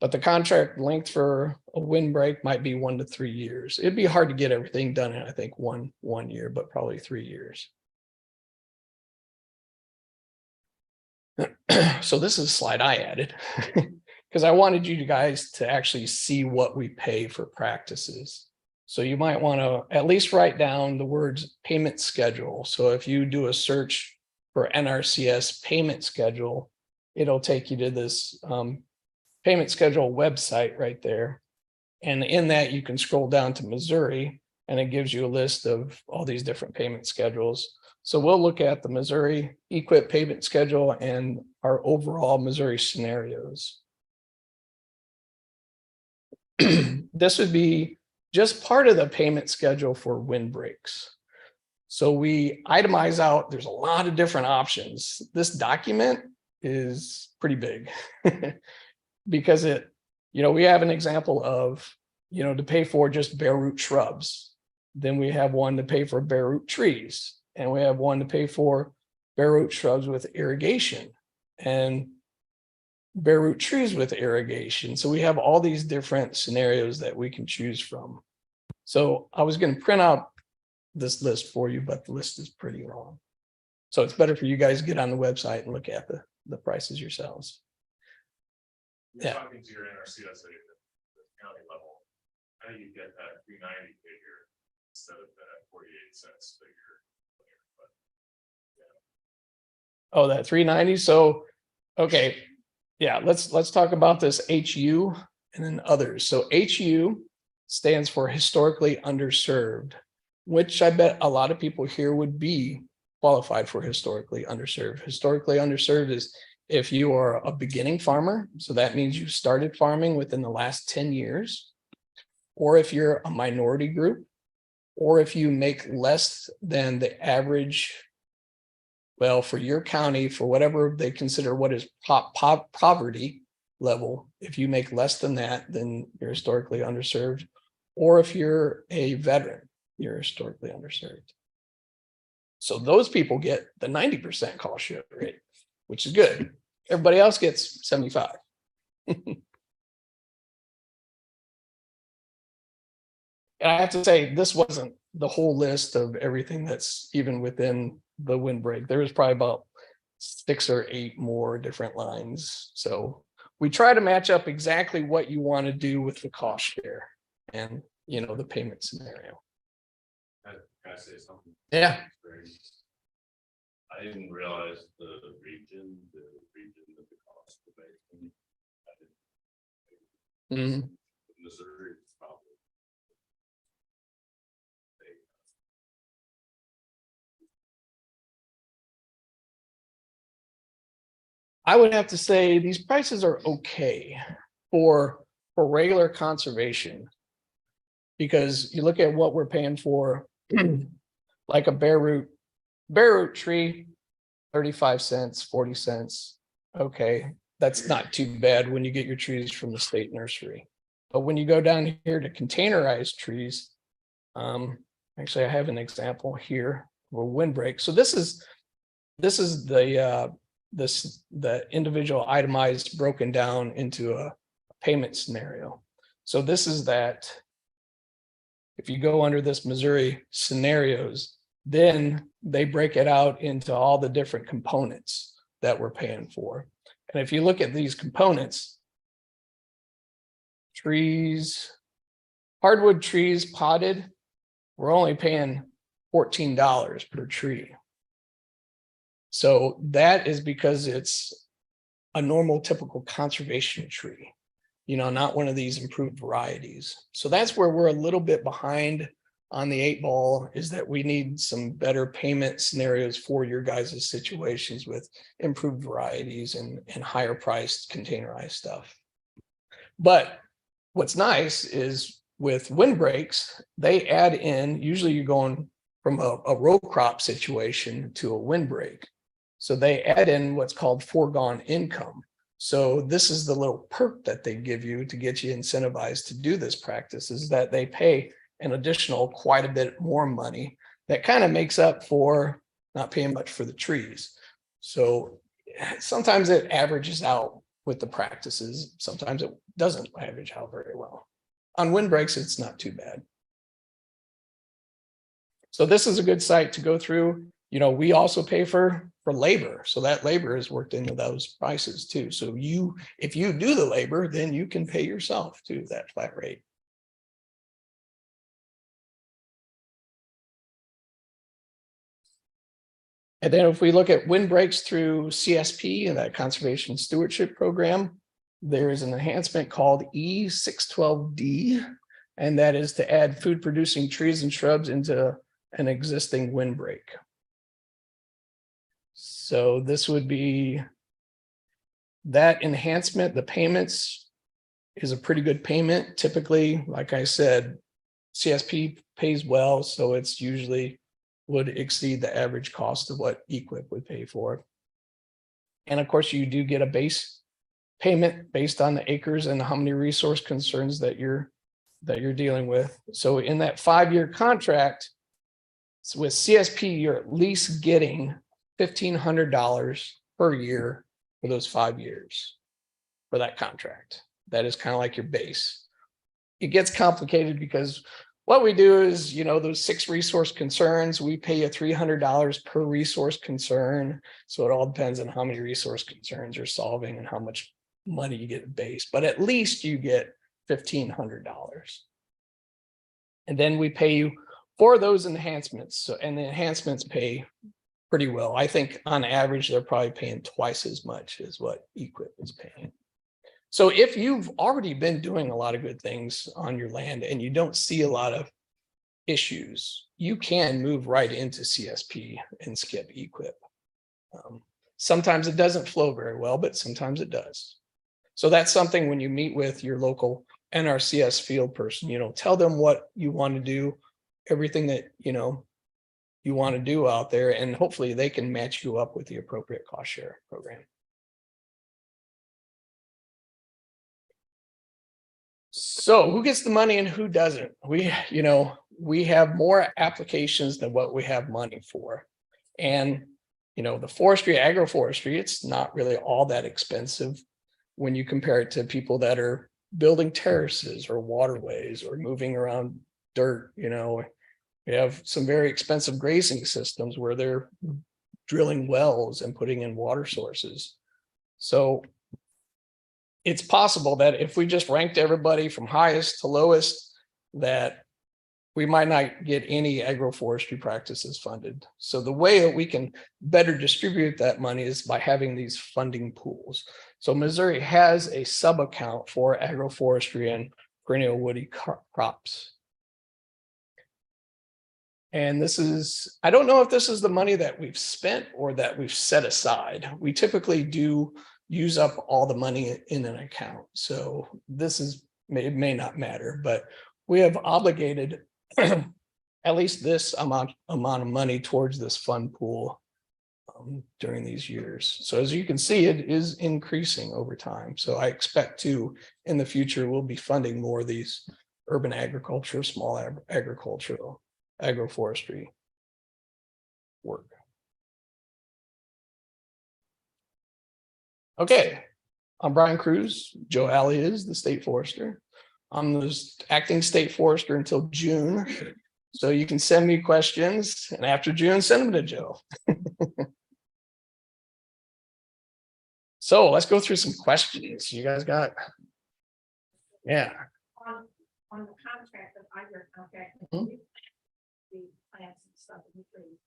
Speaker 10: But the contract length for a windbreak might be 1 to 3 years. It'd be hard to get everything done in, I think, one year, but probably 3 years. So this is a slide I added because I wanted you guys to actually see what we pay for practices. So you might want to at least write down the words payment schedule. So if you do a search for NRCS payment schedule, it'll take you to this payment schedule website right there. And in that, you can scroll down to Missouri, and it gives you a list of all these different payment schedules. So we'll look at the Missouri EQIP payment schedule and our overall Missouri scenarios. This would be just part of the payment schedule for windbreaks. So we itemize out, there's a lot of different options. This document is pretty big because we have an example of, to pay for just bare root shrubs. Then we have one to pay for bare root trees, and we have one to pay for bare root shrubs with irrigation and bare root trees with irrigation. So we have all these different scenarios that we can choose from. So I was going to print out this list for you, but the list is pretty long. So it's better for you guys to get on the website and look at the prices yourselves.
Speaker 6: You're talking to your NRCS at the county level. How do you get that 390 figure instead of that 48 cents figure?
Speaker 10: Oh, that 390. So, okay. Yeah, let's talk about this HU and then others. So HU stands for historically underserved, which I bet a lot of people here would be qualified for historically underserved. Historically underserved is if you are a beginning farmer, so that means you started farming within the last 10 years, or if you're a minority group, or if you make less than the average, well, for your county, for whatever they consider what is poverty level, if you make less than that, then you're historically underserved. Or if you're a veteran, you're historically underserved. So those people get the 90% cost share rate, which is good. Everybody else gets 75. And I have to say, this wasn't the whole list of everything that's even within the windbreak. There was probably about 6 or 8 more different lines. So we try to match up exactly what you want to do with the cost share and, you know, the payment scenario.
Speaker 6: Can I say something?
Speaker 10: Yeah.
Speaker 6: I didn't realize the region that the cost of making.
Speaker 10: Mhm.
Speaker 6: Missouri is probably.
Speaker 10: I would have to say these prices are okay for regular conservation. Because you look at what we're paying for, like a bare root tree, 35 cents, 40 cents. Okay, that's not too bad when you get your trees from the state nursery. But when you go down here to containerized trees, actually I have an example here of a windbreak. So this is the individual itemized broken down into a payment scenario. So this is that. If you go under this Missouri scenarios, then they break it out into all the different components that we're paying for. And if you look at these components, trees, hardwood trees potted, we're only paying $14 per tree. So that is because it's a normal typical conservation tree, you know, not one of these improved varieties. So that's where we're a little bit behind on the 8 ball, is that we need some better payment scenarios for your guys' situations with improved varieties and higher priced containerized stuff. But what's nice is with windbreaks, they add in, usually you're going from a row crop situation to a windbreak. So they add in what's called foregone income. So this is the little perk that they give you to get you incentivized to do this practice, is that they pay an additional quite a bit more money that kind of makes up for not paying much for the trees. So sometimes it averages out with the practices. Sometimes it doesn't average out very well. On windbreaks, it's not too bad. So this is a good site to go through. You know, we also pay for labor. So that labor is worked into those prices too. So if you do the labor, then you can pay yourself to that flat rate. And then if we look at windbreaks through CSP and that Conservation Stewardship Program, there is an enhancement called E612D, and that is to add food producing trees and shrubs into an existing windbreak. So this would be that enhancement. The payments is a pretty good payment. Typically, like I said, CSP pays well, so it's usually would exceed the average cost of what EQIP would pay for. And of course, you do get a base payment based on the acres and how many resource concerns that you're dealing with. So in that 5-year contract, so with CSP, you're at least getting $1,500 per year for those 5 years for that contract. That is kind of like your base. It gets complicated because what we do is, you know, those 6 resource concerns, we pay you $300 per resource concern. So it all depends on how many resource concerns you're solving and how much money you get base, but at least you get $1,500. And then we pay you for those enhancements. So, and the enhancements pay pretty well. I think on average, they're probably paying twice as much as what EQIP is paying. So if you've already been doing a lot of good things on your land and you don't see a lot of issues, you can move right into CSP and skip EQIP. Sometimes it doesn't flow very well, but sometimes it does. So that's something when you meet with your local NRCS field person, you know, tell them what you want to do, everything that, you know, you want to do out there, and hopefully they can match you up with the appropriate cost share program. So who gets the money and who doesn't? We have more applications than what we have money for. And, you know, the forestry, agroforestry, it's not really all that expensive when you compare it to people that are building terraces or waterways or moving around dirt, you know. We have some very expensive grazing systems where they're drilling wells and putting in water sources. So it's possible that if we just ranked everybody from highest to lowest, that we might not get any agroforestry practices funded. So the way that we can better distribute that money is by having these funding pools. So Missouri has a sub-account for agroforestry and perennial woody crops. And this is, I don't know if this is the money that we've spent or that we've set aside. We typically do use up all the money in an account. So this is, it may not matter, but we have obligated at least this amount of money towards this fund pool during these years. So as you can see, it is increasing over time. So I expect to, in the future, we'll be funding more of these urban agriculture, small agricultural, agroforestry work. Okay, I'm Brian Cruz. Joe Alley is the state forester. I'm the acting state forester until June. So you can send me questions, and after June, send them to Joe. So let's go through some questions you guys got. Yeah.
Speaker 11: On the contract of either contract.
Speaker 10: Mhm.
Speaker 11: The plants and stuff in the trees,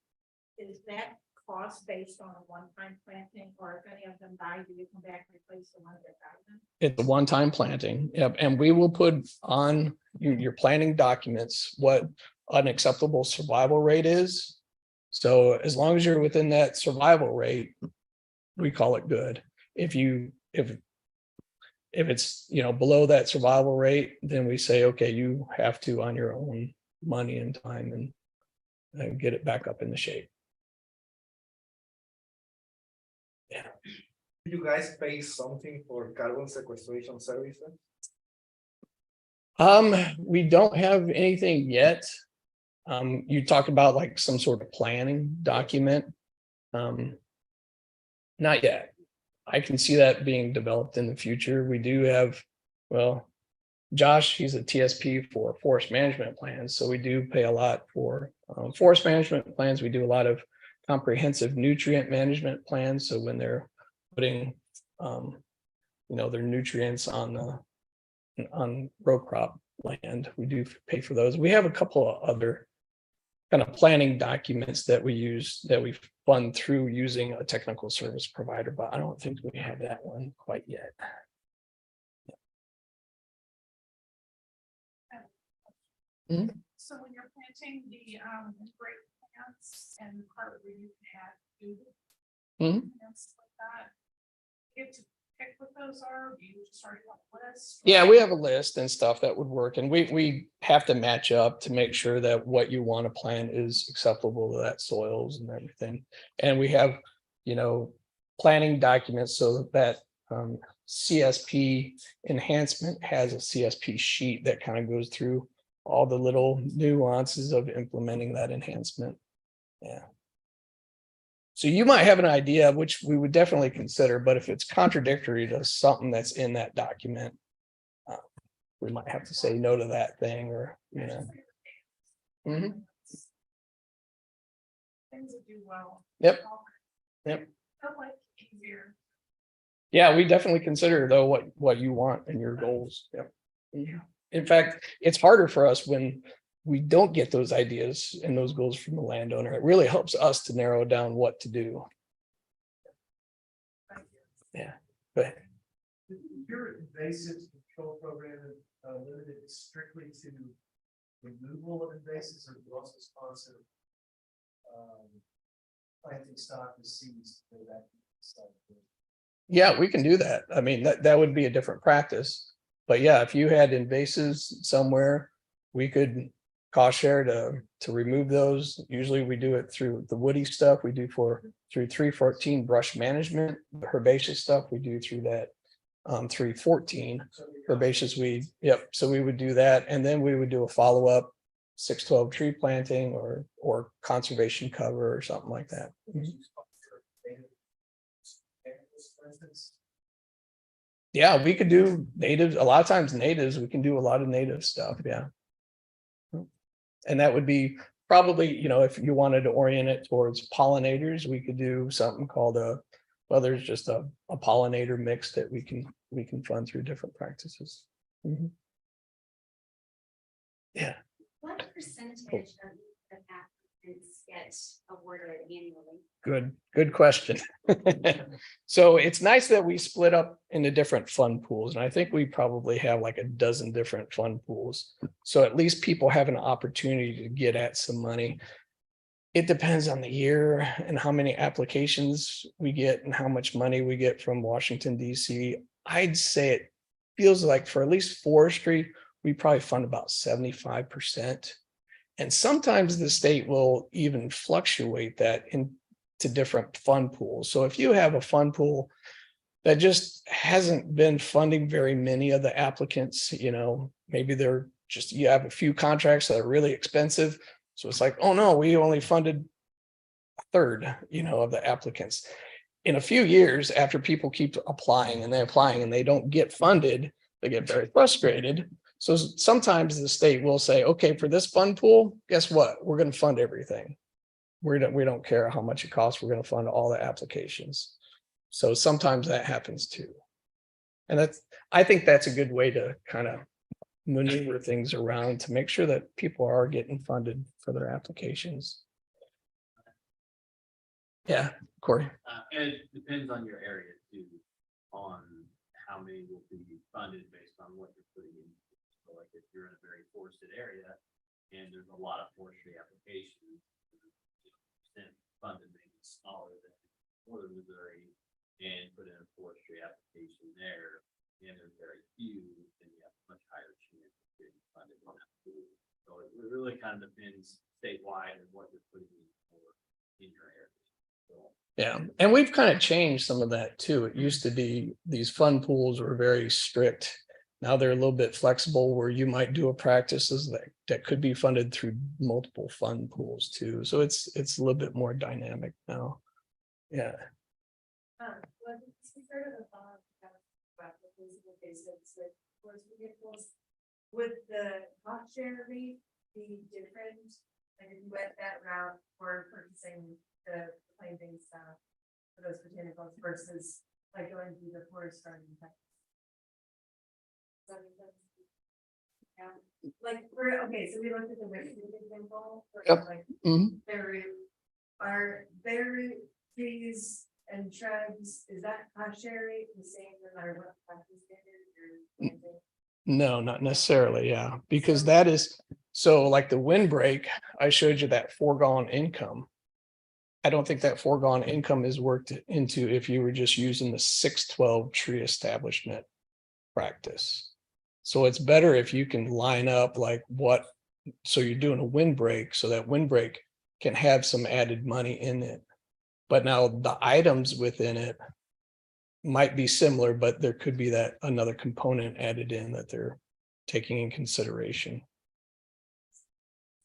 Speaker 11: is that cost based on a one-time planting, or if any of them die, do you come back and replace the one that died?
Speaker 10: It's a one-time planting. Yep. And we will put on your planting documents what an acceptable survival rate is. So as long as you're within that survival rate, we call it good. If it's, you know, below that survival rate, then we say, okay, you have to on your own money and time and get it back up into shape. Yeah.
Speaker 12: Do you guys pay something for carbon sequestration services?
Speaker 10: We don't have anything yet. You talked about like some sort of planning document. Not yet. I can see that being developed in the future. We do have, well, Josh, he's a TSP for forest management plans. So we do pay a lot for forest management plans. We do a lot of comprehensive nutrient management plans. So when they're putting, you know, their nutrients on row crop land, we do pay for those. We have a couple of other kind of planning documents that we use, that we fund through using a technical service provider, but I don't think we have that one quite yet. Mhm.
Speaker 11: So when you're planting the great plants and part where you can add food
Speaker 10: Mhm.
Speaker 11: plants like that, you get to pick what those are, do you just already have a list?
Speaker 10: Yeah, we have a list and stuff that would work, and we have to match up to make sure that what you want to plant is acceptable to that soils and everything. And we have, you know, planning documents so that CSP enhancement has a CSP sheet that kind of goes through all the little nuances of implementing that enhancement. Yeah. So you might have an idea, which we would definitely consider, but if it's contradictory to something that's in that document, we might have to say no to that thing, or, you know. Mhm.
Speaker 11: Things that do well.
Speaker 10: Yep. Yep.
Speaker 11: Felt like easier.
Speaker 10: Yeah, we definitely consider though what you want and your goals. Yep. Mhm. In fact, it's harder for us when we don't get those ideas and those goals from the landowner. It really helps us to narrow down what to do. Yeah, but
Speaker 9: Your invasive control program limited strictly to removal of invasives, or you also sponsor planting stock with seeds for that stuff?
Speaker 10: yeah, we can do that. I mean, that would be a different practice. But yeah, if you had invasives somewhere, we could cost share to remove those. Usually we do it through the woody stuff we do through 314 brush management. The herbaceous stuff we do through that 314 herbaceous weed. Yep. So we would do that, and then we would do a follow-up 612 tree planting or conservation cover or something like that. Mhm. Yeah, we could do natives. A lot of times natives, we can do a lot of native stuff. Yeah. And that would be probably, you know, if you wanted to orient it towards pollinators, we could do something called well, there's just a pollinator mix that we can fund through different practices. Mhm. Yeah.
Speaker 13: What percentage of the applicants get awarded annually?
Speaker 10: Good question. So it's nice that we split up into different fund pools, and I think we probably have like a dozen different fund pools. So at least people have an opportunity to get at some money. It depends on the year and how many applications we get and how much money we get from Washington, DC. I'd say it feels like for at least forestry, we probably fund about 75%. And sometimes the state will even fluctuate that into different fund pools. So if you have a fund pool that just hasn't been funding very many of the applicants, you know, maybe they're just, you have a few contracts that are really expensive. So it's like, oh no, we only funded a third, you know, of the applicants. In a few years, after people keep applying and they don't get funded, they get very frustrated. So sometimes the state will say, okay, for this fund pool, guess what? We're going to fund everything. We don't care how much it costs. We're going to fund all the applications. So sometimes that happens too. And I think that's a good way to kind of maneuver things around to make sure that people are getting funded for their applications. Yeah, Corey.
Speaker 14: And it depends on your area too, on how many will be funded based on what you're putting in. So like if you're in a very forested area and there's a lot of forestry applications, funded maybe smaller than northern Missouri, and put in a forestry application there, and there's very few, then you have a much higher chance of getting funded in that pool. So it really kind of depends statewide and what you're putting in your area. So,
Speaker 10: Yeah, and we've kind of changed some of that too. It used to be these fund pools were very strict. Now they're a little bit flexible where you might do a practices that could be funded through multiple fund pools too. So it's a little bit more dynamic now. Yeah.
Speaker 5: Would the cost share rate be different? Like if you went that route for purchasing the planting stuff for those botanicals versus like going through the forest garden? Yeah, like okay, so we looked at the Richmond example.
Speaker 10: Yep.
Speaker 5: Like
Speaker 10: Mhm.
Speaker 5: are berry trees and shrubs, is that cost share rate the same no matter what practice standard you're planting?
Speaker 10: No, not necessarily. Yeah, because that is so like the windbreak. I showed you that foregone income. I don't think that foregone income is worked into if you were just using the 612 tree establishment practice. So it's better if you can line up like what, so you're doing a windbreak, so that windbreak can have some added money in it. But now the items within it might be similar, but there could be that another component added in that they're taking in consideration.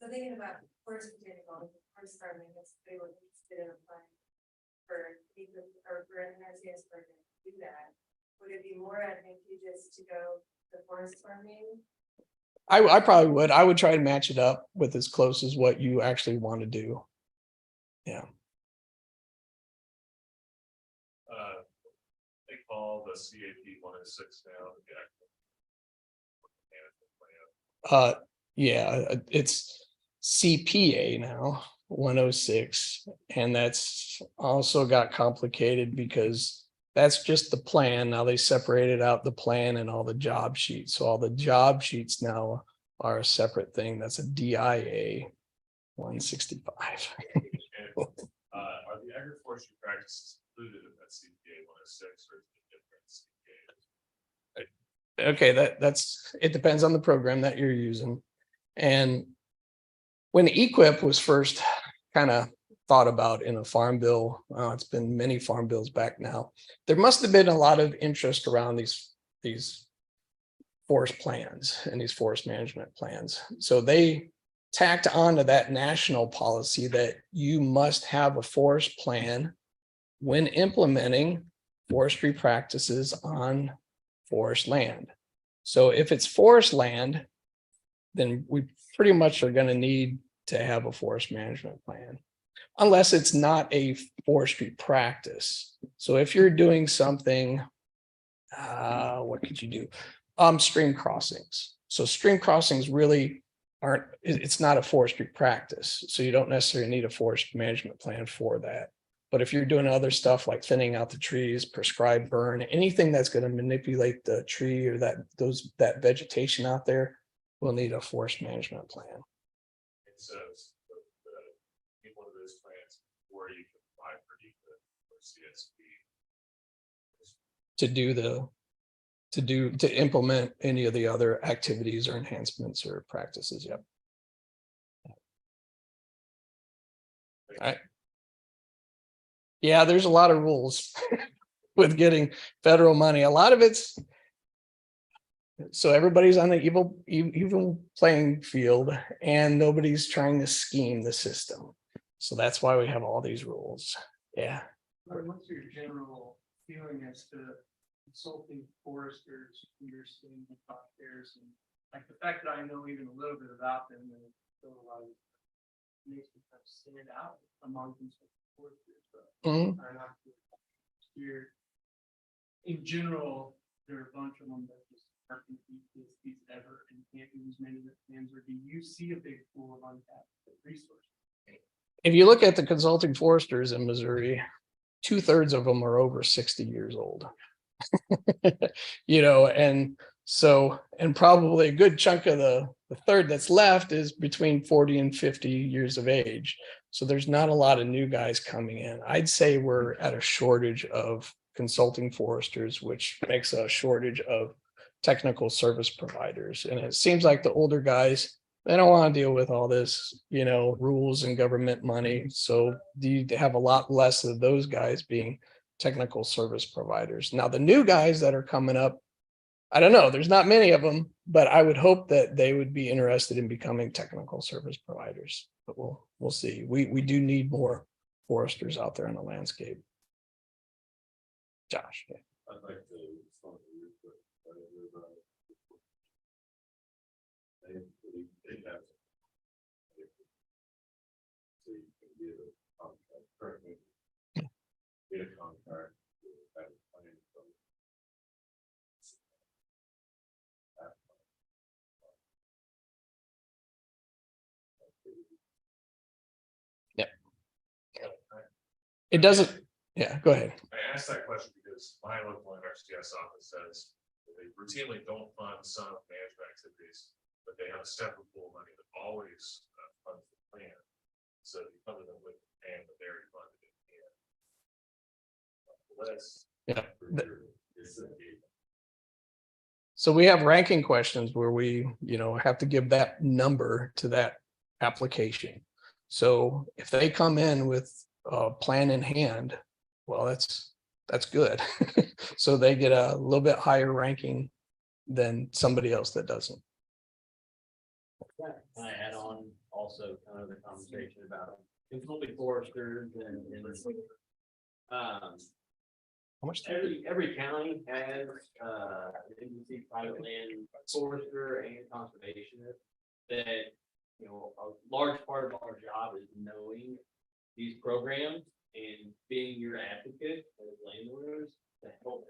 Speaker 5: So thinking about forest botanical, forest gardening, if they were interested in applying for even or for an RCS program to do that, would it be more advantageous to go the forest farming?
Speaker 10: I probably would. I would try to match it up with as close as what you actually want to do. Yeah.
Speaker 6: They call the CAP 106 now.
Speaker 10: Yeah, it's CPA now 106, and that's also got complicated because that's just the plan. Now they separated out the plan and all the job sheets. So all the job sheets now are a separate thing. That's a DIA 165.
Speaker 6: Are the agroforestry practices included in that CPA 106 or different CPA?
Speaker 10: Okay, that's it depends on the program that you're using. And when EQIP was first kind of thought about in a farm bill, it's been many farm bills back now. There must have been a lot of interest around these forest plans and these forest management plans. So they tacked onto that national policy that you must have a forest plan when implementing forestry practices on forest land. So if it's forest land, then we pretty much are gonna need to have a forest management plan. Unless it's not a forestry practice. So if you're doing something, what could you do? Stream crossings. So stream crossings really aren't, it's not a forestry practice. So you don't necessarily need a forest management plan for that. But if you're doing other stuff like thinning out the trees, prescribed burn, anything that's going to manipulate the tree or that vegetation out there, we'll need a forest management plan.
Speaker 6: It says in one of those plans where you can apply for DEPA or CSP.
Speaker 10: To implement any of the other activities or enhancements or practices. Yep. All right. Yeah, there's a lot of rules with getting federal money. A lot of it's so everybody's on the even playing field and nobody's trying to scheme the system. So that's why we have all these rules. Yeah.
Speaker 9: What's your general feeling as to consulting foresters, understanding the crop cares, and like the fact that I know even a little bit about them, and still a lot of makes me kind of stand out among consulting foresters. But are not here. In general, there are a bunch of them that just aren't going to beat these ever and can't use many of the plans. Or do you see a big pool of untapped resources?
Speaker 10: If you look at the consulting foresters in Missouri, 2/3 of them are over 60 years old. You know, and so, and probably a good chunk of the third that's left is between 40 and 50 years of age. So there's not a lot of new guys coming in. I'd say we're at a shortage of consulting foresters, which makes a shortage of technical service providers. And it seems like the older guys, they don't want to deal with all this, you know, rules and government money. So you have a lot less of those guys being technical service providers. Now, the new guys that are coming up, I don't know, there's not many of them, but I would hope that they would be interested in becoming technical service providers. But we'll see. We do need more foresters out there in the landscape. Josh. Yeah.
Speaker 6: I'd like to start with they have so you can get a contract currently. Get a contract.
Speaker 10: Yeah. It doesn't. Yeah, go ahead.
Speaker 6: I asked that question because my local NRCS office says that they routinely don't fund some management activities, but they have a separate pool of money that always funds the plan. So you cover them with the plan, but they're funded it.
Speaker 10: Yeah. So we have ranking questions where we, you know, have to give that number to that application. So if they come in with a plan in hand, well, that's good. So they get a little bit higher ranking than somebody else that doesn't.
Speaker 14: Can I add on also kind of the conversation about consulting foresters and
Speaker 10: How much?
Speaker 14: every county has an agency, private land forester and conservationist that, you know, a large part of our job is knowing these programs and being your advocate as landowners to help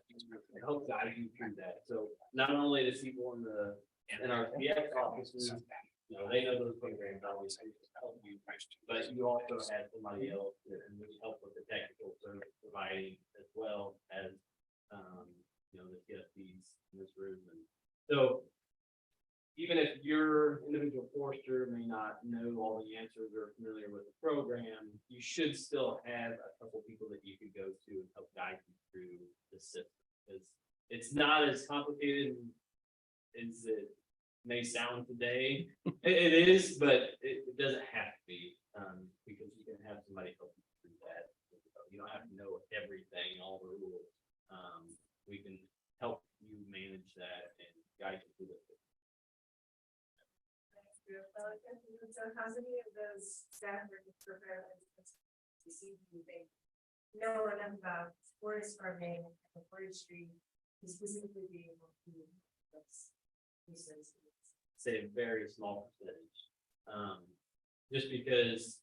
Speaker 14: guide you through that. So not only the people in our PX offices, you know, they know those programs always help you, but you also have somebody else that can really help with the technical service providing as well as, you know, the CSPs in this room. And so even if your individual forester may not know all the answers or familiar with the program, you should still have a couple people that you could go to and help guide you through the system. Because it's not as complicated as it may sound today. It is, but it doesn't have to be, because you can have somebody help you through that. You don't have to know everything, all the rules. We can help you manage that and guide you through it.
Speaker 5: So how many of those staff are prepared to see anything? Know enough about forest farming and forestry to specifically be able to.
Speaker 14: say a very small percentage. Just because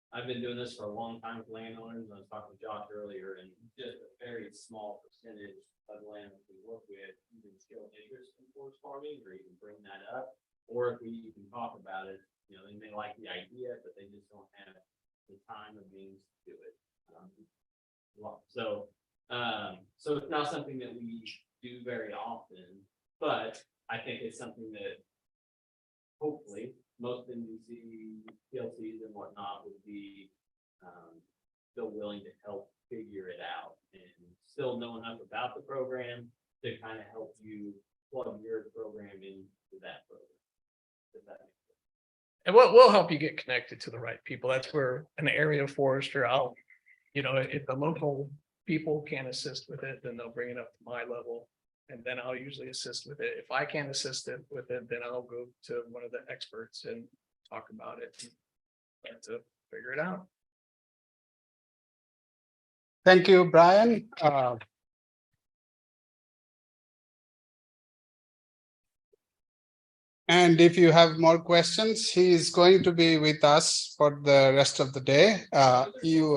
Speaker 14: I've been doing this for a long time with landowners, I was talking to Josh earlier, and just a very small percentage of landowners we work with even show interest in forest farming or even bring that up. Or if we even talk about it, you know, they may like the idea, but they just don't have the time or means to do it. So it's not something that we do very often, but I think it's something that hopefully most NBC PLCs and whatnot would be still willing to help figure it out and still know enough about the program to kind of help you plug your program into that program. If that makes sense.
Speaker 10: And we'll help you get connected to the right people. That's where an area forester, if the local people can assist with it, then they'll bring it up to my level. And then I'll usually assist with it. If I can't assist it with it, then I'll go to one of the experts and talk about it and to figure it out.
Speaker 1: Thank you, Brian. And if you have more questions, he is going to be with us for the rest of the day. You